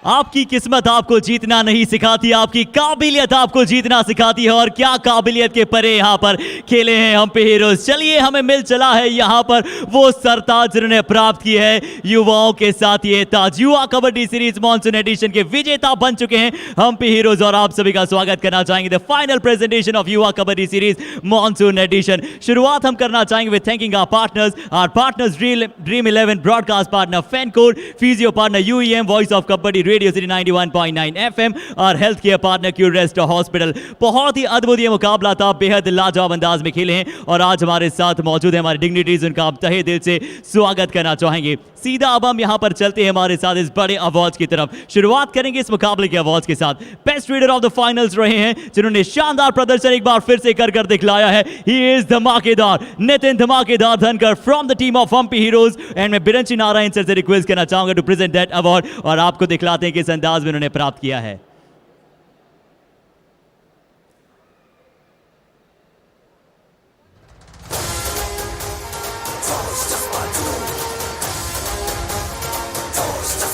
आपकी किस्मत आपको जीतना नहीं सिखाती, आपकी काबिलियत आपको जीतना सिखाती है। और क्या काबिलियत के परे यहाँ पर खेले हैं हम्पी हीरोज। चलिए, हमें मिल चला है यहाँ पर वो सरताज जिन्होंने प्राप्त की है युवाओं के साथ ये ताज। युवा कबड्डी सीरीज मॉनसून एडिशन के विजेता बन चुके हैं हम्पी हीरोज, और आप सभी का स्वागत करना चाहेंगे द फाइनल प्रेजेंटेशन ऑफ युवा कबड्डी सीरीज मॉनसून एडिशन। शुरुआत हम करना चाहेंगे with thanking our partners Dream 11 broadcast partner FanCode, physio partner UEM, voice of kabaddi Radio City 91.9 FM और health care partner Curest hospital. बहुत ही अद्भुत ये मुकाबला था, बेहद लाजवाब अंदाज में खेले हैं और आज हमारे साथ मौजूद है हमारे डिग्निटरीज, उनका आप तहे दिल से स्वागत करना चाहेंगे। सीधा अब हम यहाँ पर चलते हैं हमारे साथ इस बड़े अवार्ड्स की तरफ। शुरुआत करेंगे इस मुकाबले के अवार्ड्स के साथ। Best reader of the finals रहे हैं जिन्होंने शानदार प्रदर्शन एक बार फिर से कर दिखलाया है। ही इज धमाकेदार नितिन धमाकेदार Dhankar from the team of Hampi heroes. And मैं बिरंची नारायण सर से रिक्वेस्ट करना चाहूंगा टू प्रेजेंट दैट अवार्ड और आपको दिखलाते हैं किस अंदाज में उन्होंने प्राप्त किया है।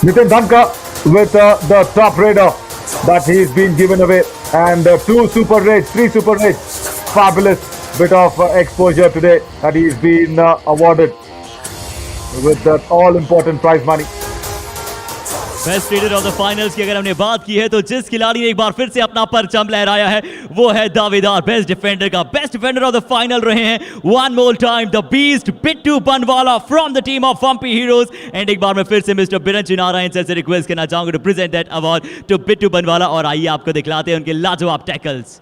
Nitin Dhankar with the top raider that he's been given away, and 2 super raids, 3 super raids. Fabulous bit of exposure today that he's been awarded with that all important prize money. Best reader of the finals की अगर हमने बात की है तो जिस खिलाड़ी ने एक बार फिर से अपना परचम लहराया है वो है दावेदार बेस्ट डिफेंडर का। Best defender of the final रहे हैं one more time the beast Bittu Banwala from the team of Hampi heroes. And एक बार मैं फिर से मिस्टर बिरंची नारायण सर से रिक्वेस्ट करना चाहूंगा to present that award to Bittu Banwala. और आइए आपको दिखलाते हैं उनके लाजवाब tackles.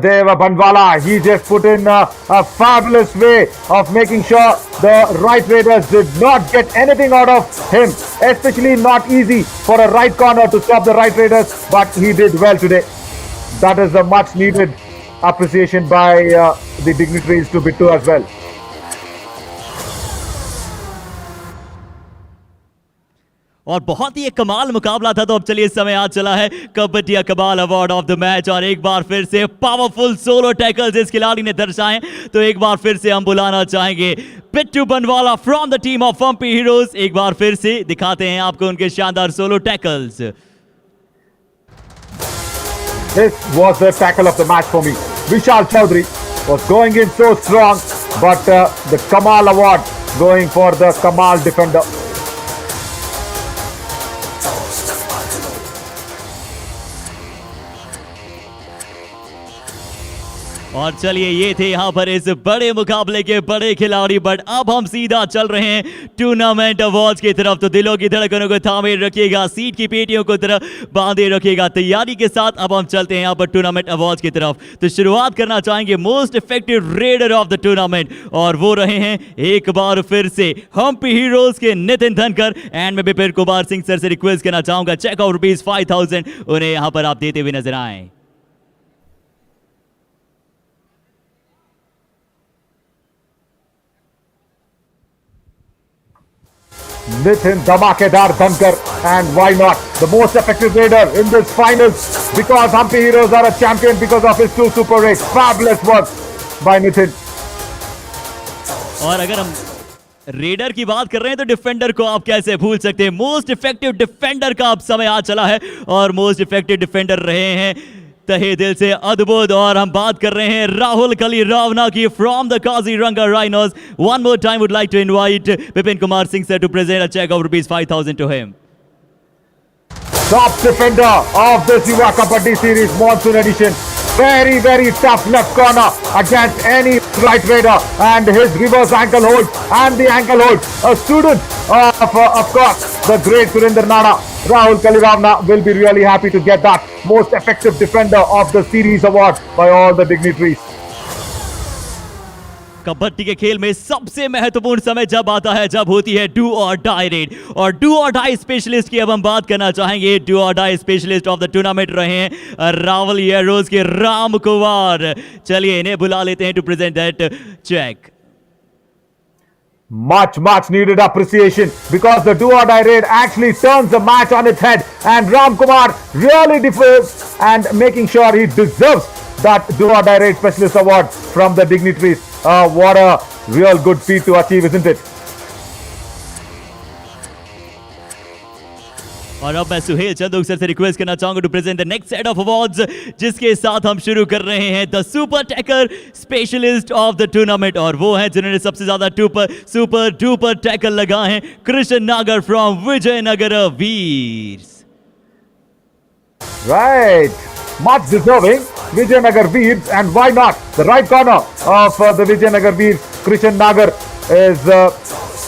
Deva Banwala, he just put in a fabulous way of making sure the right raiders did not get anything out of him, especially not easy for a right corner to stop the right raiders, but he did well today. That is a much needed appreciation by the dignitaries to Bittu as well. और बहुत ही एक कमाल मुकाबला था। तो अब चलिए समय आज चला है कबड्डी कमाल अवार्ड ऑफ द मैच, और एक बार फिर से पावरफुल सोलो टैकल्स इस खिलाड़ी ने दर्शाए। तो एक बार फिर से हम बुलाना चाहेंगे Pittu Banwala from the team of Hampi heroes. एक बार फिर से दिखाते हैं आपको उनके शानदार solo tackles. This was the tackle of the match for me. Vishal Chaudhary was going in so strong, but the Kamal award going for the Kamal defender. और चलिए ये थे यहाँ पर इस बड़े मुकाबले के बड़े खिलाड़ी। बट अब हम सीधा चल रहे हैं टूर्नामेंट अवार्ड्स की तरफ। तो दिलों की धड़कनों को थामे रखिएगा, सीट की पेटियों को तरफ बांधे रखिएगा तैयारी के साथ। अब हम चलते हैं यहाँ पर टूर्नामेंट अवार्ड्स की तरफ। तो शुरुआत करना चाहेंगे most effective raider of the tournament, और वो रहे हैं एक बार फिर से हम्पी हीरोज के नितिन धनकर। एंड मैं विपिन कुमार सिंह सर से रिक्वेस्ट करना चाहूंगा चेक आउट ₹5000 उन्हें यहाँ पर आप देते हुए नजर आए। Nitin Dhamakedar Dhankar, and why not the most effective raider in this finals, because Hampi Heroes are a champion because of his 2 super raids. Fabulous work by Nitin. और अगर हम रेडर की बात कर रहे हैं तो डिफेंडर को आप कैसे भूल सकते हैं। मोस्ट इफेक्टिव डिफेंडर का अब समय आ चला है, और मोस्ट इफेक्टिव डिफेंडर रहे हैं तहे दिल से अद्भुत। और हम बात कर रहे हैं राहुल कली रावना की from the Kaziranga rhinos. One more time would like to invite Vipin Kumar Singh sir to present a cheque of ₹5000 to him. Top defender of this Yuva Kabaddi series Monsoon edition. Very, very tough left corner against any right raider, and his reverse ankle hold and the ankle hold. A student of course, the great Surinder Nana. Rahul Kaliramna will be really happy to get that most effective defender of the series award by all the dignitaries. Kabaddi के खेल में सबसे महत्वपूर्ण समय जब आता है जब होती है डू और डाई रेड, और डू और डाई स्पेशलिस्ट की अब हम बात करना चाहेंगे। डू और die specialist of the tournament रहे हैं अरावली एरोज के राम कुमार। चलिए इन्हें बुला लेते हैं to present that cheque. Much needed appreciation, because the do or die raid actually turns the match on its head, and Ram Kumar really defers and making sure he deserves that do or die raid specialist award from the dignitaries. What a real good feat to achieve, isn't it? और अब मैं Suhail Chandhok sir से request करना चाहूंगा to present the next set of awards, जिसके साथ हम शुरू कर रहे हैं the super tackler specialist of the tournament. और वो हैं जिन्होंने सबसे ज्यादा सुपर डुपर टैकल लगाए हैं, Krishna Nagar from Vijayanagar Veers. Right, much deserving Vijayanagar Veers, and why not the right corner of the Vijayanagar Veers, Krishan Nagar, is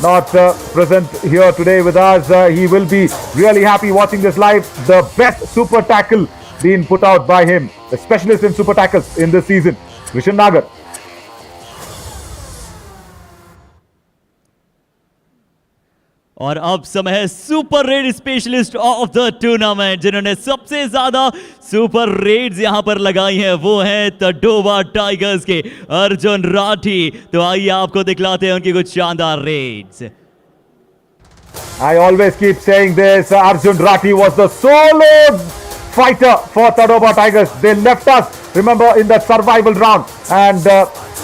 not present here today with us. He will be really happy watching this live. The best super tackle being put out by him, the specialist in super tackles in this season, Krishan Nagar. और अब समय है super red specialist of the tournament, जिन्होंने सबसे ज्यादा super Reds यहां पर लगाई हैं। वो हैं तडोवा टाइगर्स के अर्जुन राठी। तो आइए आपको दिखलाते हैं उनकी कुछ शानदार Reds. I always keep saying this, Arjun Rathi was the solo fighter for Tadoba Tigers. They left us, remember, in that survival round, and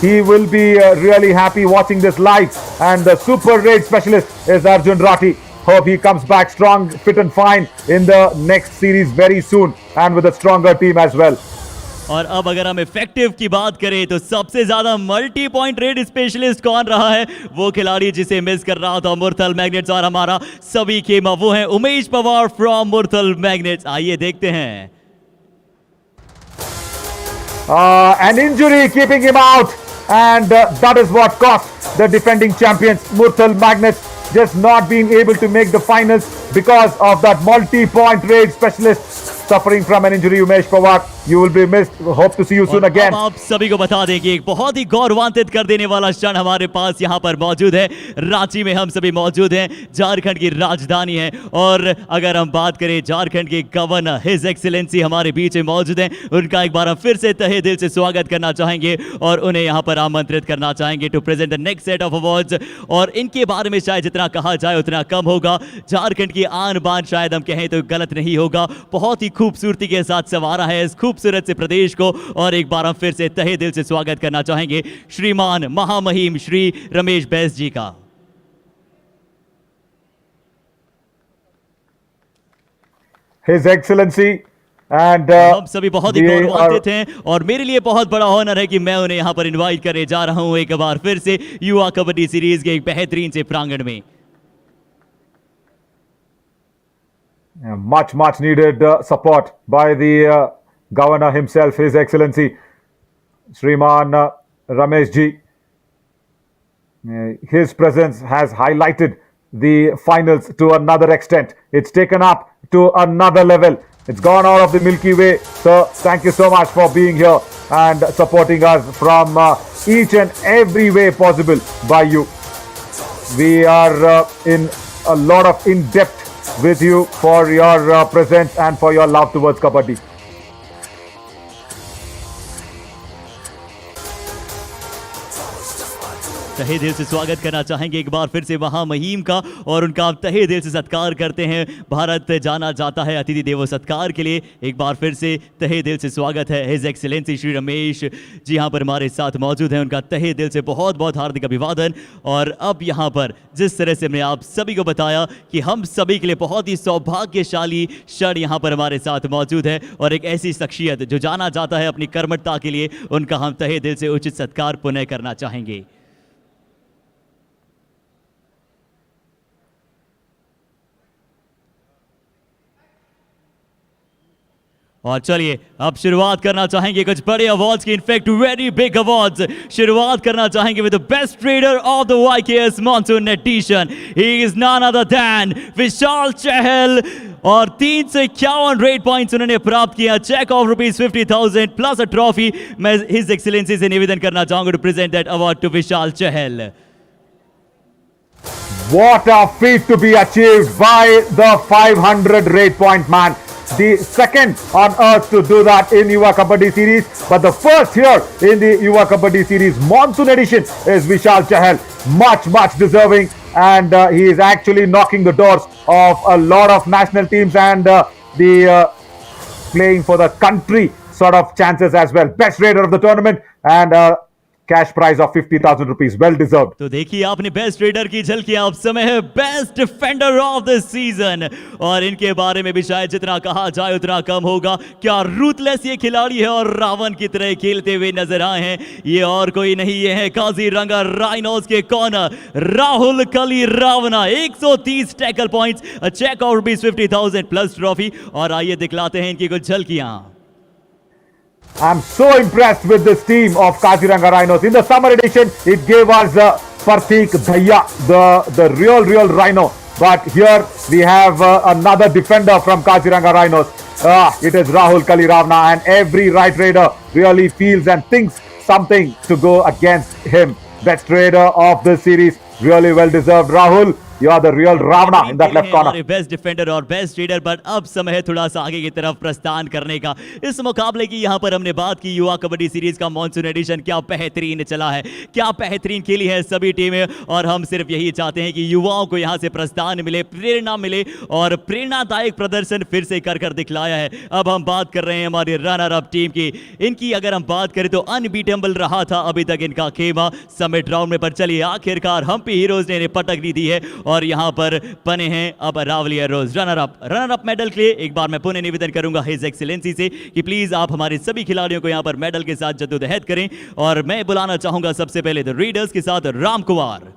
he will be really happy watching this live. And the super raid specialist is Arjun Rathi. Hope he comes back strong, fit and fine in the next series very soon, and with a stronger team as well. और अब अगर हम effective की बात करें तो सबसे ज्यादा मल्टी पॉइंट रेड स्पेशलिस्ट कौन रहा है? वो खिलाड़ी जिसे मिस कर रहा था मुरथल मैग्नेट्स और हमारा सभी खेमा, वो है उमेश पवार फ्रॉम मुरथल मैग्नेट्स। आइए देखते हैं। An injury keeping him out, and that is what cost the defending champions Murthal Magnets just not being able to make the finals because of that multi-point raid specialist suffering from an injury, Umesh Pawar. You will be missed. Hope to see you soon और again. अब आप सभी को बता दें कि एक बहुत ही गौरवान्वित कर देने वाला क्षण हमारे पास यहाँ पर मौजूद है। रांची में हम सभी मौजूद हैं, झारखंड की राजधानी है, और अगर हम बात करें झारखंड के गवर्नर हिज एक्सीलेंसी हमारे बीच में मौजूद हैं, उनका एक बार हम फिर से तहे दिल से स्वागत करना चाहेंगे और उन्हें यहाँ पर आमंत्रित करना चाहेंगे to present the next set of awards. और इनके बारे में शायद जितना कहा जाए उतना कम होगा। झारखंड की आन बान शायद हम कहें तो गलत नहीं होगा। बहुत ही खूबसूरती के साथ संवारा है इस खूबसूरत से प्रदेश को, और एक बार हम फिर से तहे दिल से स्वागत करना चाहेंगे श्रीमान महामहिम श्री रमेश बैस जी का। His Excellency and हम सभी बहुत ही गौरवान्वित हैं और मेरे लिए बहुत बड़ा ऑनर है कि मैं उन्हें यहाँ पर इनवाइट करने जा रहा हूँ एक बार फिर से युवा कबड्डी सीरीज के एक बेहतरीन से प्रांगण में। much needed support by the governor himself, His Excellency Shriman Ramesh ji. His presence has highlighted the finals to another extent. It's taken up to another level. It's gone out of the Milky Way. So thank you so much for being here and supporting us from each and every way possible by you. We are in a lot of in-depth with you for your presence and for your love towards Kabaddi. तहे दिल से स्वागत करना चाहेंगे एक बार फिर से महामहिम का, और उनका आप तहे दिल से सत्कार करते हैं। भारत जाना जाता है अतिथि देवो सत्कार के लिए। एक बार फिर से तहे दिल से स्वागत है हिज एक्सीलेंसी श्री रमेश जी यहाँ पर हमारे साथ मौजूद हैं। उनका तहे दिल से बहुत बहुत हार्दिक अभिवादन। और अब यहाँ पर जिस तरह से हमने आप सभी को बताया कि हम सभी के लिए बहुत ही सौभाग्यशाली क्षण यहाँ पर हमारे साथ मौजूद है, और एक ऐसी शख्सियत जो जाना जाता है अपनी कर्मठता के लिए, उनका हम तहे दिल से उचित सत्कार पुनः करना चाहेंगे। और चलिए अब शुरुआत करना चाहेंगे कुछ बड़े अवार्ड्स की, इनफैक्ट वेरी बिग अवार्ड्स। शुरुआत करना चाहेंगे with the best raider of the YKS monsoon edition. He is none other than Vishal Chahal, और 351 रेट पॉइंट्स उन्होंने प्राप्त किया। Check of ₹50,000 plus a trophy. मैं हिज एक्सीलेंसी से निवेदन करना चाहूंगा to present that award to Vishal Chahal. What a feat to be achieved by the 500 rate point man. The second on earth to do that in Yuva Kabaddi series, but the first here in the Yuva Kabaddi series Monsoon edition is Vishal Chahal. Much deserving, and he is actually knocking the doors of a lot of national teams and the playing for the country sort of chances as well. Best raider of the tournament and cash prize of ₹50,000, well deserved. तो देखिए आपने best raider की झलकियां, अब समय है best defender of the season, और इनके बारे में भी शायद जितना कहा जाए उतना कम होगा। क्या रूथलेस ये खिलाड़ी है और रावण की तरह खेलते हुए नजर आए हैं। ये और कोई नहीं, ये है काजीरंगा राइनोज के corner Rahul Kali Ravana. 130 tackle points, cheque of ₹50,000 plus trophy. और आइए दिखलाते हैं इनकी कुछ झलकियां। I'm so impressed with this team of Kaziranga Rhinos. In the summer edition, it gave us Parthik Dhaya, the real Rhino. But here we have another defender from Kaziranga Rhinos. It is Rahul Kali Ravana, and every right raider really feels and thinks something to go against him. Best raider of this series, really well deserved. Rahul, you are the real Ravana in that left corner. Best defender और best reader, but अब समय है थोड़ा सा आगे की तरफ प्रस्थान करने का। इस मुकाबले की यहाँ पर हमने बात की युवा कबड्डी सीरीज का मॉनसून एडिशन क्या बेहतरीन चला है, क्या बेहतरीन खेली है सभी टीमें, और हम सिर्फ यही चाहते हैं कि युवाओं को यहाँ से प्रस्थान मिले, प्रेरणा मिले, और प्रेरणादायक प्रदर्शन फिर से कर दिखलाया है। अब हम बात कर रहे हैं हमारी रनर अप टीम की। इनकी अगर हम बात करें तो अनबीटेबल रहा था अभी तक इनका खेमा समिट राउंड में, पर चलिए आखिरकार हम्पी हीरोज ने पटकनी दी है और यहां पर बने हैं अब Aravalli heroes runner up medal के लिए। एक बार मैं पुनः निवेदन करूंगा हिज एक्सीलेंसी से कि प्लीज आप हमारे सभी खिलाड़ियों को यहां पर मेडल के साथ जद्दोजहद करें, और मैं बुलाना चाहूंगा सबसे पहले द रीडर्स के साथ राम कुमार।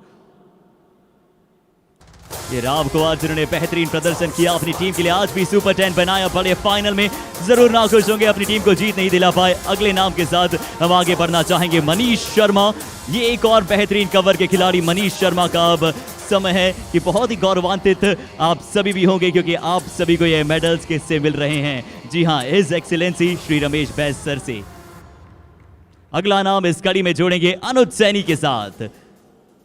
ये राम कुमार जिन्होंने बेहतरीन प्रदर्शन किया अपनी टीम के लिए, आज भी सुपर 10 बनाया, बड़े फाइनल में जरूर नाखुश होंगे, अपनी टीम को जीत नहीं दिला पाए। अगले नाम के साथ हम आगे बढ़ना चाहेंगे मनीष शर्मा। ये एक और बेहतरीन कवर के खिलाड़ी मनीष शर्मा का अब समय है कि बहुत ही गौरवान्वित आप सभी भी होंगे, क्योंकि आप सभी को ये मेडल्स किससे मिल रहे हैं। जी हाँ, his excellency Shri Ramesh Bais sir से। अगला नाम इस कड़ी में जोड़ेंगे अनुज सैनी के साथ।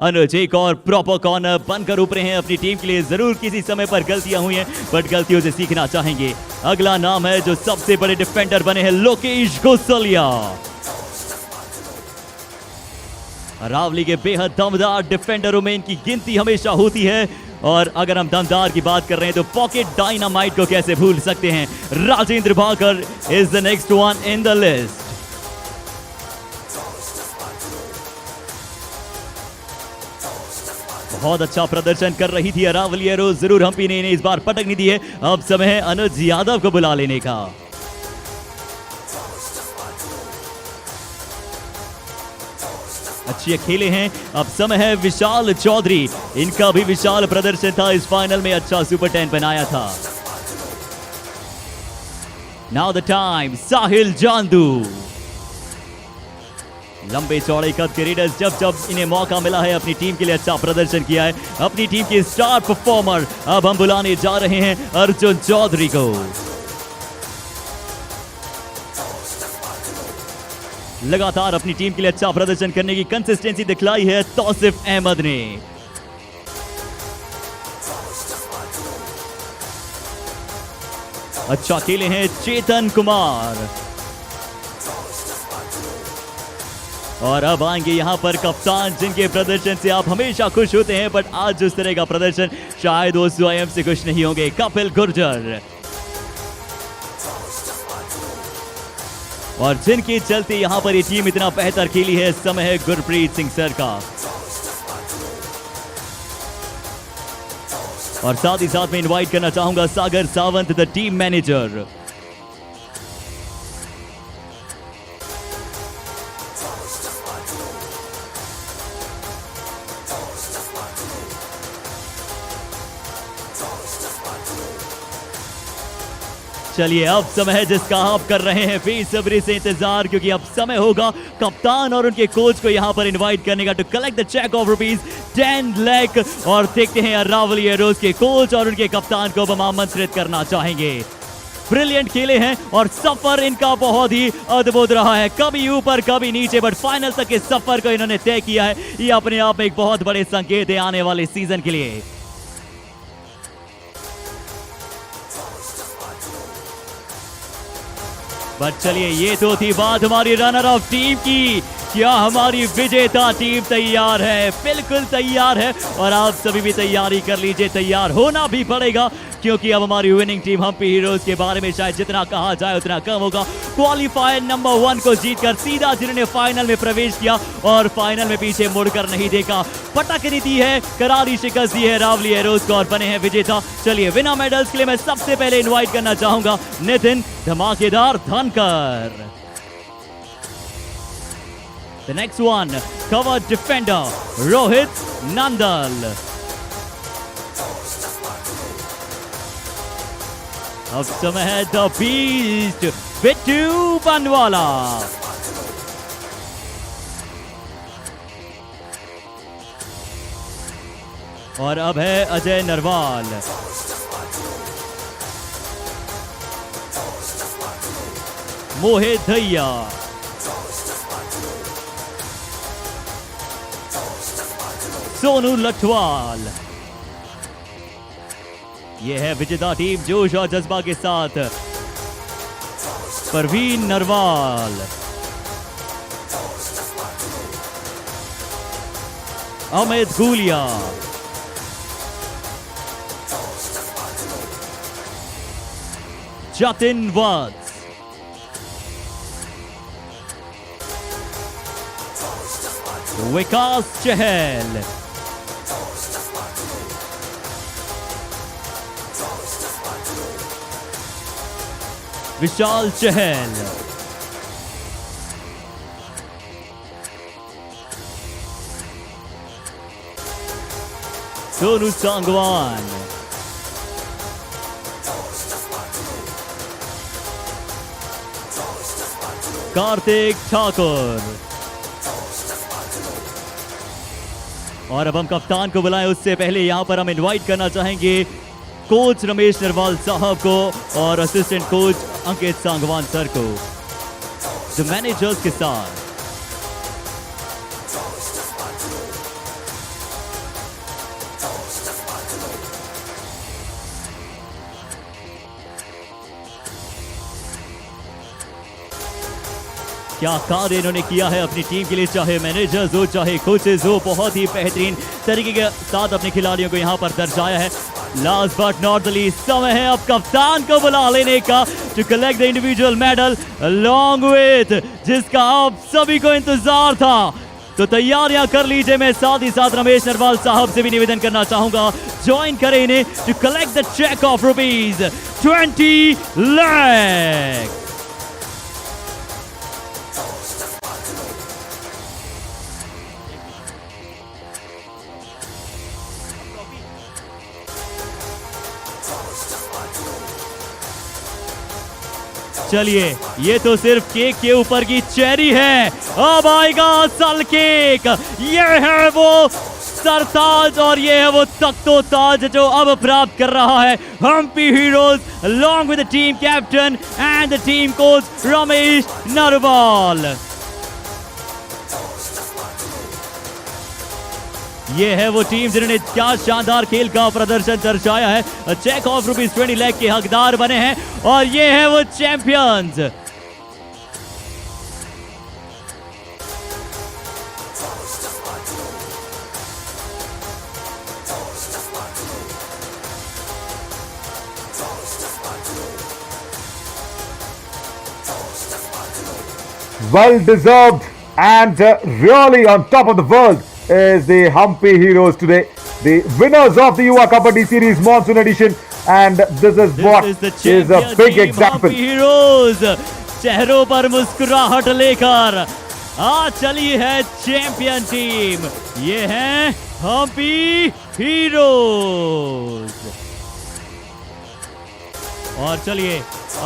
अनुज एक और प्रॉपर कॉर्नर बनकर उभरे हैं अपनी टीम के लिए। जरूर किसी समय पर गलतियां हुई हैं, बट गलतियों से सीखना चाहेंगे। अगला नाम है जो सबसे बड़े डिफेंडर बने हैं, लोकेश गोसलिया। अरावली के बेहद दमदार डिफेंडरों में इनकी गिनती हमेशा होती है, और अगर हम दमदार की बात कर रहे हैं तो पॉकेट डायनामाइट को कैसे भूल सकते हैं। Rajendra Bhakar is the next one in the list. बहुत अच्छा प्रदर्शन कर रही थी अरावली एरोज, जरूर हम्पी ने इन्हें इस बार पटक नहीं दी है। अब समय है अनुज यादव को बुला लेने का। अच्छे खेले हैं। अब समय है विशाल चौधरी, इनका भी विशाल प्रदर्शन था इस फाइनल में, अच्छा सुपर 10 बनाया था। नाउ द टाइम, साहिल जांदू। लंबे चौड़े कद के रेडर्स, जब जब इन्हें मौका मिला है अपनी टीम के लिए अच्छा प्रदर्शन किया है। अपनी टीम के स्टार परफॉर्मर अब हम बुलाने जा रहे हैं अर्जुन चौधरी को। लगातार अपनी टीम के लिए अच्छा प्रदर्शन करने की कंसिस्टेंसी दिखलाई है तौसिफ अहमद ने। अच्छा खेले हैं चेतन कुमार। और अब आएंगे यहां पर कप्तान, जिनके प्रदर्शन से आप हमेशा खुश होते हैं, बट आज उस तरह का प्रदर्शन शायद वो स्वयं से खुश नहीं होंगे। कपिल गुर्जर, और जिनके चलते यहां पर ये टीम इतना बेहतर खेली है। समय है गुरप्रीत सिंह सर का। और साथ ही साथ में इनवाइट करना चाहूंगा सागर सावंत, द टीम मैनेजर। चलिए, अब समय है जिसका आप कर रहे हैं बेसब्री से इंतजार, क्योंकि अब समय होगा कप्तान और उनके कोच को यहां पर इनवाइट करने का, to collect the cheque of ₹10 lakh. और देखते हैं अरावली एरोज के कोच और उनके कप्तान को हम आमंत्रित करना चाहेंगे। ब्रिलियंट खेले हैं और सफर इनका बहुत ही अद्भुत रहा है, कभी ऊपर कभी नीचे, बट फाइनल तक के सफर को इन्होंने तय किया है। ये अपने आप में एक बहुत बड़े संकेत है आने वाले सीजन के लिए। बट चलिए, ये तो थी बात हमारी रनर ऑफ टीम की। क्या हमारी विजेता टीम तैयार है? बिल्कुल तैयार है, और आप सभी भी तैयारी कर लीजिए। तैयार होना भी पड़ेगा, क्योंकि अब हमारी विनिंग टीम हम्पी हीरोज के बारे में शायद जितना कहा जाए उतना कम होगा। क्वालिफायर नंबर 1 को जीतकर सीधा जिन्होंने फाइनल में प्रवेश किया और फाइनल में पीछे मुड़कर नहीं देखा, पटकनी दी है, करारी शिकस्त दी है अरावली एरोज को और बने हैं विजेता। चलिए, विनर मेडल्स के लिए मैं सबसे पहले इन्वाइट करना चाहूंगा नितिन धमाकेदार धनकर। The next one, cover defender Rohit Nandal. अब समय है द बीस्ट बिट्टू बनवाला। और अब है अजय नरवाल। मोहित धैया, सोनू लठवाल। यह है विजेता टीम जोश और जज्बा के साथ। परवीन नरवाल, अमित गुलिया, जतिन वत्स, विकास चहल, विशाल चहल, सोनू सांगवान, कार्तिक ठाकुर और अब हम कप्तान को बुलाएं उससे पहले यहाँ पर हम इनवाइट करना चाहेंगे कोच रमेश नरवाल साहब को और असिस्टेंट कोच अंकित सांगवान सर को, द मैनेजर्स के साथ। क्या कार्य इन्होंने किया है अपनी टीम के लिए, चाहे मैनेजर्स हो चाहे कोचेस हो, बहुत ही बेहतरीन तरीके के साथ अपने खिलाड़ियों को यहाँ पर दर्शाया है। Last but not the least, समय है अब कप्तान को बुला लेने का to collect the individual medal along with जिसका आप सभी को इंतजार था। तो तैयारियां कर लीजिए। मैं साथ ही साथ रमेश नरवाल साहब से भी निवेदन करना चाहूंगा, ज्वाइन करें इन्हें to collect the cheque of ₹20 lakh. चलिए, ये तो सिर्फ केक के ऊपर की चेरी है, अब आएगा असल केक। ये है वो सरताज और ये है वो तख्तो ताज जो अब प्राप्त कर रहा है Hampi heroes along with the team captain and the team coach Ramesh Narwal. ये है वो टीम जिन्होंने क्या शानदार खेल का प्रदर्शन दर्शाया है। चेक ऑफ ₹20 लाख के हकदार बने हैं और ये है वो champions. Well deserved and really on top of the world is the Hampi Heroes today, the winners of the Yuva Kabaddi Series Monsoon Edition, and this is what is a big example. Hampi Heroes चेहरों पर मुस्कुराहट लेकर आ चली है champion team, ये है Hampi heroes. और चलिए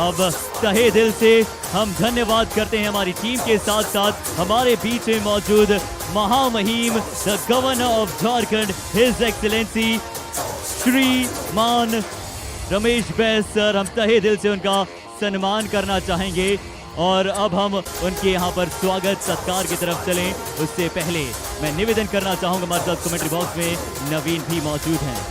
अब तहे दिल से हम धन्यवाद करते हैं हमारी टीम के साथ साथ हमारे बीच में मौजूद महामहिम the governor of Jharkhand his excellency श्रीमान रमेश बैस सर, हम तहे दिल से उनका सम्मान करना चाहेंगे। और अब हम उनके यहाँ पर स्वागत सत्कार की तरफ चलें, उससे पहले मैं निवेदन करना चाहूँगा हमारे साथ कमेंट्री बॉक्स में नवीन भी मौजूद हैं।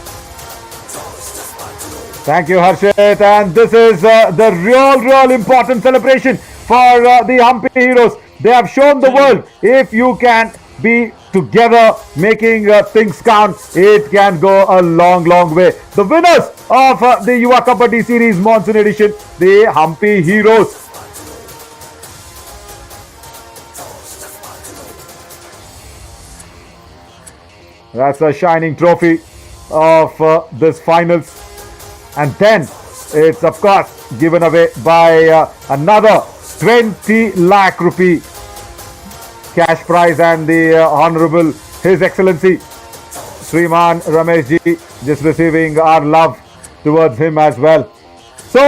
Thank you, Harshit. And this is the real important celebration for the Hampi Heroes. They have shown the world if you can be together, making things count, it can go a long way. The winners of the Yuva Kabaddi Series Monsoon Edition, the Hampi Heroes. That's a shining trophy of this finals. And then it's of course given away by another 20 lakh rupee cash prize, and the Honorable His Excellency Shriman Ramesh ji just receiving our love towards him as well. So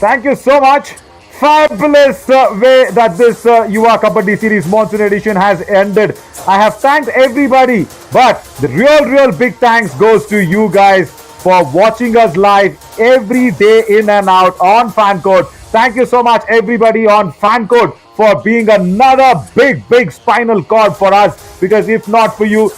thank you so much. Fabulous way that this Yuva Kabaddi Series Monsoon Edition has ended. I have thanked everybody, but the real big thanks goes to you guys for watching us live every day in and out on FanCode. Thank you so much everybody on FanCode for being another big spinal cord for us, because if not for you,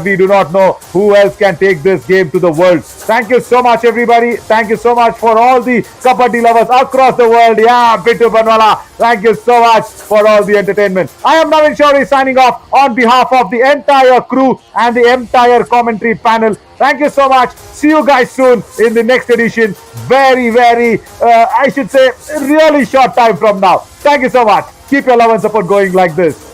we do not know who else can take this game to the world. Thank you so much everybody. Thank you so much for all the Kabaddi lovers across the world. Yeah, Bittu Banwala, thank you so much for all the entertainment. I am Navin Shourie signing off on behalf of the entire crew and the entire commentary panel. Thank you so much. See you guys soon in the next edition. Very, I should say, really short time from now. Thank you so much. Keep your love and support going like this.